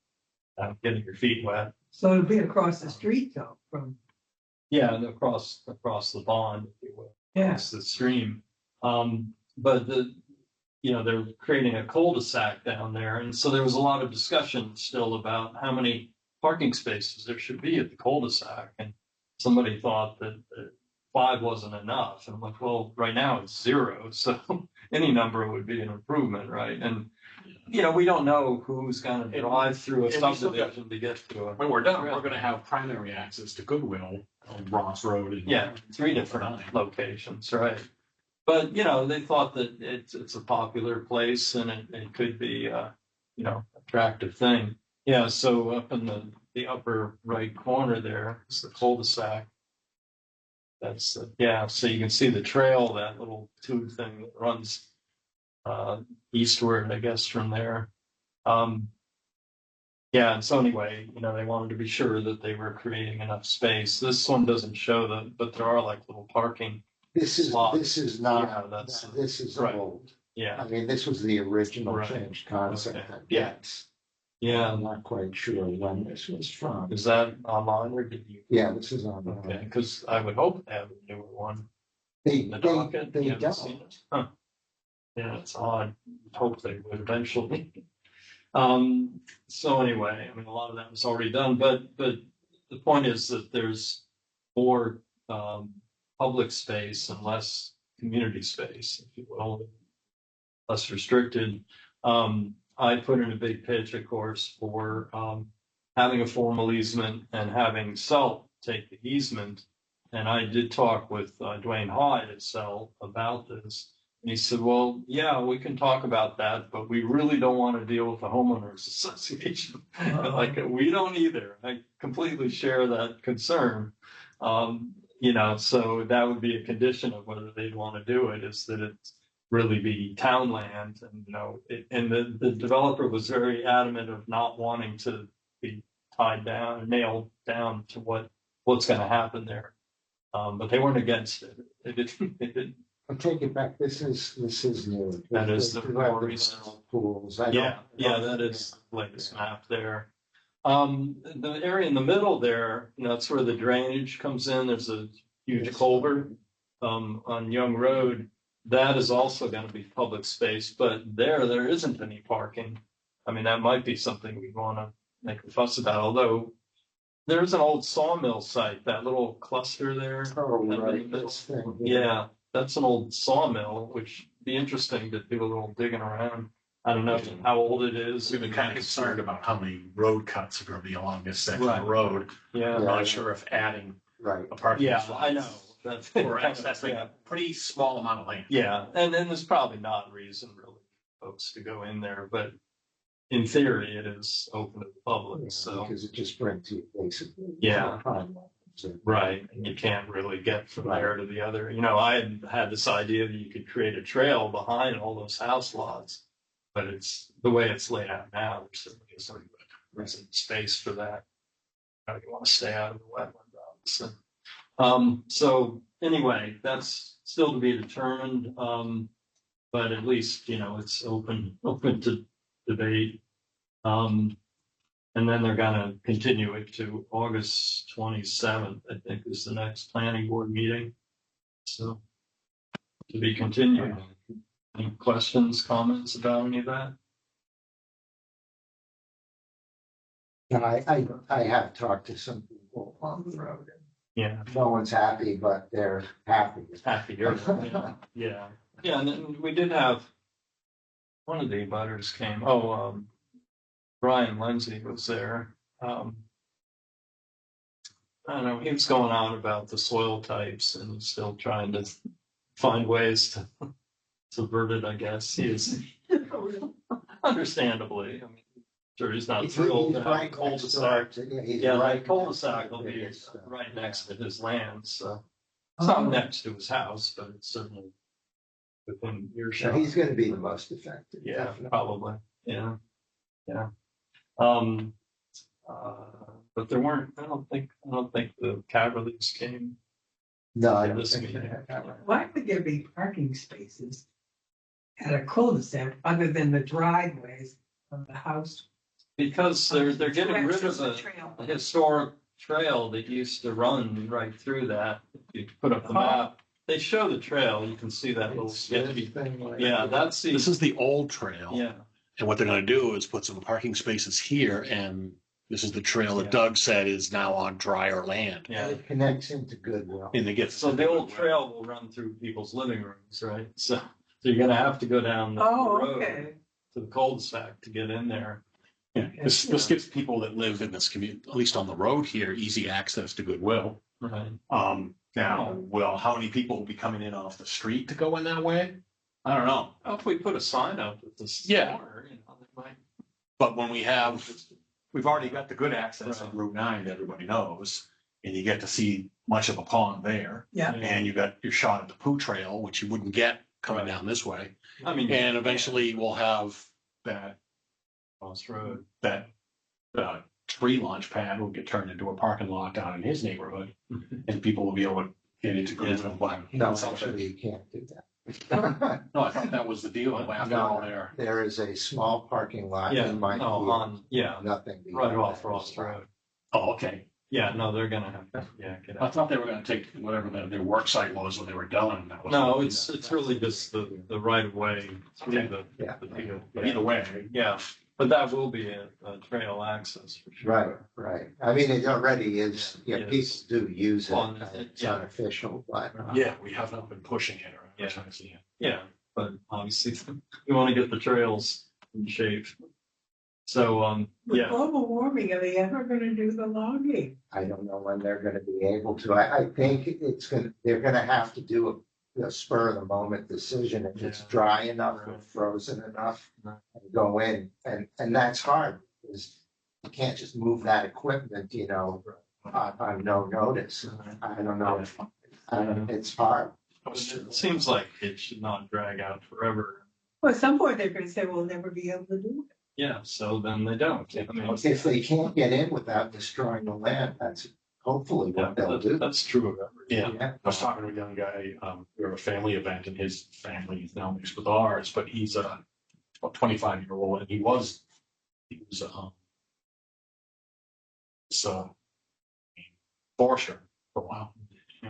Speaker 1: getting your feet wet.
Speaker 5: So it'll be across the street though, from,
Speaker 1: Yeah, and across the pond, if you will.
Speaker 5: yeah.
Speaker 1: Across the stream. But they're creating a cul-de-sac down there. And so there was a lot of discussion still about how many parking spaces there should be at the cul-de-sac. And somebody thought that 5 wasn't enough. And I'm like, well, right now it's 0. So any number would be an improvement, right? And, we don't know who's going to drive through a
Speaker 7: And we still
Speaker 1: subdivision to get to a.
Speaker 7: When we're done, we're gonna have primary access to Goodwill on Ross Road. And
Speaker 1: Yeah, 3 different locations, right? But, they thought that it's a popular place and it could be, attractive thing. Yeah, so up in the upper right corner there is the cul-de-sac. That's, so you can see the trail, that little tube thing that runs eastward, I guess, from there. Yeah, and so anyway, they wanted to be sure that they were creating enough space. This one doesn't show them, but there are like little parking.
Speaker 3: This is
Speaker 1: Slots.
Speaker 3: not,
Speaker 1: Yeah, that's
Speaker 3: this is
Speaker 1: right.
Speaker 3: old.
Speaker 1: Yeah,
Speaker 3: I mean, this was the original
Speaker 1: Right.
Speaker 3: changed concept.
Speaker 1: Okay.
Speaker 3: I
Speaker 7: Yeah.
Speaker 3: guess.
Speaker 1: yeah.
Speaker 3: I'm not quite sure when this was from.
Speaker 1: Is that online or did you?
Speaker 3: Yeah, this is on.
Speaker 1: Okay, because I would hope to have a newer one
Speaker 3: They,
Speaker 1: in the docket.
Speaker 3: they
Speaker 1: You haven't
Speaker 3: don't.
Speaker 1: seen it? Huh. Yeah, it's odd. Hope they would eventually. So anyway, I mean, a lot of that was already done, but the point is that there's more public space and less community space, if you will, less restricted. I put in a big pitch, of course, for having a formal easement and having SELT take the easement. And I did talk with Dwayne Hyde at SELT about this. And he said, well, yeah, we can talk about that, but we really don't want to deal with the homeowners association. Like, we don't either. I completely share that concern. So that would be a condition of whether they'd want to do it, is that it really be town land. And, the developer was very adamant of not wanting to be tied down, nailed down to what's going to happen there. But they weren't against it. They didn't.
Speaker 3: I'll take it back. This is new.
Speaker 1: That is the
Speaker 3: Do have
Speaker 1: more
Speaker 3: the
Speaker 1: recent.
Speaker 3: vernal pools.
Speaker 1: Yeah, that is the latest map there. The area in the middle there, that's where the drainage comes in. There's a huge culvert on Young Road. That is also going to be public space, but there isn't any parking. I mean, that might be something we want to make a fuss about, although there's an old sawmill site, that little cluster there.
Speaker 3: Oh,
Speaker 1: That
Speaker 3: right.
Speaker 1: little-
Speaker 3: This thing.
Speaker 1: Yeah, that's an old sawmill, which would be interesting to do a little digging around. I don't know how old it is.
Speaker 7: we've been kind of concerned about how many road cuts are gonna be along this section
Speaker 1: Right.
Speaker 7: of road.
Speaker 1: Yeah,
Speaker 7: I'm
Speaker 3: Yeah.
Speaker 7: not sure if adding
Speaker 3: Right.
Speaker 7: a parking.
Speaker 1: yeah,
Speaker 7: spot
Speaker 1: I know. That's
Speaker 7: Or accessing
Speaker 1: yeah.
Speaker 7: a pretty small amount of land.
Speaker 1: Yeah, and then there's probably not reason really for folks to go in there, but in theory, it is open to the public, so.
Speaker 3: Because it just brings you basically.
Speaker 1: Yeah.
Speaker 3: So,
Speaker 1: Right, and you can't really get from there to the other. You know, I had this idea that you could create a trail behind all those house lots, but it's the way it's laid out now, there certainly isn't resident space for that. You want to stay out of the wetland, obviously. So anyway, that's still to be determined. But at least, you know, it's open to debate. And then they're gonna continue it to August 27th, I think is the next planning board meeting. So to be continued. Any questions, comments about any of that?
Speaker 3: And I have talked to some people on the road.
Speaker 1: Yeah,
Speaker 3: No one's happy, but they're happy.
Speaker 1: happier. Yeah, yeah, and then we did have one of the butters came. Brian Lindsay was there. I don't know, he was going on about the soil types and he's still trying to find ways to subvert it, I guess. He is understandably. I mean, sure, he's not thrilled to have a cul-de-sac. Yeah, like cul-de-sac will be right next to his land, so it's not next to his house, but it's certainly within
Speaker 3: So
Speaker 1: earshot.
Speaker 3: he's gonna be the most effective.
Speaker 1: Yeah,
Speaker 3: definitely.
Speaker 1: probably. Yeah. Yeah. But there weren't, I don't think the Caverleys came.
Speaker 3: No, I
Speaker 1: to
Speaker 3: don't
Speaker 1: this
Speaker 3: think.
Speaker 1: meeting.
Speaker 5: Why would there be parking spaces at a cul-de-sac other than the driveways of the house?
Speaker 1: Because they're getting rid of
Speaker 9: Access to
Speaker 1: a
Speaker 9: trail.
Speaker 1: historic trail that used to run right through that. If you put up the map, they show the trail, you can see that little
Speaker 3: It's
Speaker 1: sketchy.
Speaker 3: thing like-
Speaker 1: Yeah, that's
Speaker 10: This
Speaker 1: the,
Speaker 10: is the old trail.
Speaker 1: yeah,
Speaker 10: And what they're gonna do is put some parking spaces here, and this is the trail that
Speaker 1: Yeah.
Speaker 10: Doug said is now on drier land.
Speaker 1: yeah.
Speaker 3: It connects into Goodwill.
Speaker 10: And they get.
Speaker 1: So the old trail will run through people's living rooms, right? So you're gonna have to go down the
Speaker 5: Oh,
Speaker 1: road
Speaker 5: okay.
Speaker 1: to the cul-de-sac to get in there.
Speaker 10: Yeah, this gives people that live in this community, at least on the road here, easy access to Goodwill.
Speaker 1: Right.
Speaker 10: Now, well, how many people will be coming in off the street to go in that way? I don't know.
Speaker 1: Well, if we put a sign up at this
Speaker 10: Yeah.
Speaker 1: corner, you know, they might.
Speaker 10: But when we've already got the good access on Route 9 that everybody knows, and you get to see much of a pond there.
Speaker 5: Yeah.
Speaker 10: And you got your shot at the Pooh Trail, which you wouldn't get coming down this way.
Speaker 1: I mean.
Speaker 10: And eventually we'll have that,
Speaker 1: Cross road.
Speaker 10: that tree launch pad will get turned into a parking lot down in his neighborhood. And people will be able to get into Goodwill.
Speaker 3: No, actually, you can't do that.
Speaker 10: No, I thought that was the deal after all there.
Speaker 3: There is a small parking lot
Speaker 1: Yeah,
Speaker 3: in my
Speaker 1: no,
Speaker 3: field,
Speaker 1: on, yeah,
Speaker 3: nothing.
Speaker 1: right
Speaker 3: beyond
Speaker 1: off
Speaker 3: that.
Speaker 1: Ross Road.
Speaker 10: Oh, okay.
Speaker 1: Yeah, no, they're gonna have to, yeah, get
Speaker 10: I
Speaker 1: out.
Speaker 10: thought they were gonna take whatever their work site was when they were done. That was-
Speaker 1: No, it's really just the right of way through the.
Speaker 3: Yeah.
Speaker 1: the field.
Speaker 10: But either way,
Speaker 1: Yeah, but that will be a trail access for sure.
Speaker 3: Right, right. I mean, it already is, yeah, people
Speaker 1: Yes.
Speaker 3: do use it.
Speaker 1: Well,
Speaker 3: It's
Speaker 1: yeah.
Speaker 3: unofficial, but.
Speaker 10: yeah, we have not been pushing it or
Speaker 1: Yeah.
Speaker 10: advertising it.
Speaker 1: Yeah, but obviously we want to get the trails in shape. So,
Speaker 5: With
Speaker 1: yeah,
Speaker 5: global warming, are they ever gonna do the logging?
Speaker 3: I don't know when they're gonna be able to. I think they're gonna have to do a spur of the moment decision if it's
Speaker 1: Yeah.
Speaker 3: dry enough or
Speaker 1: Right.
Speaker 3: frozen enough
Speaker 1: Right.
Speaker 3: and go in. And that's hard because you can't just move that equipment, on no notice. I don't know. It's hard.
Speaker 1: it seems like it should not drag out forever.
Speaker 5: Well, at some point, they're gonna say we'll never be able to do it.
Speaker 1: Yeah, so then they don't. I mean,
Speaker 3: If they can't get in without destroying the land, that's hopefully
Speaker 1: yeah,
Speaker 3: what they'll do.
Speaker 1: that's true of everything.
Speaker 10: Yeah, I was talking to a young guy, we were at a family event and his family is now mixed with ours, but he's a 25-year-old and he was forester for a while.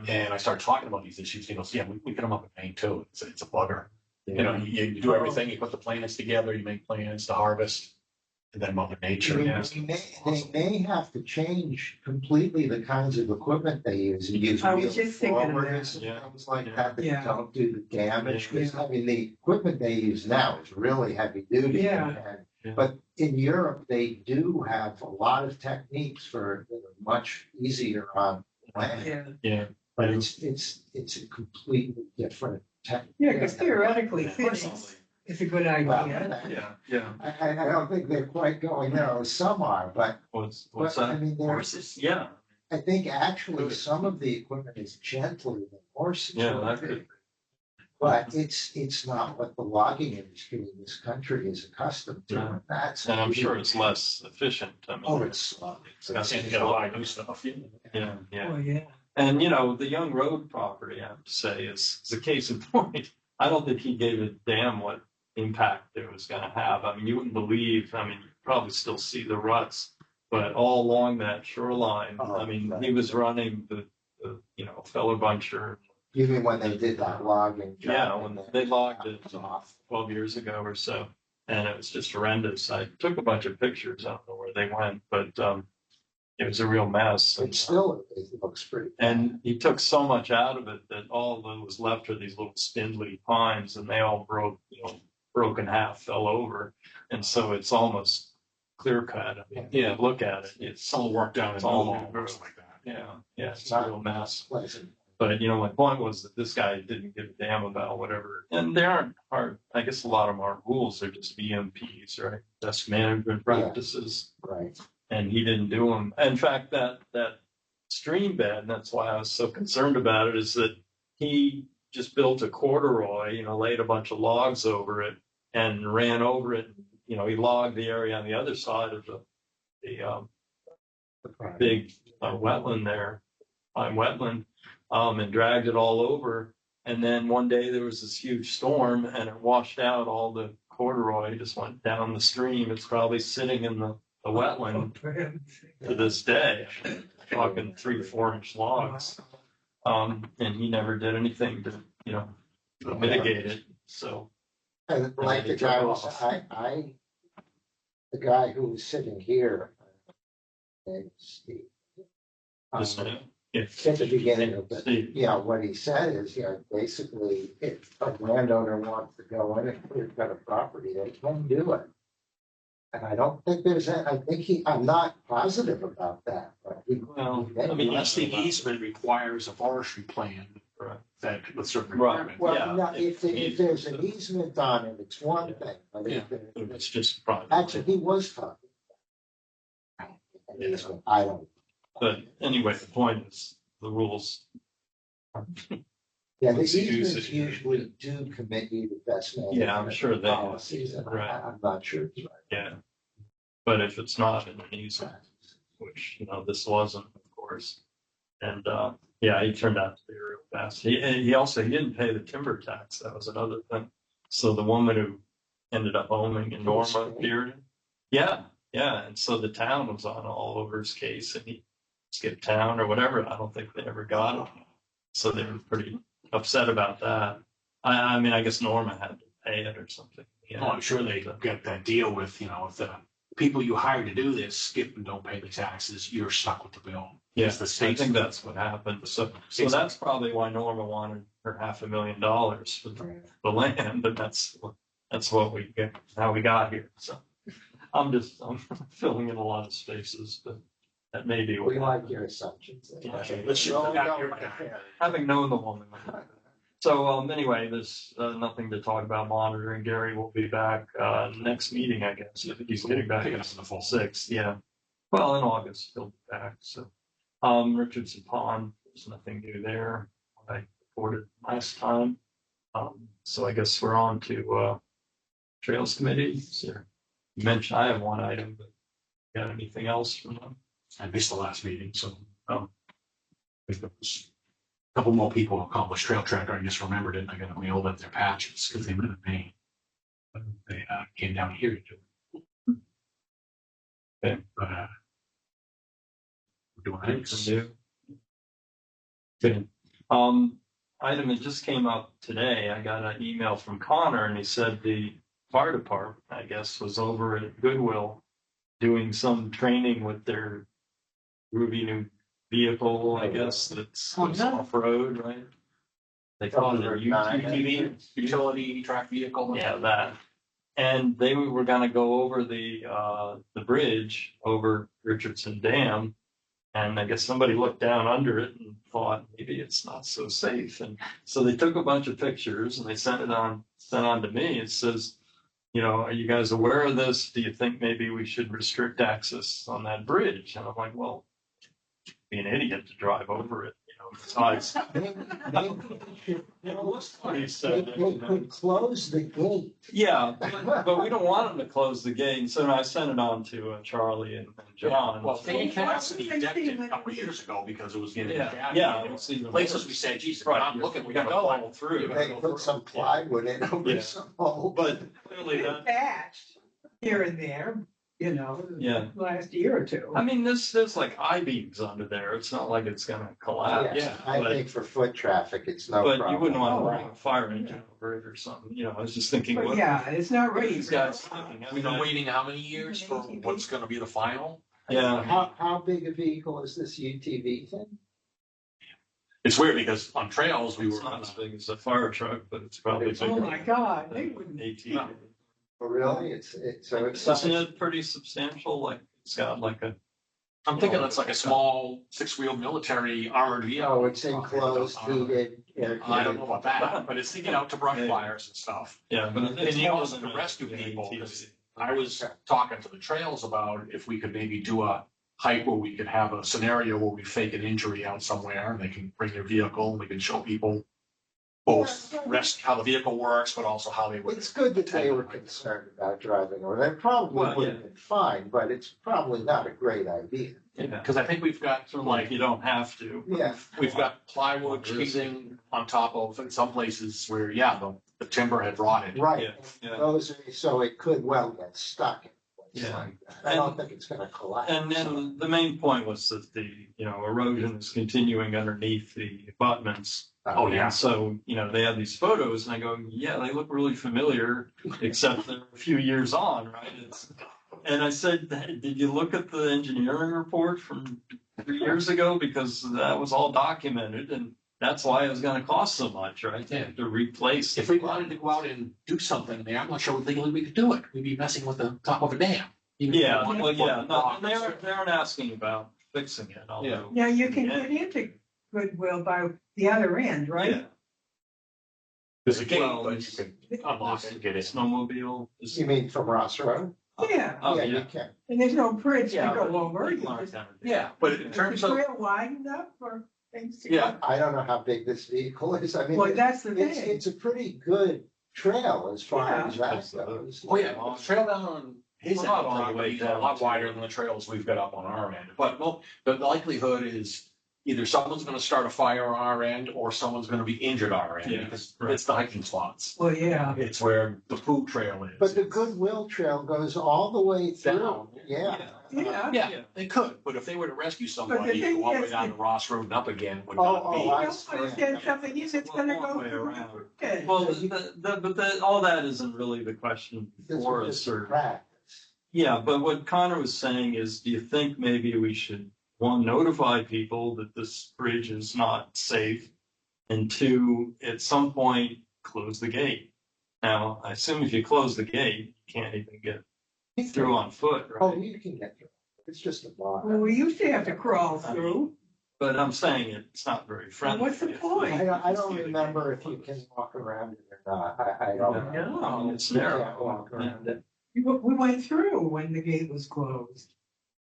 Speaker 10: And I started talking about these issues, he goes, yeah, we get them up in Maine too, it's a bugger. You know, you do everything, you put the plans together, you make plans to harvest, and then Mother Nature.
Speaker 1: Yeah.
Speaker 3: They may have to change completely the kinds of equipment they use. You use
Speaker 5: I was
Speaker 3: wheeled
Speaker 5: just thinking of
Speaker 3: forwards
Speaker 5: that.
Speaker 3: and
Speaker 1: Yeah.
Speaker 3: things like
Speaker 1: Yeah.
Speaker 3: that
Speaker 5: Yeah.
Speaker 3: don't do the damage. 'Cause,
Speaker 5: Yeah.
Speaker 3: I mean, the equipment they use now is really heavy duty.
Speaker 5: Yeah.
Speaker 1: Yeah.
Speaker 3: But in Europe, they do have a lot of techniques that are much easier on land.
Speaker 5: Yeah,
Speaker 1: Yeah,
Speaker 3: But it's a completely different tech.
Speaker 5: yeah, because theoretically,
Speaker 1: Personally,
Speaker 5: cities It's a good
Speaker 3: Well,
Speaker 5: idea.
Speaker 1: Yeah.
Speaker 3: I don't think they're quite going there, some are, but,
Speaker 1: What's
Speaker 3: but I
Speaker 1: that?
Speaker 3: mean, there's,
Speaker 1: Horses? Yeah,
Speaker 3: I think actually some of the equipment is gentler than horses.
Speaker 1: yeah,
Speaker 3: would
Speaker 1: that
Speaker 3: be.
Speaker 1: could,
Speaker 3: But it's not what the logging industry in this country is accustomed to.
Speaker 1: No.
Speaker 3: And that's.
Speaker 1: and I'm sure it's less efficient. I mean,
Speaker 3: Oh, it's slow.
Speaker 1: got
Speaker 10: And you got a lot of new stuff.
Speaker 1: yeah, yeah.
Speaker 5: Oh, yeah.
Speaker 1: And you know, the Young Road property, I have to say, is a case in point. I don't think he gave a damn what impact it was gonna have. I mean, you wouldn't believe, I mean, you probably still see the ruts, but all along that shoreline, I mean, he was running the you know, fellow buncher.
Speaker 3: You mean when they did that logging? job
Speaker 1: Yeah,
Speaker 3: in
Speaker 1: when
Speaker 3: there?
Speaker 1: they logged it
Speaker 3: was off.
Speaker 1: 12 years ago or so, and it was just horrendous. I took a bunch of pictures. I don't know where they went, but it was a real mess.
Speaker 3: It still, it looks pretty.
Speaker 1: And he took so much out of it that all that was left are these little spindly pines, and they all broke, you know, broke in half, fell over, and so it's almost clear cut. I mean, yeah, look at it. It's
Speaker 10: all worked out.
Speaker 1: It's all
Speaker 10: and works like that.
Speaker 1: yeah, it's a real mess.
Speaker 3: Pleasant.
Speaker 1: But you know, my point was that this guy didn't give a damn about whatever. And there aren't hard. I guess a lot of them aren't rules. They're just BMPs, right? Best management practices.
Speaker 3: Right.
Speaker 1: And he didn't do them. In fact, that stream bed, and that's why I was so concerned about it, is that he just built a corduroy, you know, laid a bunch of logs over it and ran over it. You know, he logged the area on the other side of the big wetland there, pine wetland, and dragged it all over. And then one day there was this huge storm and it washed out all the corduroy, just went down the stream. It's probably sitting in the wetland to this day, talking 3 to 4 inch logs. And he never did anything to, you know, mitigate it. So.
Speaker 3: And like the guy was, the guy who was sitting here, Steve.
Speaker 1: Just,
Speaker 3: At
Speaker 1: yeah.
Speaker 3: the beginning of it,
Speaker 1: Steve.
Speaker 3: yeah, what he said is, yeah, basically, if a landowner wants to go in and clear cut a property, they can do it. And I don't think there's, I think I'm not positive about that, but
Speaker 1: Well, I mean,
Speaker 10: Unless the easement requires a forestry plan
Speaker 1: Right.
Speaker 10: that with certain
Speaker 1: Right.
Speaker 10: requirements.
Speaker 3: well,
Speaker 1: yeah,
Speaker 3: no, if there's an easement on it, it's one thing, but if there-
Speaker 1: It's just private.
Speaker 3: actually, he was talking. An easement, I don't.
Speaker 1: But anyway, the point is the rules.
Speaker 3: Yeah, the
Speaker 1: Let's use
Speaker 3: easements
Speaker 1: it.
Speaker 3: usually do commit you to best management.
Speaker 1: Yeah, I'm sure they-
Speaker 3: policies, and
Speaker 1: right.
Speaker 3: I'm not sure it's right.
Speaker 1: Yeah. But if it's not in an easement, which, you know, this wasn't, of course. And, yeah, he turned out to be real fast. He didn't pay the timber tax. That was another thing. So the woman who ended up owning in Norma Bearden. Yeah, yeah. And so the town was on all over his case and he skipped town or whatever. I don't think they ever got it. So they were pretty upset about that. I mean, I guess Norma had to pay it or something. Yeah.
Speaker 10: Well, I'm sure they get that deal with, you know, if the people you hire to do this skip and don't pay the taxes, you're stuck with the bill.
Speaker 1: Yeah,
Speaker 10: It's the
Speaker 1: I
Speaker 10: state's-
Speaker 1: think that's what happened. So that's probably why Norma wanted her $500,000 for the land, and that's what we get, how we got here. So I'm filling in a lot of spaces, but that may be what
Speaker 3: We like
Speaker 1: happened.
Speaker 3: your assumptions.
Speaker 1: Yeah.
Speaker 10: Let's
Speaker 3: No,
Speaker 10: got
Speaker 3: no,
Speaker 10: your
Speaker 3: my
Speaker 10: guy.
Speaker 3: fair.
Speaker 1: Having known the woman. So anyway, there's nothing to talk about monitoring. Gary will be back next meeting, I guess. I think he's getting back
Speaker 10: Picking
Speaker 1: in
Speaker 10: up in the fall.
Speaker 1: 6th. Yeah. Well, in August he'll be back. So Richardson Pond, there's nothing new there. I reported last time. So I guess we're on to Trails Committee. So you mentioned I have one item, but got anything else from them?
Speaker 10: I missed the last meeting, so.
Speaker 1: Oh.
Speaker 10: I think there was a couple more people accomplished trail tracker. I just remembered it. And I got to mail them their patches because they live in Maine. They came down here to do it.
Speaker 1: Okay.
Speaker 10: But we're doing things.
Speaker 1: Something new? Good. Item that just came up today, I got an email from Connor and he said the fire department, I guess, was over at Goodwill doing some training with their groovy new vehicle, I guess, that's goes off-road, right? They call it a UTV.
Speaker 10: Utility track vehicle.
Speaker 1: Yeah, that. And they were gonna go over the bridge over Richardson Dam. And I guess somebody looked down under it and thought maybe it's not so safe. And so they took a bunch of pictures and they sent on to me. It says, you know, are you guys aware of this? Do you think maybe we should restrict access on that bridge? And I'm like, well, be an idiot to drive over it, you know, besides. He said,
Speaker 3: They could close the gate.
Speaker 1: yeah, but we don't want them to close the gate. And so I sent it on to Charlie and John.
Speaker 10: Well, they
Speaker 5: Well,
Speaker 10: capacity
Speaker 5: why would they
Speaker 10: decked
Speaker 5: see
Speaker 10: it a
Speaker 5: when
Speaker 10: couple of
Speaker 5: it was-
Speaker 10: years ago because it was getting
Speaker 1: Yeah,
Speaker 10: shabby.
Speaker 1: yeah,
Speaker 10: And
Speaker 1: it's even
Speaker 10: places
Speaker 1: worse.
Speaker 10: we said, geez, if we're
Speaker 1: Right,
Speaker 10: not looking, we
Speaker 1: gotta
Speaker 10: gotta
Speaker 1: follow
Speaker 10: go.
Speaker 1: through.
Speaker 3: They put some plywood in over
Speaker 1: Yeah.
Speaker 3: some hole.
Speaker 1: But clearly
Speaker 5: It's
Speaker 1: that,
Speaker 5: patched here and there, you know,
Speaker 1: Yeah.
Speaker 5: last year or two.
Speaker 1: I mean, there's like I-beams under there. It's not like it's gonna collapse.
Speaker 3: Yeah, I
Speaker 1: but-
Speaker 3: think for foot traffic, it's no
Speaker 1: But
Speaker 3: problem.
Speaker 1: you wouldn't want to
Speaker 5: Oh,
Speaker 1: bring a fire engine over it or something, you know, I was just thinking.
Speaker 5: But
Speaker 1: what-
Speaker 5: yeah, it's not
Speaker 1: what are
Speaker 5: ready.
Speaker 1: these guys thinking? I
Speaker 10: We've
Speaker 1: mean,
Speaker 10: been waiting how many years for what's gonna be the final?
Speaker 1: Yeah,
Speaker 3: How big a vehicle is this UTV thing?
Speaker 10: It's weird because on trails, we
Speaker 1: it's
Speaker 10: were,
Speaker 1: not as big as a fire truck, but it's probably bigger.
Speaker 5: Oh, my God, they
Speaker 1: than
Speaker 5: wouldn't.
Speaker 1: ATV.
Speaker 3: Oh, really? So it's.
Speaker 1: Isn't it pretty substantial? Like, it's got like a,
Speaker 10: I'm thinking it's like a small six-wheel military armored vehicle.
Speaker 3: Oh, it's enclosed, heated.
Speaker 10: I don't know about that, but it's, you know, to brush fires and stuff.
Speaker 1: yeah, but
Speaker 10: And
Speaker 1: it's
Speaker 10: you
Speaker 1: more
Speaker 10: also
Speaker 1: than
Speaker 10: can
Speaker 1: a-
Speaker 10: rescue
Speaker 1: an
Speaker 10: people,
Speaker 1: ATV.
Speaker 10: 'cause I was talking to the trails about if we could maybe do a hike where we could have a scenario where we fake an injury out somewhere and they can bring their vehicle and we can show people both how the vehicle works, but also how they would.
Speaker 3: It's good that they were concerned about driving over. They probably
Speaker 1: Well,
Speaker 3: would have been fine, but it's probably not a great idea.
Speaker 1: Yeah,
Speaker 10: Because I think we've got
Speaker 1: like
Speaker 10: like,
Speaker 1: you don't have to.
Speaker 3: Yeah.
Speaker 10: we've got plywood sheathing on top of, in some places where, yeah, the timber had rotted.
Speaker 3: Right.
Speaker 1: Yeah, yeah.
Speaker 3: Those are, so it could well get stuck. in a place
Speaker 1: Yeah.
Speaker 3: like that. I don't think it's gonna collapse.
Speaker 1: And then the main point was that the, you know, erosion is continuing underneath the abutments.
Speaker 10: Oh, yeah.
Speaker 1: And so, you know, they have these photos and I go, yeah, they look really familiar, except they're a few years on, right? And I said, did you look at the engineering report from 3 years ago? Because that was all documented and that's why it was gonna cost so much, right?
Speaker 10: Yeah.
Speaker 1: To replace.
Speaker 10: If we wanted to go out and do something there, I'm not sure legally we could do it. We'd be messing with the top of a dam. Even if we
Speaker 1: Yeah,
Speaker 10: wanted to
Speaker 1: well,
Speaker 10: put
Speaker 1: yeah, no,
Speaker 10: rocks
Speaker 1: they
Speaker 10: or-
Speaker 1: aren't asking about fixing it, although.
Speaker 5: Now, you can
Speaker 1: Yeah.
Speaker 5: get into Goodwill by the other end, right?
Speaker 1: Yeah.
Speaker 10: There's a gate,
Speaker 1: Well,
Speaker 10: but you can unlock it and get it.
Speaker 1: Snowmobile. is-
Speaker 3: You mean from Ross Road?
Speaker 5: Yeah,
Speaker 1: Oh,
Speaker 3: Yeah, you
Speaker 1: yeah.
Speaker 3: can.
Speaker 5: and there's no bridge to
Speaker 1: Yeah,
Speaker 5: go
Speaker 1: but
Speaker 5: over. You
Speaker 1: people aren't
Speaker 5: just-
Speaker 1: gonna do
Speaker 10: Yeah, but in
Speaker 5: Is
Speaker 10: terms
Speaker 5: the
Speaker 10: of,
Speaker 5: trail wide enough for things to go?
Speaker 10: yeah,
Speaker 3: I don't know how big this vehicle is. I mean,
Speaker 5: Well, that's the
Speaker 3: it's,
Speaker 5: thing.
Speaker 3: it's a pretty good trail as far
Speaker 5: Yeah.
Speaker 3: as that goes.
Speaker 10: oh yeah, the trail down on his
Speaker 1: Well,
Speaker 10: end
Speaker 1: not
Speaker 10: of the
Speaker 1: all the
Speaker 10: property
Speaker 1: way
Speaker 10: is a
Speaker 1: down
Speaker 10: lot
Speaker 1: to-
Speaker 10: wider than the trails we've got up on our end. But no, the likelihood is either someone's gonna start a fire on our end or someone's gonna be injured on our end
Speaker 1: Yeah,
Speaker 10: because
Speaker 1: right.
Speaker 10: it's the hiking spots.
Speaker 5: Well, yeah.
Speaker 10: It's where the food trail is.
Speaker 3: But the Goodwill Trail goes all the way through.
Speaker 10: Down.
Speaker 3: Yeah.
Speaker 5: Yeah.
Speaker 10: Yeah, they could, but if they were to rescue somebody,
Speaker 5: thing
Speaker 10: go all the way
Speaker 5: is
Speaker 10: down
Speaker 5: that-
Speaker 10: to Ross Road and up again would
Speaker 3: Oh,
Speaker 10: not
Speaker 3: oh,
Speaker 10: be.
Speaker 5: You
Speaker 3: I
Speaker 5: don't
Speaker 3: see.
Speaker 5: understand something is it's gonna
Speaker 1: Well,
Speaker 5: go
Speaker 1: way
Speaker 5: through.
Speaker 1: around.
Speaker 5: Okay.
Speaker 1: Well, all that isn't really the question
Speaker 3: This
Speaker 1: for
Speaker 3: is
Speaker 1: us
Speaker 3: just a
Speaker 1: or,
Speaker 3: practice.
Speaker 1: yeah, but what Connor was saying is, do you think maybe we should, one, notify people that this bridge is not safe? And two, at some point, close the gate. Now, I assume if you close the gate, you can't even get through on foot,
Speaker 3: Oh,
Speaker 1: right?
Speaker 3: you can get through. It's just a block.
Speaker 5: Well, we used to have to crawl through.
Speaker 1: But I'm saying it's not very friendly.
Speaker 5: what's the point?
Speaker 3: I don't remember if you can walk around it or not. I don't know.
Speaker 1: No, I mean, it's
Speaker 3: You
Speaker 1: narrow.
Speaker 3: can't walk around it.
Speaker 5: We went through when the gate was closed.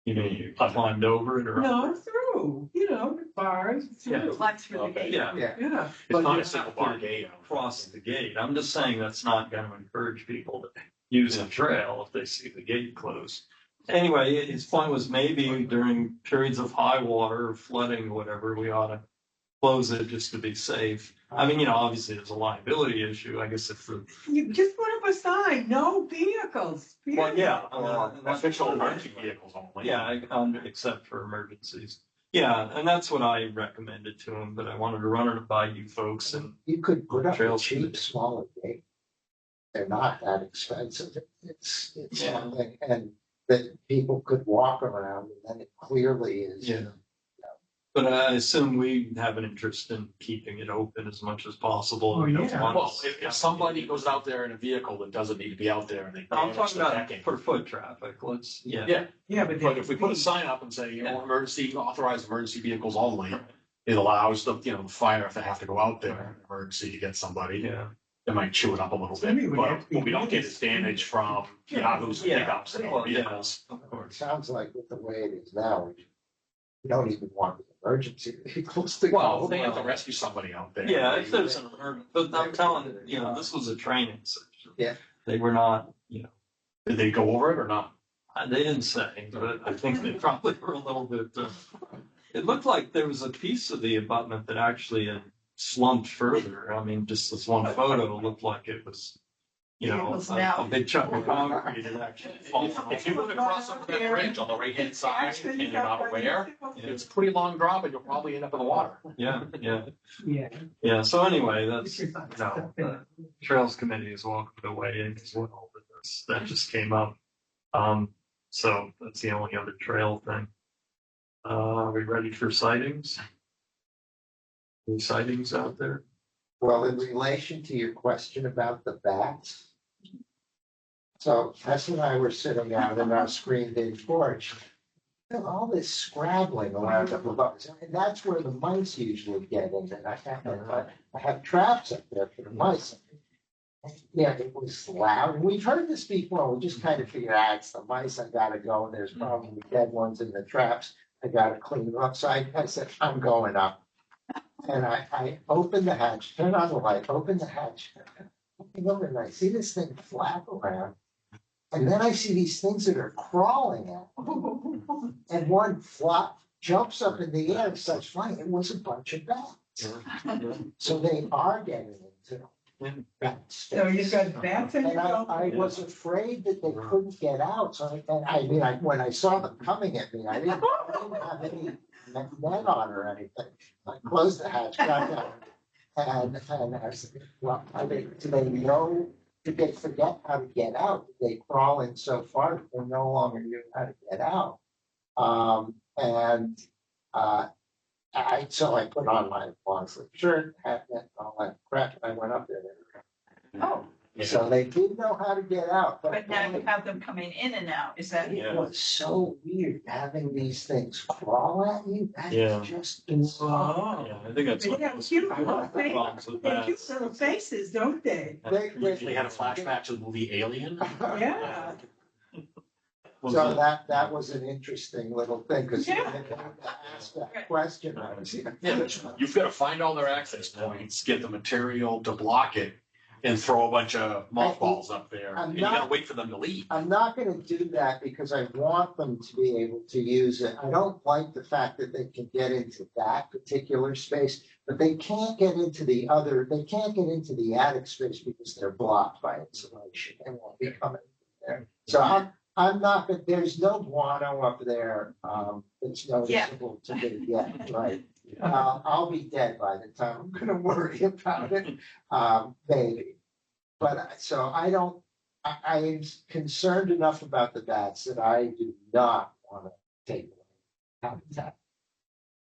Speaker 1: You mean you climbed over it or?
Speaker 5: No, through, you know, the bars, through.
Speaker 6: Flex through the gate.
Speaker 1: Yeah.
Speaker 3: Yeah.
Speaker 5: Yeah.
Speaker 10: It's
Speaker 1: But
Speaker 10: not
Speaker 1: you
Speaker 10: a single
Speaker 1: have
Speaker 10: bar
Speaker 1: to
Speaker 10: gate.
Speaker 1: Cross the gate. I'm just saying that's not gonna encourage people to use the trail if they see the gate closed. Anyway, his point was maybe during periods of high water or flooding or whatever, we ought to close it just to be safe. I mean, you know, obviously there's a liability issue, I guess if the,
Speaker 5: You just put up a sign, no vehicles.
Speaker 1: well, yeah.
Speaker 10: Official emergency vehicles only.
Speaker 1: Yeah, except for emergencies. Yeah, and that's what I recommended to him, but I wanted to run it by you folks and
Speaker 3: You could put up a
Speaker 1: Trails.
Speaker 3: cheap, smaller gate. They're not that expensive. It's
Speaker 1: Yeah.
Speaker 3: something, and that people could walk around, and then it clearly is.
Speaker 1: Yeah. But I assume we have an interest in keeping it open as much as possible.
Speaker 5: Oh,
Speaker 1: We don't
Speaker 5: yeah.
Speaker 1: want-
Speaker 10: Well, if somebody goes out there in a vehicle that doesn't need to be out there and they.
Speaker 1: I'm
Speaker 10: damage
Speaker 1: talking
Speaker 10: the
Speaker 1: about
Speaker 10: decking.
Speaker 1: for foot traffic, let's, yeah.
Speaker 10: Yeah,
Speaker 5: Yeah, but.
Speaker 10: but if we put a sign up and say, emergency, authorized emergency vehicles only, it allows the, the fire if they have to go out there, emergency to get somebody.
Speaker 1: Yeah.
Speaker 10: They might chew it up a little
Speaker 5: Somebody
Speaker 10: bit,
Speaker 5: would
Speaker 10: but
Speaker 5: have to be
Speaker 10: what we don't get is damage from Yahoo's
Speaker 1: Yeah.
Speaker 10: pickups and
Speaker 1: Well, yeah.
Speaker 10: vehicles.
Speaker 1: Of
Speaker 3: It
Speaker 1: course.
Speaker 3: sounds like with the way it is now, you don't even want the emergency vehicles to
Speaker 1: Well,
Speaker 3: go.
Speaker 10: They have to rescue somebody out there.
Speaker 1: Yeah, if there's an, but I'm telling you, this was a training session.
Speaker 3: Yeah.
Speaker 1: They were not,
Speaker 10: Did they go over it or not?
Speaker 1: they didn't say, but I think they probably were a little bit, it looked like there was a piece of the abutment that actually had slumped further. I mean, just this one photo looked like it was,
Speaker 9: Vehicles
Speaker 1: a
Speaker 9: now.
Speaker 1: big chunk of concrete had actually fallen.
Speaker 10: If you were to cross over that bridge on the right-hand side and you're not aware, it's a pretty long drop and you'll probably end up in the water.
Speaker 1: Yeah, yeah,
Speaker 5: Yeah.
Speaker 1: yeah. So anyway, that's, the Trails Committee is welcome to weigh in as well, but that just came up. So that's the only other trail thing. Are we ready for sightings? Any sightings out there?
Speaker 3: Well, in relation to your question about the bats. So Tess and I were sitting out in our screened-in porch. And all this scrabbling around the bugs, and that's where the mice usually get in, and I have traps up there for the mice. Yeah, it was loud, and we've heard this before, we just kind of figured, it's the mice, I gotta go, and there's probably dead ones in the traps, I gotta clean them up, so I said, I'm going up. And I opened the hatch, turned on the light, opened the hatch, looking over, and I see this thing flap around. And then I see these things that are crawling at me. And one flop jumps up in the air, starts flying, it was a bunch of bats. So they are getting into bats.
Speaker 5: So you've got bats in
Speaker 3: And
Speaker 5: your
Speaker 3: I was afraid that they couldn't get out, so when I saw them coming at me, I didn't have any net on or anything. I closed the hatch, got down, and I said, well, do they know, did they forget how to get out? Did they crawl in so far that they no longer knew how to get out? So I put on my long sleeve shirt, hat, and all that crap, and I went up there.
Speaker 9: Oh,
Speaker 3: So they did know how to get out,
Speaker 9: but now you have them coming in and out, is that?
Speaker 3: it was so weird having these things crawl at you.
Speaker 1: Yeah.
Speaker 3: That's just bizarre.
Speaker 1: Yeah, I think that's
Speaker 5: They
Speaker 1: what
Speaker 5: have
Speaker 1: was
Speaker 5: cute
Speaker 1: the
Speaker 5: little
Speaker 1: problems with
Speaker 5: They have cute
Speaker 1: bats.
Speaker 5: little faces, don't they?
Speaker 10: They had a flashback to the movie Alien.
Speaker 5: Yeah.
Speaker 1: Was
Speaker 3: So
Speaker 1: it-
Speaker 3: that was an interesting little thing, because you
Speaker 5: Yeah.
Speaker 3: had to ask that question. I was,
Speaker 10: Yeah, you've got to find all their access points, get the material to block it, and throw a bunch of mothballs up there.
Speaker 3: I'm
Speaker 10: And you gotta
Speaker 3: not-
Speaker 10: wait for them to leave.
Speaker 3: I'm not gonna do that because I want them to be able to use it. I don't like the fact that they can get into that particular space, but they can't get into the attic space because they're blocked by insulation. They won't be coming there. So I'm not, there's no guano up there, it's noticeable to me yet, right? I'll be dead by the time I'm gonna worry about it, maybe. But so I'm concerned enough about the bats that I do not want to take away habitat.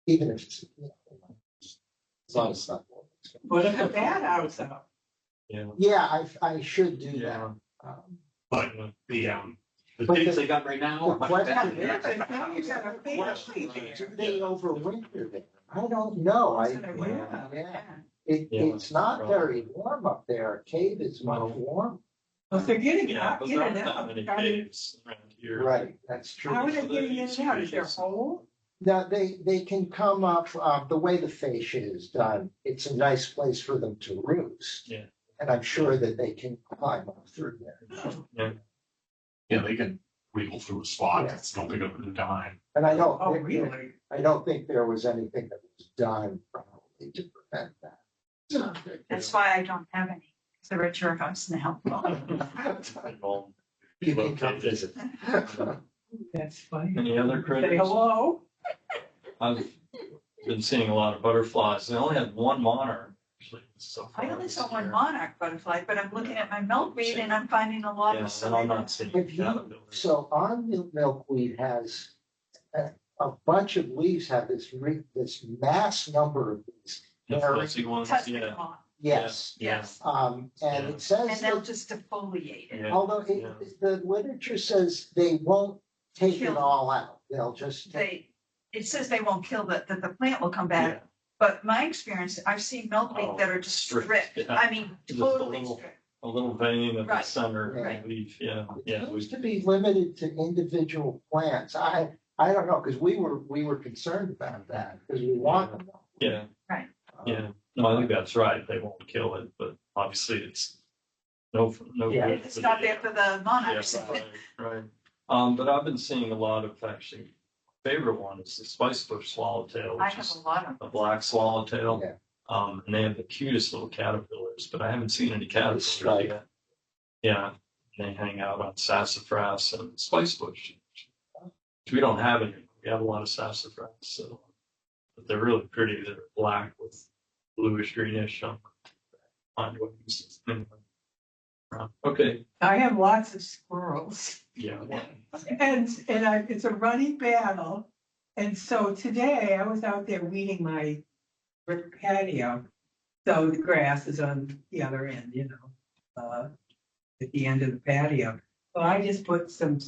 Speaker 3: Even if it's, as long as it's not.
Speaker 5: What if a bat house out?
Speaker 3: Yeah, I should do that.
Speaker 1: Yeah.
Speaker 10: But the
Speaker 3: But
Speaker 10: things
Speaker 3: the-
Speaker 10: they got right now.
Speaker 3: the
Speaker 10: are much
Speaker 3: question
Speaker 10: better.
Speaker 5: Yeah, but now you got a family there.
Speaker 3: Do they overwinter there? I don't know.
Speaker 5: Yeah.
Speaker 3: It's not very warm up there. A cave is much warmer.
Speaker 5: Well, if they're getting
Speaker 1: Yeah,
Speaker 5: out,
Speaker 1: but
Speaker 5: in
Speaker 1: there
Speaker 5: and
Speaker 1: aren't that
Speaker 5: out.
Speaker 1: many
Speaker 5: How do-
Speaker 1: caves around here.
Speaker 3: Right, that's true.
Speaker 5: How are they getting in and out? Is there a hole?
Speaker 3: Now, they can come up, the way the fascia is done, it's a nice place for them to roost.
Speaker 1: Yeah.
Speaker 3: And I'm sure that they can climb up through there.
Speaker 10: Yeah, they can wiggle through a spot.
Speaker 3: Yeah.
Speaker 10: It's no bigger than a dime.
Speaker 3: And I don't,
Speaker 5: Oh, really?
Speaker 3: I don't think there was anything that was done probably to prevent that.
Speaker 9: That's why I don't have any, because they're at your house now.
Speaker 1: Well,
Speaker 3: You can come visit.
Speaker 5: That's funny.
Speaker 1: Any other
Speaker 5: Say
Speaker 1: critters?
Speaker 5: hello.
Speaker 1: I've been seeing a lot of butterflies. I only had one monarch actually so far.
Speaker 9: I only
Speaker 1: this
Speaker 9: saw one
Speaker 1: year.
Speaker 9: monarch butterfly, but I'm looking at my milkweed and I'm finding a lot
Speaker 1: Yeah,
Speaker 9: of.
Speaker 1: and I'm not seeing
Speaker 3: If you-
Speaker 1: caterpillars.
Speaker 3: So our milkweed has, a bunch of leaves have this mass number of these.
Speaker 1: The
Speaker 3: hairy-
Speaker 1: fuzzy ones,
Speaker 9: Touch
Speaker 1: yeah.
Speaker 9: them on.
Speaker 3: Yes,
Speaker 9: Yes,
Speaker 3: and
Speaker 1: Yeah.
Speaker 3: it says
Speaker 9: and they'll
Speaker 3: that,
Speaker 9: just defoliate it.
Speaker 1: Yeah.
Speaker 3: although
Speaker 1: Yeah.
Speaker 3: the literature says they won't take it
Speaker 9: Kill.
Speaker 3: all out, they'll just.
Speaker 9: It says they won't kill that the plant will come back. But my experience, I've seen milkweed that are just stripped.
Speaker 1: Yeah.
Speaker 9: I mean,
Speaker 1: Just a
Speaker 9: totally
Speaker 1: little-
Speaker 9: stripped.
Speaker 1: A little vein in the
Speaker 9: Right,
Speaker 1: center
Speaker 3: right.
Speaker 1: leaf, yeah,
Speaker 3: It
Speaker 1: yeah.
Speaker 3: seems to be limited to individual plants. I don't know, because we were concerned about that, because we want them.
Speaker 1: Yeah.
Speaker 9: Right.
Speaker 1: Yeah, no, I think that's right. They won't kill it, but obviously it's no.
Speaker 3: Yeah.
Speaker 1: good
Speaker 9: It's
Speaker 1: for
Speaker 9: not
Speaker 1: the-
Speaker 9: there for the monarchs.
Speaker 1: Yeah, right. But I've been seeing a lot of actually, favorite one is the spice bush swallowtail,
Speaker 9: I
Speaker 1: which
Speaker 9: have
Speaker 1: is
Speaker 9: a lot of.
Speaker 1: a black swallowtail.
Speaker 3: Yeah.
Speaker 1: And they have the cutest little caterpillars, but I haven't seen any caterpillars
Speaker 3: Stripe.
Speaker 1: yet. Yeah, they hang out on sassafras and spice bush. Which we don't have any. We have a lot of sassafras, so. But they're really pretty. They're black with bluish greenish on wings. Okay,
Speaker 5: I have lots of squirrels.
Speaker 1: yeah.
Speaker 5: And it's a running battle. And so today I was out there weeding my brick patio. So the grass is on the other end, at the end of the patio. So I just put some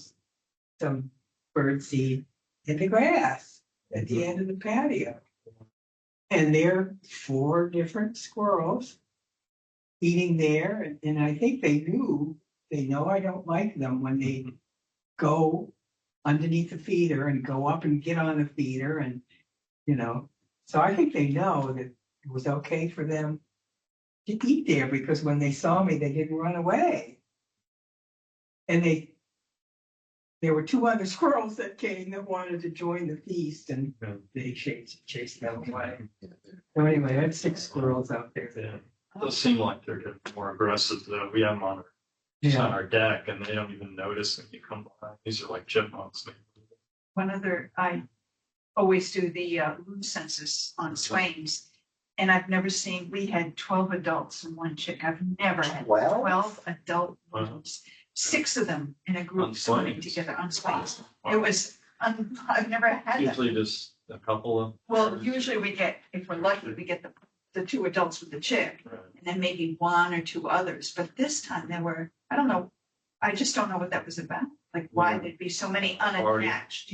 Speaker 5: bird seed in the grass at the end of the patio. And there are 4 different squirrels eating there. And I think they know I don't like them when they go underneath the feeder and go up and get on the feeder and, so I think they know that it was okay for them to eat there because when they saw me, they didn't run away. And there were 2 other squirrels that came that wanted to join the feast and they chased them away. So anyway, I had 6 squirrels out there.
Speaker 1: Yeah, it does seem like they're getting more aggressive though. We have them on our deck and they don't even notice when you come by. These are like chipmunks.
Speaker 9: One other, I always do the room census on swains. And I've never seen, we had 12 adults and 1 chick. I've never had 12 adult rooms. 6 of them in a group
Speaker 1: On
Speaker 9: swimming
Speaker 1: swains.
Speaker 9: together on swains. It was, I've never had that.
Speaker 1: Usually just a couple of.
Speaker 9: Well, usually we get, if we're lucky, we get the 2 adults with the chick.
Speaker 1: Right.
Speaker 9: And then maybe 1 or 2 others. But this time there were, I don't know, I just don't know what that was about. Like why there'd be so many unattached,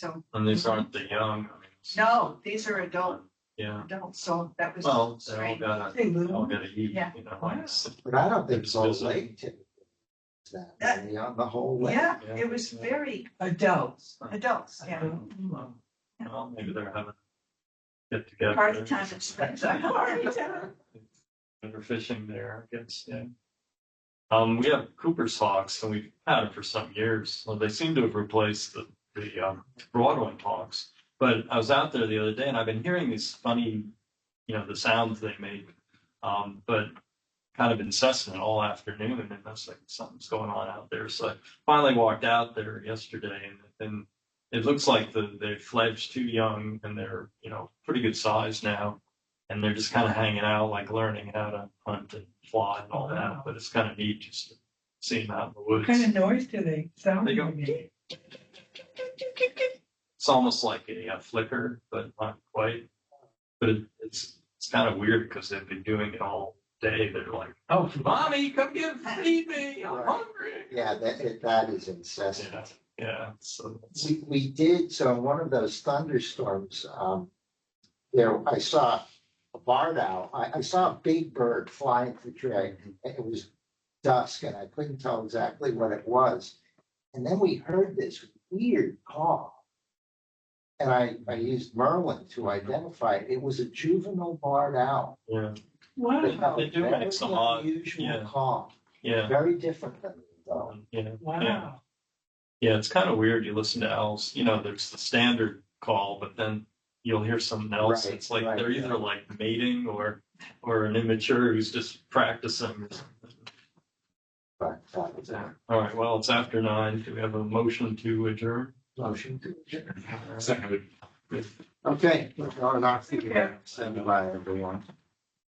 Speaker 9: so.
Speaker 1: And these aren't the young. I mean,
Speaker 9: No, these are adults,
Speaker 1: Yeah,
Speaker 9: so that was
Speaker 1: well, they all
Speaker 9: strange.
Speaker 1: gotta,
Speaker 5: Hey,
Speaker 1: they all
Speaker 5: Lou.
Speaker 1: gotta eat,
Speaker 9: Yeah.
Speaker 3: But I don't think
Speaker 1: It's
Speaker 3: Salt
Speaker 1: visible.
Speaker 3: Lake typically is that many on the whole lake.
Speaker 9: Yeah,
Speaker 1: Yeah.
Speaker 9: it was very
Speaker 5: Adults.
Speaker 9: adults, yeah.
Speaker 1: Well, maybe they're having a get together.
Speaker 9: Party time and spend time.
Speaker 1: They're fishing there, I guess, yeah. We have Cooper's hawks and we've had them for some years. Well, they seem to have replaced the broadwing hawks. But I was out there the other day and I've been hearing these funny, the sounds they make, but kind of incessant all afternoon. And I was like, something's going on out there. So I finally walked out there yesterday and it looks like they fledged too young and they're, pretty good size now. And they're just kind of hanging out, like learning how to hunt and fly and all that. But it's kind of neat just to see them out in the
Speaker 5: What kind of
Speaker 1: woods.
Speaker 5: noise do they sound?
Speaker 1: They go,
Speaker 5: like?
Speaker 1: It's almost like a flicker, but not quite. But it's kind of weird because they've been doing it all day. They're like,
Speaker 5: Oh,
Speaker 1: "Mommy, come feed me. I'm
Speaker 3: Right.
Speaker 1: hungry."
Speaker 3: Yeah, that is incessant.
Speaker 1: Yeah. So it's,
Speaker 3: We did, so in one of those thunderstorms, I saw a barred owl. I saw a big bird flying through the tree. And it was dusk and I couldn't tell exactly what it was. And then we heard this weird call. And I used Merlin to identify it. It was a juvenile barred owl.
Speaker 1: yeah,
Speaker 5: wow.
Speaker 1: They do make some odd-
Speaker 3: unusual
Speaker 1: yeah.
Speaker 3: call.
Speaker 1: yeah,
Speaker 3: Very different than the adult.
Speaker 1: yeah.
Speaker 5: Wow.
Speaker 1: Yeah, it's kind of weird. You listen to owls, there's the standard call, but then you'll hear something else.
Speaker 3: Right,
Speaker 1: It's like
Speaker 3: right,
Speaker 1: they're either
Speaker 3: yeah.
Speaker 1: like mating or an immature who's just practicing or something.
Speaker 3: But
Speaker 1: All right, well, it's after 9. Do we have a motion to adjourn?
Speaker 3: motion to adjourn.
Speaker 2: Seconded.
Speaker 3: Okay, we're going off the air. Send by everyone.